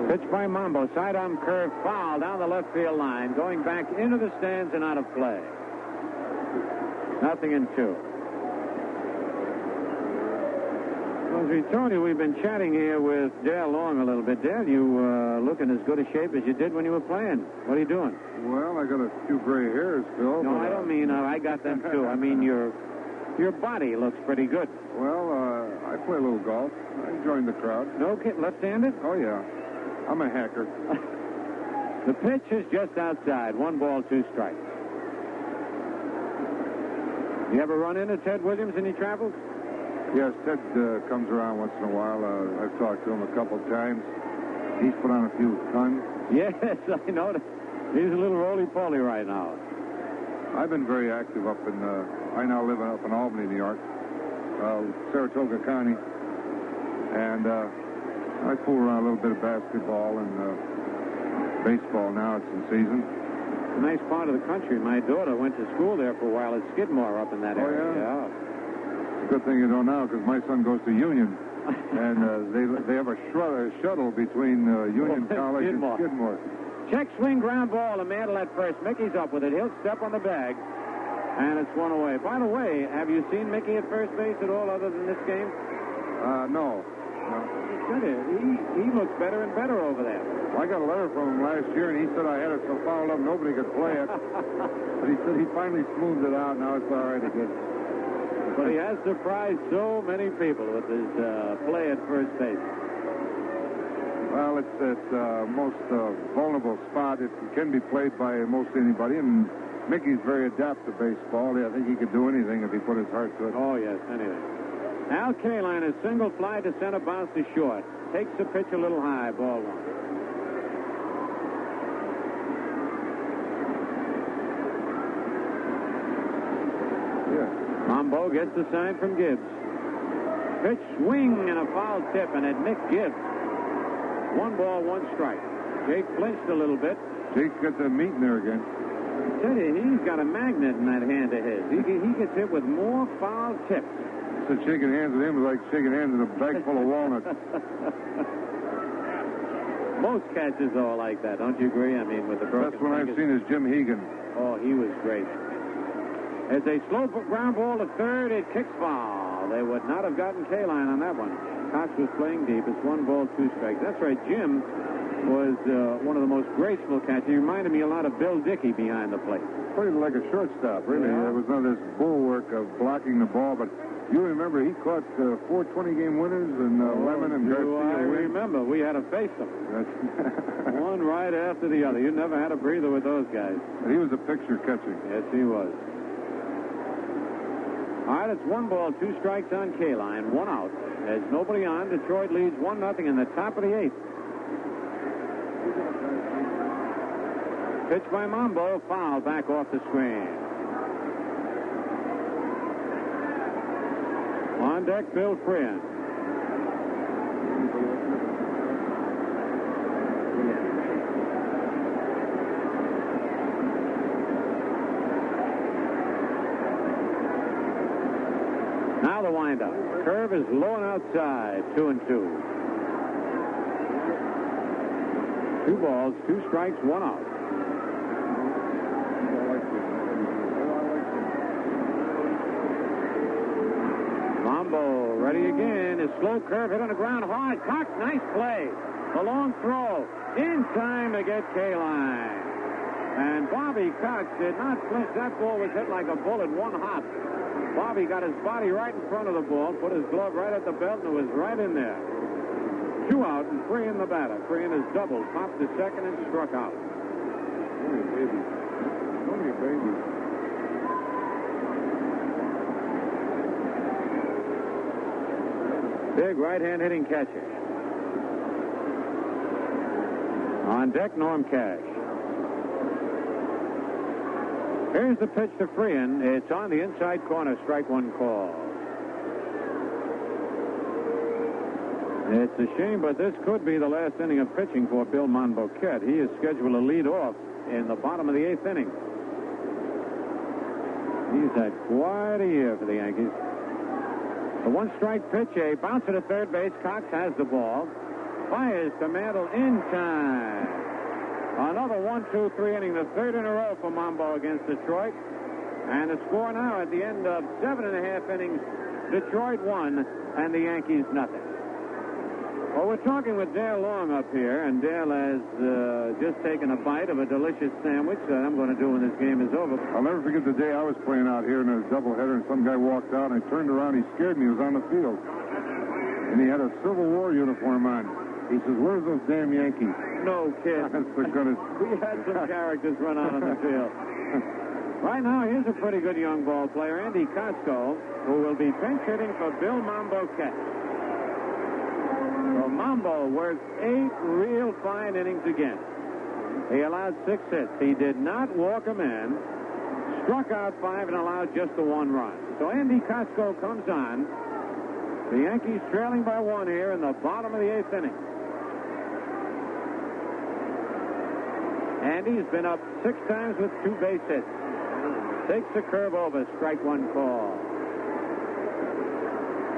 Pitch by Mambo, sidearm curve foul down the left field line, going back into the stands and out of play. 0-2. Well, as we told you, we've been chatting here with Dale Long a little bit. Dale, you looking as good a shape as you did when you were playing. What are you doing? Well, I got a few gray hairs, Phil. No, I don't mean I got them too. I mean your body looks pretty good. Well, I play a little golf. I joined the crowd. No kid, left-handed? Oh, yeah. I'm a hacker. The pitch is just outside. 1 ball, 2 strikes. You ever run into Ted Williams in your travels? Yes, Ted comes around once in a while. I've talked to him a couple times. He's put on a few tons. Yes, I know that. He's a little roly-poly right now. I've been very active up in, I now live up in Albany, New York, Saratoga County. And I fool around a little bit of basketball and baseball now. It's in season. It's a nice part of the country. My daughter went to school there for a while at Skidmore up in that area. Oh, yeah. It's a good thing you don't now, because my son goes to Union. And they have a shuttle between Union College and Skidmore. Check swing ground ball to Mantle at first. Mickey's up with it. He'll step on the bag. And it's 1 away. By the way, have you seen Mickey at first base at all other than this game? No. He looks better and better over there. Well, I got a letter from him last year, and he said I had it so fouled up nobody could play it. But he said he finally smoothed it out. Now it's all right again. But he has surprised so many people with his play at first base. Well, it's the most vulnerable spot. It can be played by most anybody, and Mickey's very adept to baseball. I think he could do anything if he put his heart to it. Oh, yes, anything. Al Kaline, a single fly to center, bounce to short. Takes the pitch a little high, ball 1. Mambo gets the sign from Gibbs. Pitch, swing, and a foul tip, and it nicked Gibbs. 1 ball, 1 strike. Jake flinched a little bit. Jake's got the meat in there again. I tell you, he's got a magnet in that hand of his. He gets hit with more foul tips. So shaking hands with him is like shaking hands with a bag full of walnuts. Most catches are like that, don't you agree? I mean, with the broken Best one I've seen is Jim Hegan. Oh, he was great. As a slow ground ball to third, it kicks foul. They would not have gotten Kaline on that one. Cox was playing deep. It's 1 ball, 2 strikes. That's right. Jim was one of the most graceful catchers. He reminded me a lot of Bill Dickey behind the plate. Pretty like a shortstop, really. Yeah. There was none of this bulwark of blocking the ball, but you remember he caught 4 20-game winners and Lemon and Garcia. I remember. We had to face them. One right after the other. You never had a breather with those guys. He was a picture catcher. Yes, he was. All right, it's 1 ball, 2 strikes on Kaline, 1 out. There's nobody on. Detroit leads 1-0 in the top of the 8th. Pitch by Mambo, foul back off the screen. On deck, Bill Friend. Now the windup. Curve is low and outside. 2-2. 2 balls, 2 strikes, 1 out. Mambo ready again. His slow curve hit on the ground hard. Cox, nice play. The long throw. In time to get Kaline. And Bobby Cox did not flinch. That ball was hit like a bullet, 1 hop. Bobby got his body right in front of the ball, put his glove right at the belt, and it was right in there. 2 out and Freehan the batter. Freehan has doubled, popped to second, and struck out. Only a baby. Only a baby. Big right-hand hitting catcher. On deck, Norm Cash. Here's the pitch to Freehan. It's on the inside corner. Strike 1 call. It's a shame, but this could be the last inning of pitching for Bill Monboquette. He is scheduled to lead off in the bottom of the 8th inning. He's had quite a year for the Yankees. The 1-strike pitch, a bouncer to third base. Cox has the ball. Fires to Mantle in time. Another 1-2-3 inning, the 3rd in a row for Mambo against Detroit. And the score now at the end of 7.5 innings, Detroit 1 and the Yankees nothing. Well, we're talking with Dale Long up here, and Dale has just taken a bite of a delicious sandwich that I'm going to do when this game is over. I'll never forget the day I was playing out here in a doubleheader, and some guy walked out, and I turned around. He scared me. He was on the field. And he had a Civil War uniform on. He says, "Where's those damn Yankees?" No kid. We had some characters run out on the field. Right now, here's a pretty good young ball player, Andy Costco, who will be pinch hitting for Bill Monboquette. So Mambo worked 8 real fine innings again. He allowed 6 hits. He did not walk a man, struck out 5, and allowed just the 1 run. So Andy Costco comes on. The Yankees trailing by 1 here in the bottom of the 8th inning. Andy's been up 6 times with 2 base hits. Takes the curve over, strike 1 call.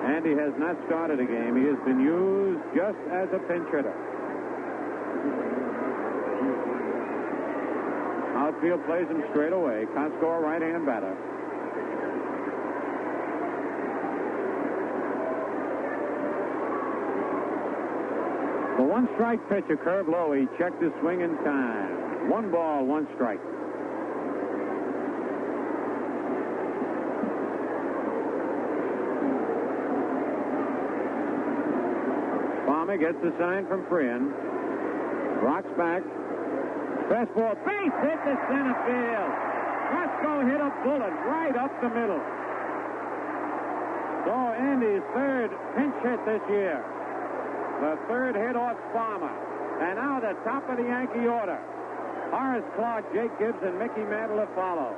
Andy has not started a game. He has been used just as a pinch hitter. Outfield plays him straight away. Costco, a right-hand batter. The 1-strike pitch, a curve low. He checked his swing in time. 1 ball, 1 strike. Gets the sign from Freehan. Rocks back. Fastball, base hit to center field. Costco hit a bullet right up the middle. So Andy's 3rd pinch hit this year. The 3rd hit off Farmer. And now the top of the Yankee order. Horace Clarke, Jake Gibbs, and Mickey Mantle follow.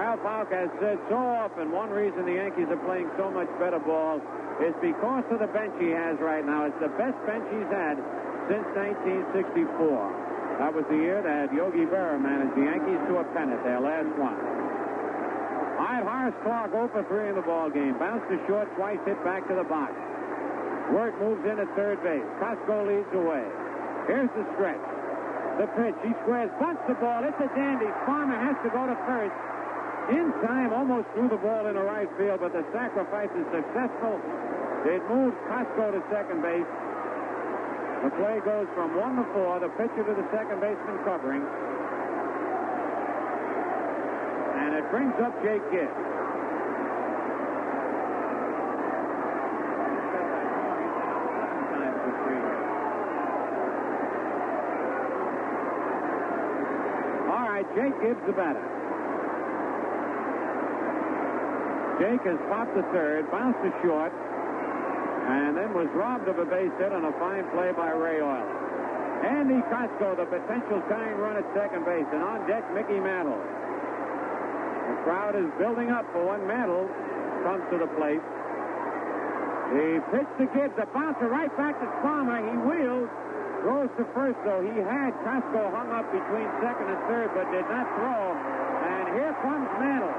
Ralph Houck has said so often one reason the Yankees are playing so much better ball is because of the bench he has right now. It's the best bench he's had since 1964. That was the year that Yogi Berra managed the Yankees to a pennant, their last one. All right, Horace Clarke 0 for 3 in the ball game. Bounced to short, twice hit back to the box. Wirt moves in at third base. Costco leads away. Here's the stretch. The pitch. He squares, bunts the ball. It's a dandy. Farmer has to go to first. In time, almost threw the ball into right field, but the sacrifice is successful. It moves Costco to second base. The play goes from 1 to 4. The pitcher to the second baseman covering. And it brings up Jake Gibbs. All right, Jake Gibbs, the batter. Jake has popped to third, bounced to short, and then was robbed of a base hit on a fine play by Ray Euler. Andy Costco, the potential tying run at second base, and on deck, Mickey Mantle. The crowd is building up for when Mantle comes to the plate. He pitched to Gibbs, a bouncer right back to Farmer. He wheels, throws to first, though. He had Costco hung up between second and third, but did not throw. And here comes Mantle.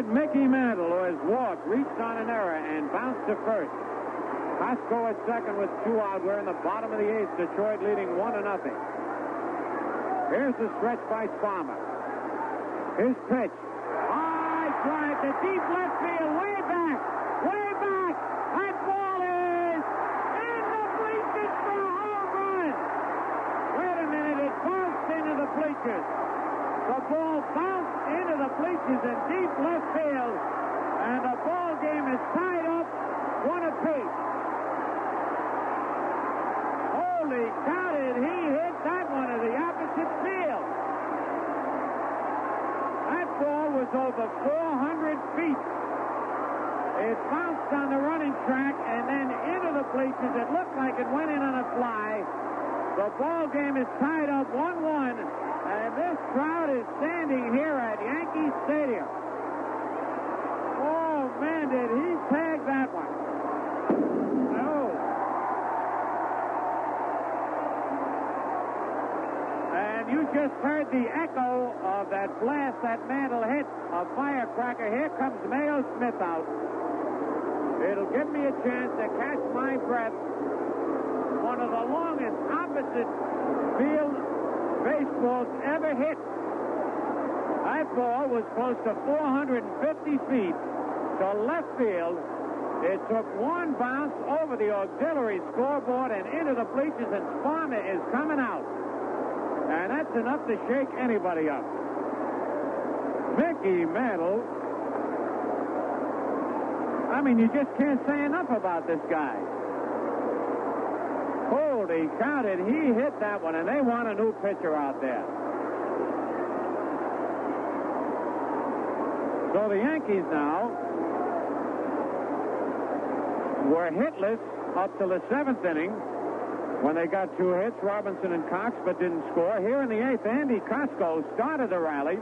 Mickey Mantle, who has walked, reached on an error, and bounced to first. Costco at second with 2 out. We're in the bottom of the 8th. Detroit leading 1-0. Here's the stretch by Farmer. His pitch. High drive to deep left field. Way back. Way back. That ball is in the bleachers for a home run. Wait a minute. It bounced into the bleachers. The ball bounced into the bleachers in deep left field, and the ball game is tied up 1 apiece. Holy cow, did he hit that one to the opposite field. That ball was over 400 feet. It bounced on the running track and then into the bleachers. It looked like it went in on a fly. The ball game is tied up 1-1. And this crowd is standing here at Yankee Stadium. Oh, man, did he tag that one. No. And you just heard the echo of that blast that Mantle hit, a firecracker. Here comes Mayo Smith out. It'll give me a chance to catch my breath. One of the longest opposite field baseballs ever hit. That ball was close to 450 feet to left field. It took one bounce over the auxiliary scoreboard and into the bleachers, and Farmer is coming out. And that's enough to shake anybody up. Mickey Mantle. I mean, you just can't say enough about this guy. Holy cow, did he hit that one, and they want a new pitcher out there. So the Yankees now were hitless up till the 7th inning when they got 2 hits, Robinson and Cox, but didn't score. Here in the 8th, Andy Costco started the rally,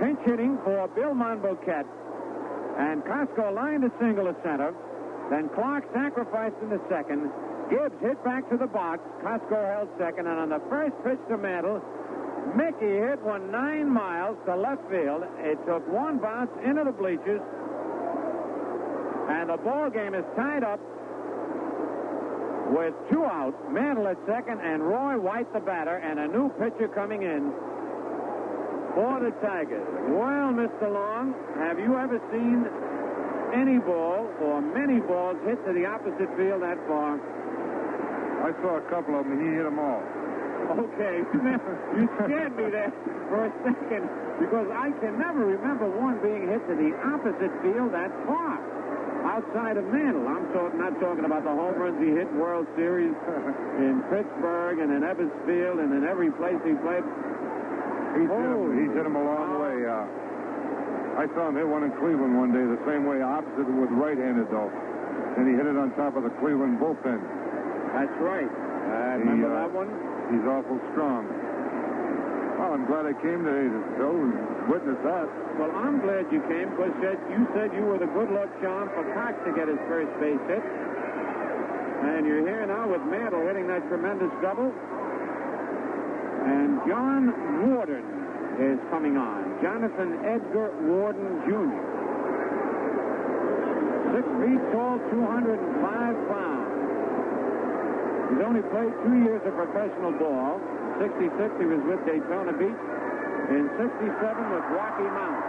pinch hitting for Bill Monboquette, and Costco lined a single to center. Then Clarke sacrificed in the second. Gibbs hit back to the box. Costco held second, and on the first pitch to Mantle, Mickey hit one 9 miles to left field. It took one bounce into the bleachers, and the ball game is tied up with 2 out. Mantle at second, and Roy White the batter, and a new pitcher coming in for the Tigers. Well, Mr. Long, have you ever seen any ball or many balls hit to the opposite field that far? I saw a couple of them, and he hit them all. Okay. You scared me there for a second, because I can never remember one being hit to the opposite field that far. outside of Mantle. I'm not talking about the home runs he hit in World Series in Pittsburgh and in Ebbets Field and in every place he played. He's hit him a long way. I saw him hit one in Cleveland one day the same way, opposite with right-handed, though. And he hit it on top of the Cleveland bullpen. That's right. Remember that one? He's awful strong. Well, I'm glad I came today to show and witness that. Well, I'm glad you came because you said you were the good luck charm for Cox to get his first base hit. And you're here now with Mantle hitting that tremendous double. And John Morton is coming on. Jonathan Edgar Morton, Jr. 6 feet tall, 205 pounds. He's only played 2 years of professional ball. In 66, he was with Daytona Beach. In 67, with Rocky Mount.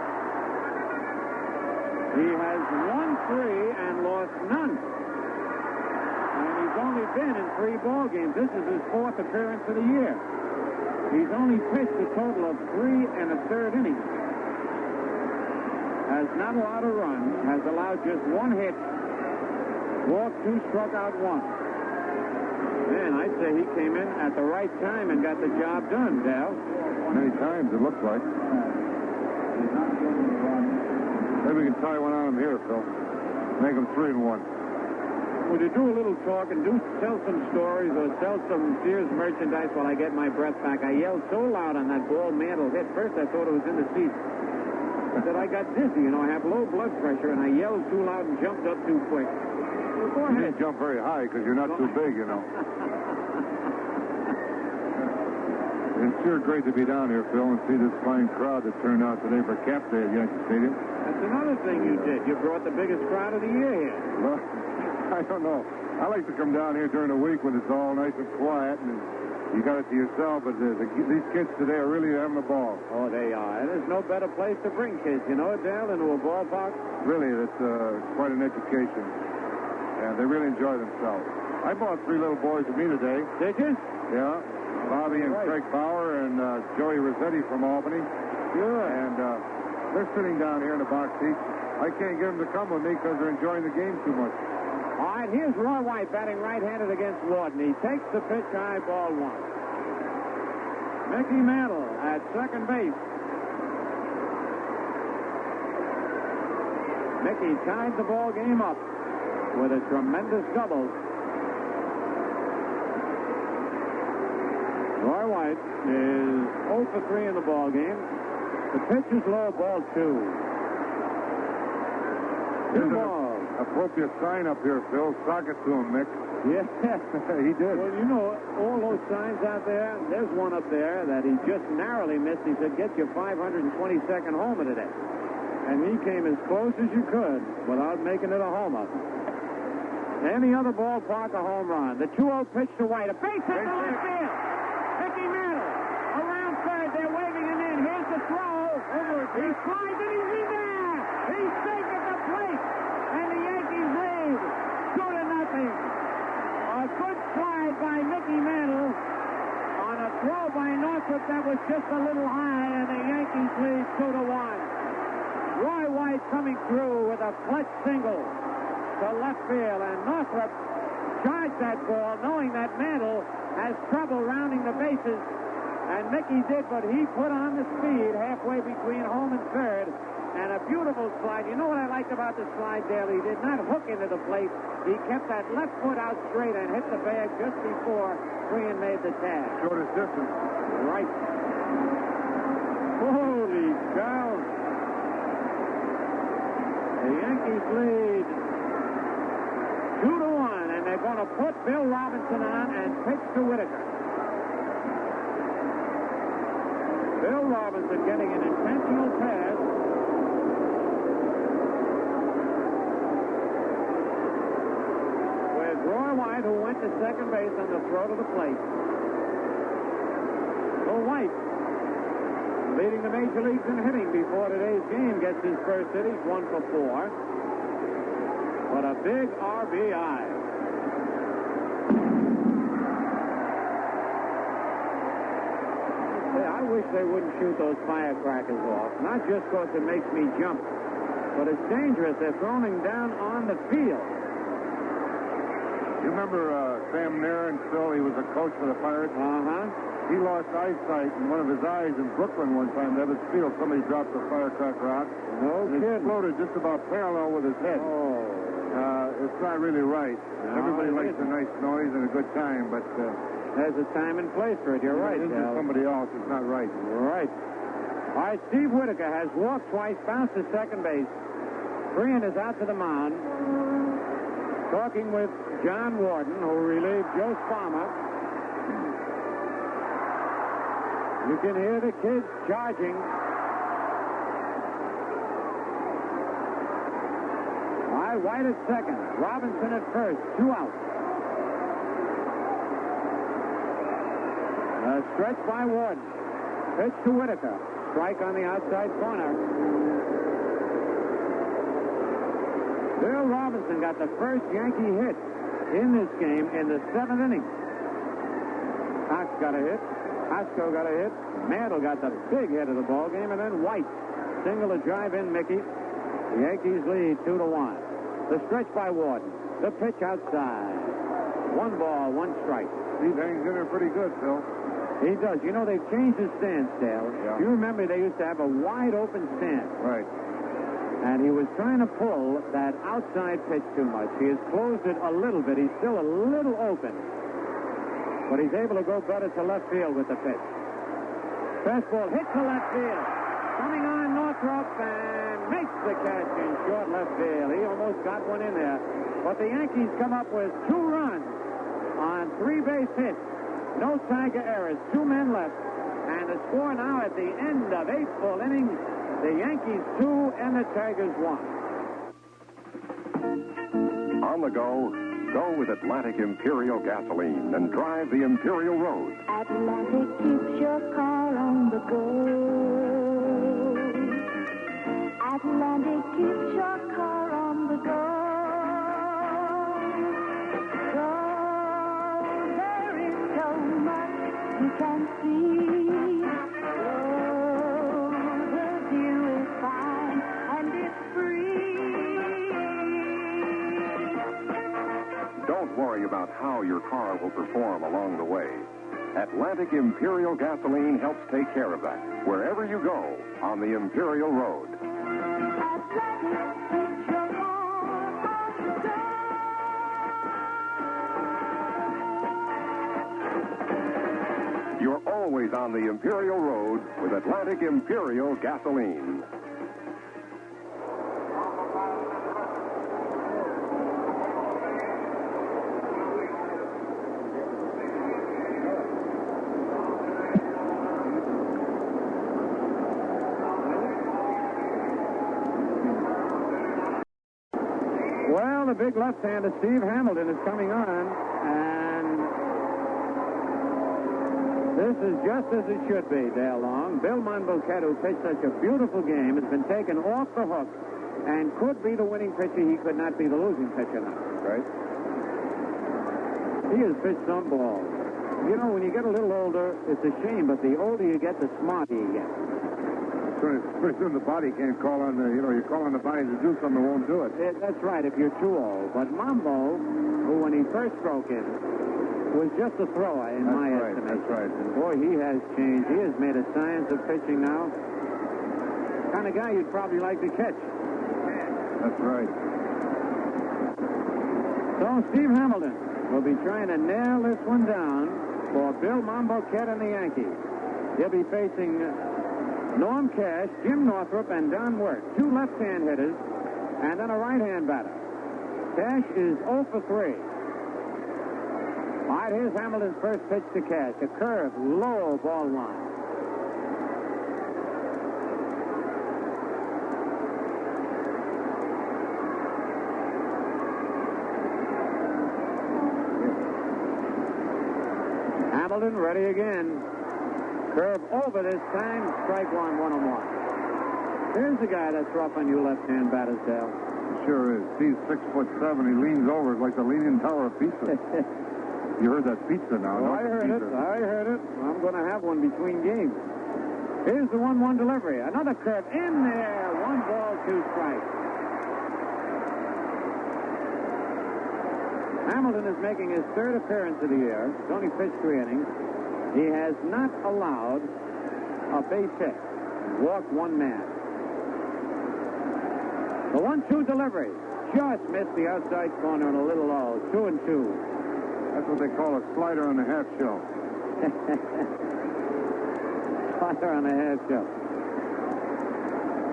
He has won 3 and lost none. And he's only been in 3 ball games. This is his 4th appearance of the year. He's only pitched a total of 3 1/3 innings. Has not allowed a run. Has allowed just 1 hit. Walked 2, struck out 1. Man, I'd say he came in at the right time and got the job done, Dal. Many times, it looks like. Maybe we can tie one on him here, Phil. Make him 3-1. Would you do a little talk and tell some stories or sell some Sears merchandise while I get my breath back? I yelled so loud on that ball Mantle hit. First, I thought it was in the seat. That I got dizzy. I have low blood pressure, and I yelled too loud and jumped up too quick. Go ahead. You didn't jump very high because you're not too big, It's sure great to be down here, Phil, and see this fine crowd that turned out today for Cap Day at Yankee Stadium. That's another thing you did. You brought the biggest crowd of the year here. Well, I don't know. I like to come down here during the week when it's all nice and quiet and you got it to yourself, but these kids today are really having a ball. Oh, they are. And there's no better place to bring kids, Dale, into a ballpark. Really, it's quite an education. And they really enjoy themselves. I brought 3 little boys with me today. Did you? Yeah. Bobby and Craig Bauer and Joey Rossetti from Albany. Sure. And they're sitting down here in the box seats. I can't get them to come with me because they're enjoying the game too much. All right, here's Roy White batting right-handed against Morton. He takes the pitch high, ball 1. Mickey Mantle at second base. Mickey tied the ball game up with a tremendous double. Roy White is 0 for 3 in the ball game. The pitch is low, ball 2. There's an appropriate sign up here, Phil. Sock it to him, Mick. Yeah. He did. Well, all those signs out there, there's one up there that he just narrowly missed. He said, get your 522nd homer today. And he came as close as you could without making it a homer. Any other ballpark, a home run. The 2-0 pitch to White. A base hit to left field. Mickey Mantle around third. They're waving him in. Here's the throw. He slides and he's in there. He's safe at the plate. And the Yankees lead 2-0. A good slide by Mickey Mantle on a throw by Northrop that was just a little high, and the Yankees lead 2-1. Roy White coming through with a clutch single to left field, and Northrop charged that ball knowing that Mantle has trouble rounding the bases, and Mickey did, but he put on the speed halfway between home and third, and a beautiful slide. You know what I liked about the slide, Dale? He did not hook into the plate. He kept that left foot out straight and hit the bag just before Freehan made the tag. Shortest distance. Right. Holy cow. The Yankees lead 2-1, and they're going to put Bill Robinson on and pitch to Whitaker. Bill Robinson getting an intentional pass. With Roy White, who went to second base on the throw to the plate. So White, leading the major leagues in hitting before today's game, gets his first hit. He's 1 for 4. But a big RBI. I wish they wouldn't shoot those firecrackers off. Not just because it makes me jump, but it's dangerous. They're throwing him down on the field. You remember Sam Nairn, Phil? He was a coach for the Pirates. Uh-huh. He lost eyesight in one of his eyes in Brooklyn one time. Ebbets Field, somebody dropped a firecracker out. No and it kidding. exploded just about parallel with his head. Oh. It's not really right. No, Everybody it likes isn't. a nice noise and a good time, but there's a time and place for it. You're right, injure Dal. somebody else. It's not right. Right. All right, Steve Whitaker has walked twice, bounced to second base. Freehan is out to the mound, talking with John Morton, who relieved Joe Sparma. You can hear the kids charging. All right, White at second. Robinson at first. 2 outs. Stretch by Warden. Pitch to Whitaker. Strike on the outside corner. Bill Robinson got the first Yankee hit in this game in the 7th inning. Cox got a hit. Pasco got a hit. Mantle got the big hit of the ball game, and then White single to drive in Mickey. The Yankees lead 2-1. The stretch by Warden. The pitch outside. 1 ball, 1 strike. Steve hangs in there pretty good, Phil. He does. You know, they've changed the stance, Dale. Yeah. You remember they used to have a wide open stance. Right. And he was trying to pull that outside pitch too much. He has closed it a little bit. He's still a little open. But he's able to go better to left field with the pitch. Fastball hit to left field. Coming on Northrop and makes the catch in short left field. He almost got one in there. But the Yankees come up with 2 runs on 3 base hits. No Tiger errors. 2 men left. And the score now at the end of 8 full innings, the Yankees 2 and the Tigers 1. On the go, go with Atlantic Imperial gasoline and drive the Imperial Road. Atlantic keeps your car on the go. Atlantic keeps your car on the go. So there is so much you can see. The view is fine and it's free. Don't worry about how your car will perform along the way. Atlantic Imperial gasoline helps take care of that wherever you go on the Imperial Road. You're always on the Imperial Road with Atlantic Imperial gasoline. Well, the big left-hander, Steve Hamilton, is coming on, and this is just as it should be, Dale Long. Bill Monboquette, who pitched such a beautiful game, has been taken off the hook and could be the winning pitcher. He could not be the losing pitcher now. Right. He has pitched some balls. You know, when you get a little older, it's a shame, but the older you get, the smarter you get. Pretty soon the body can't call on the, you call on the body to do something, it won't do it. That's right, if you're too old. But Mambo, who when he first broke in, was just a thrower in my estimation. That's right. And boy, he has changed. He has made a science of pitching now. The kind of guy you'd probably like to catch. That's right. So Steve Hamilton will be trying to nail this one down for Bill Monboquette and the Yankees. He'll be facing Norm Cash, Jim Northrop, and Don Wirt. 2 left-hand hitters, and then a right-hand batter. Cash is 0 for 3. All right, here's Hamilton's first pitch to Cash. A curve, low ball line. Hamilton ready again. Curve over this time. Strike 1, 1-1. Here's the guy that's rough on you left-hand batters, Dale. Sure is. He's 6'7". He leans over like the Leaning Tower of Pisa. You heard that pizza now. Oh, I heard it. I heard it. I'm going to have one between games. Here's the 1-1 delivery. Another curve in there. 1 ball, 2 strikes. Hamilton is making his third appearance of the year. He's only pitched 3 innings. He has not allowed a base hit. Walked 1 man. The 1-2 delivery. Just missed the outside corner and a little low. 2-2. That's what they call a slider on the half shell. Slider on the half shell.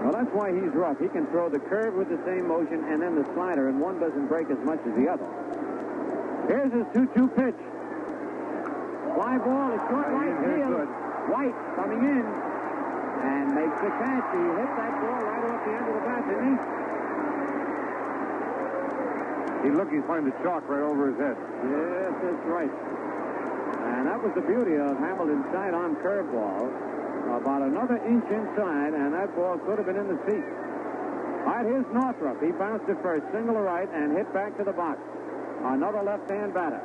Well, that's why he's rough. He can throw the curve with the same motion and then the slider, and one doesn't break as much as the other. Here's his 2-2 pitch. Fly ball, a short right field. White coming in and makes the catch. He hit that ball right off the end of the bat, didn't he? He's finding the chalk right over his head. Yes, that's right. And that was the beauty of Hamilton's sidearm curveball. About another inch inside, and that ball could have been in the seat. All right, here's Northrup. He bounced it first, single to right, and hit back to the box. Another left-hand batter.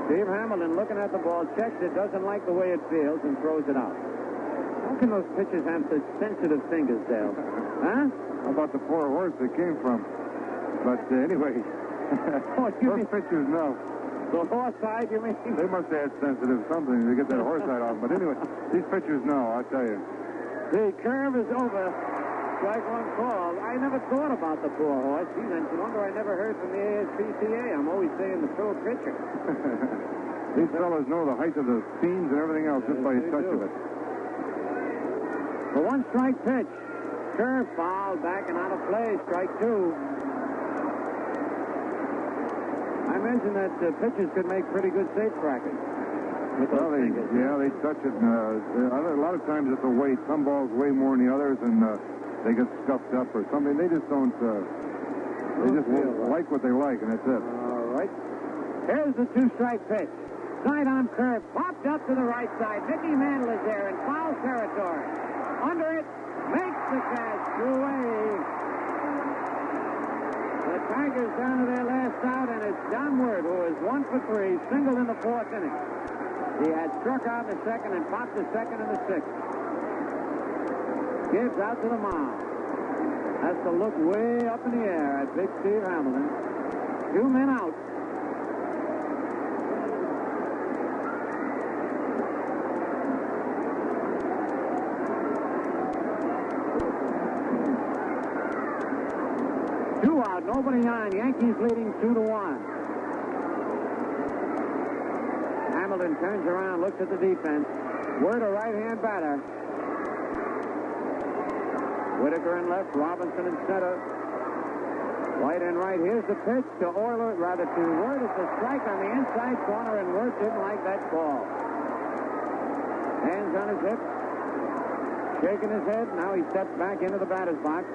Steve Hamilton, looking at the ball, checks it, doesn't like the way it feels, and throws it out. How can those pitchers have such sensitive fingers, Dale? Huh? How about the poor horse they came from? But anyway, those pitchers know. The horse side, you mean? They must have had sensitive something to get that horse side off. But anyway, these pitchers know, I'll tell you. The curve is over. Strike 1 call. I never thought about the poor horse. Gee, then no wonder I never heard from the ASPCA. I'm always saying the pro pitcher. These fellas know the height of the seams and everything else just by a touch of it. The 1-strike pitch. Curve foul, back and out of play. Strike 2. I mentioned that pitchers could make pretty good safe crackers. Well, they touch it. A lot of times it's a weight. Some balls weigh more than the others, and they get stuffed up or something. They just don't. They just like what they like, and that's it. All right. Here's the 2-strike pitch. Sidearm curve, popped up to the right side. Mickey Mantle is there in foul territory. Under it, makes the catch. Away. The Tigers down to their last out, and it's John Word, who is 1 for 3, single in the 4th inning. He had struck out in the 2nd and popped the 2nd and the 6th. Gibbs out to the mound. Has to look way up in the air at big Steve Hamilton. 2 men out. Nobody on. Yankees leading 2-1. Hamilton turns around, looks at the defense. Word, a right-hand batter. Whitaker in left, Robinson in center. White and right. Here's the pitch to Word. It's a strike on the inside corner, and Word didn't like that ball. Hands on his hip. Shaking his head. Now he steps back into the batter's box.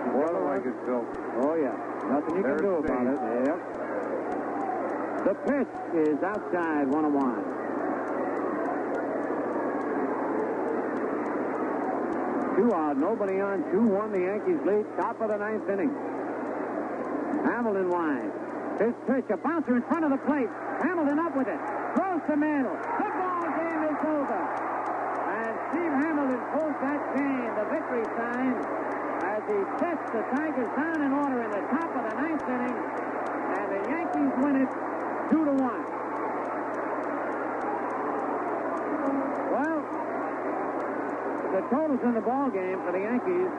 Well, I like it, Phil. Oh, yeah. Nothing you can do about it. Yep. The pitch is outside, 1-1. Two out, nobody on, 2-1. The Yankees lead, top of the 9th inning. Hamilton wide. His pitch, a bouncer in front of the plate. Hamilton up with it. Throws to Mantle. The ball game is over. And Steve Hamilton pulls that chain, the victory sign, as he sets the Tigers down in order in the top of the 9th inning, and the Yankees win it 2-1. Well, the totals in the ball game for the Yankees: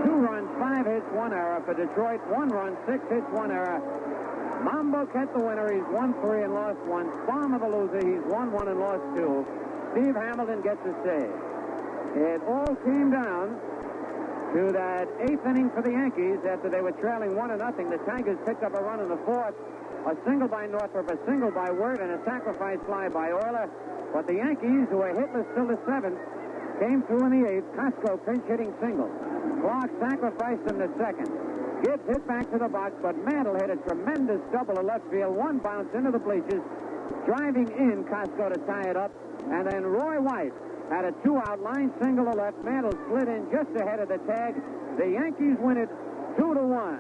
2 runs, 5 hits, 1 error. For Detroit, 1 run, 6 hits, 1 error. Mambo kept the winner. He's 1-3 and lost 1. Farmer the loser. He's 1-1 and lost 2. Steve Hamilton gets a save. It all came down to that 8th inning for the Yankees after they were trailing 1-0. The Tigers picked up a run in the 4th. A single by Northrup, a single by Word, and a sacrifice fly by Euler. But the Yankees, who were hitless till the 7th, came through in the 8th. Costco pinch-hitting single. Clark sacrificed in the 2nd. Gibbs hit back to the box, but Mantle hit a tremendous double to left field. One bounce into the bleachers, driving in Costco to tie it up. And then Roy White had a 2-out line single to left. Mantle slid in just ahead of the tag. The Yankees win it 2-1.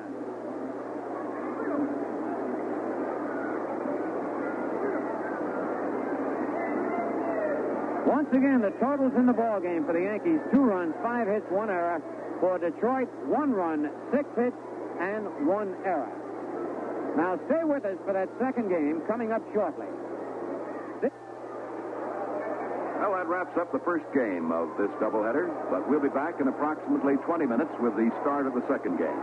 Once again, the totals in the ball game for the Yankees: 2 runs, 5 hits, 1 error. For Detroit, 1 run, 6 hits, and 1 error. Now stay with us for that second game coming up shortly. Well, that wraps up the first game of this doubleheader, but we'll be back in approximately 20 minutes with the start of the second game.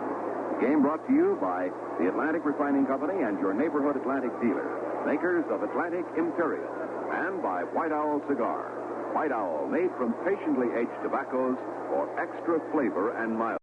The game brought to you by the Atlantic Refining Company and your neighborhood Atlantic dealer, makers of Atlantic Imperial, and by White Owl Cigar. White Owl, made from patiently aged tobaccos for extra flavor and mild.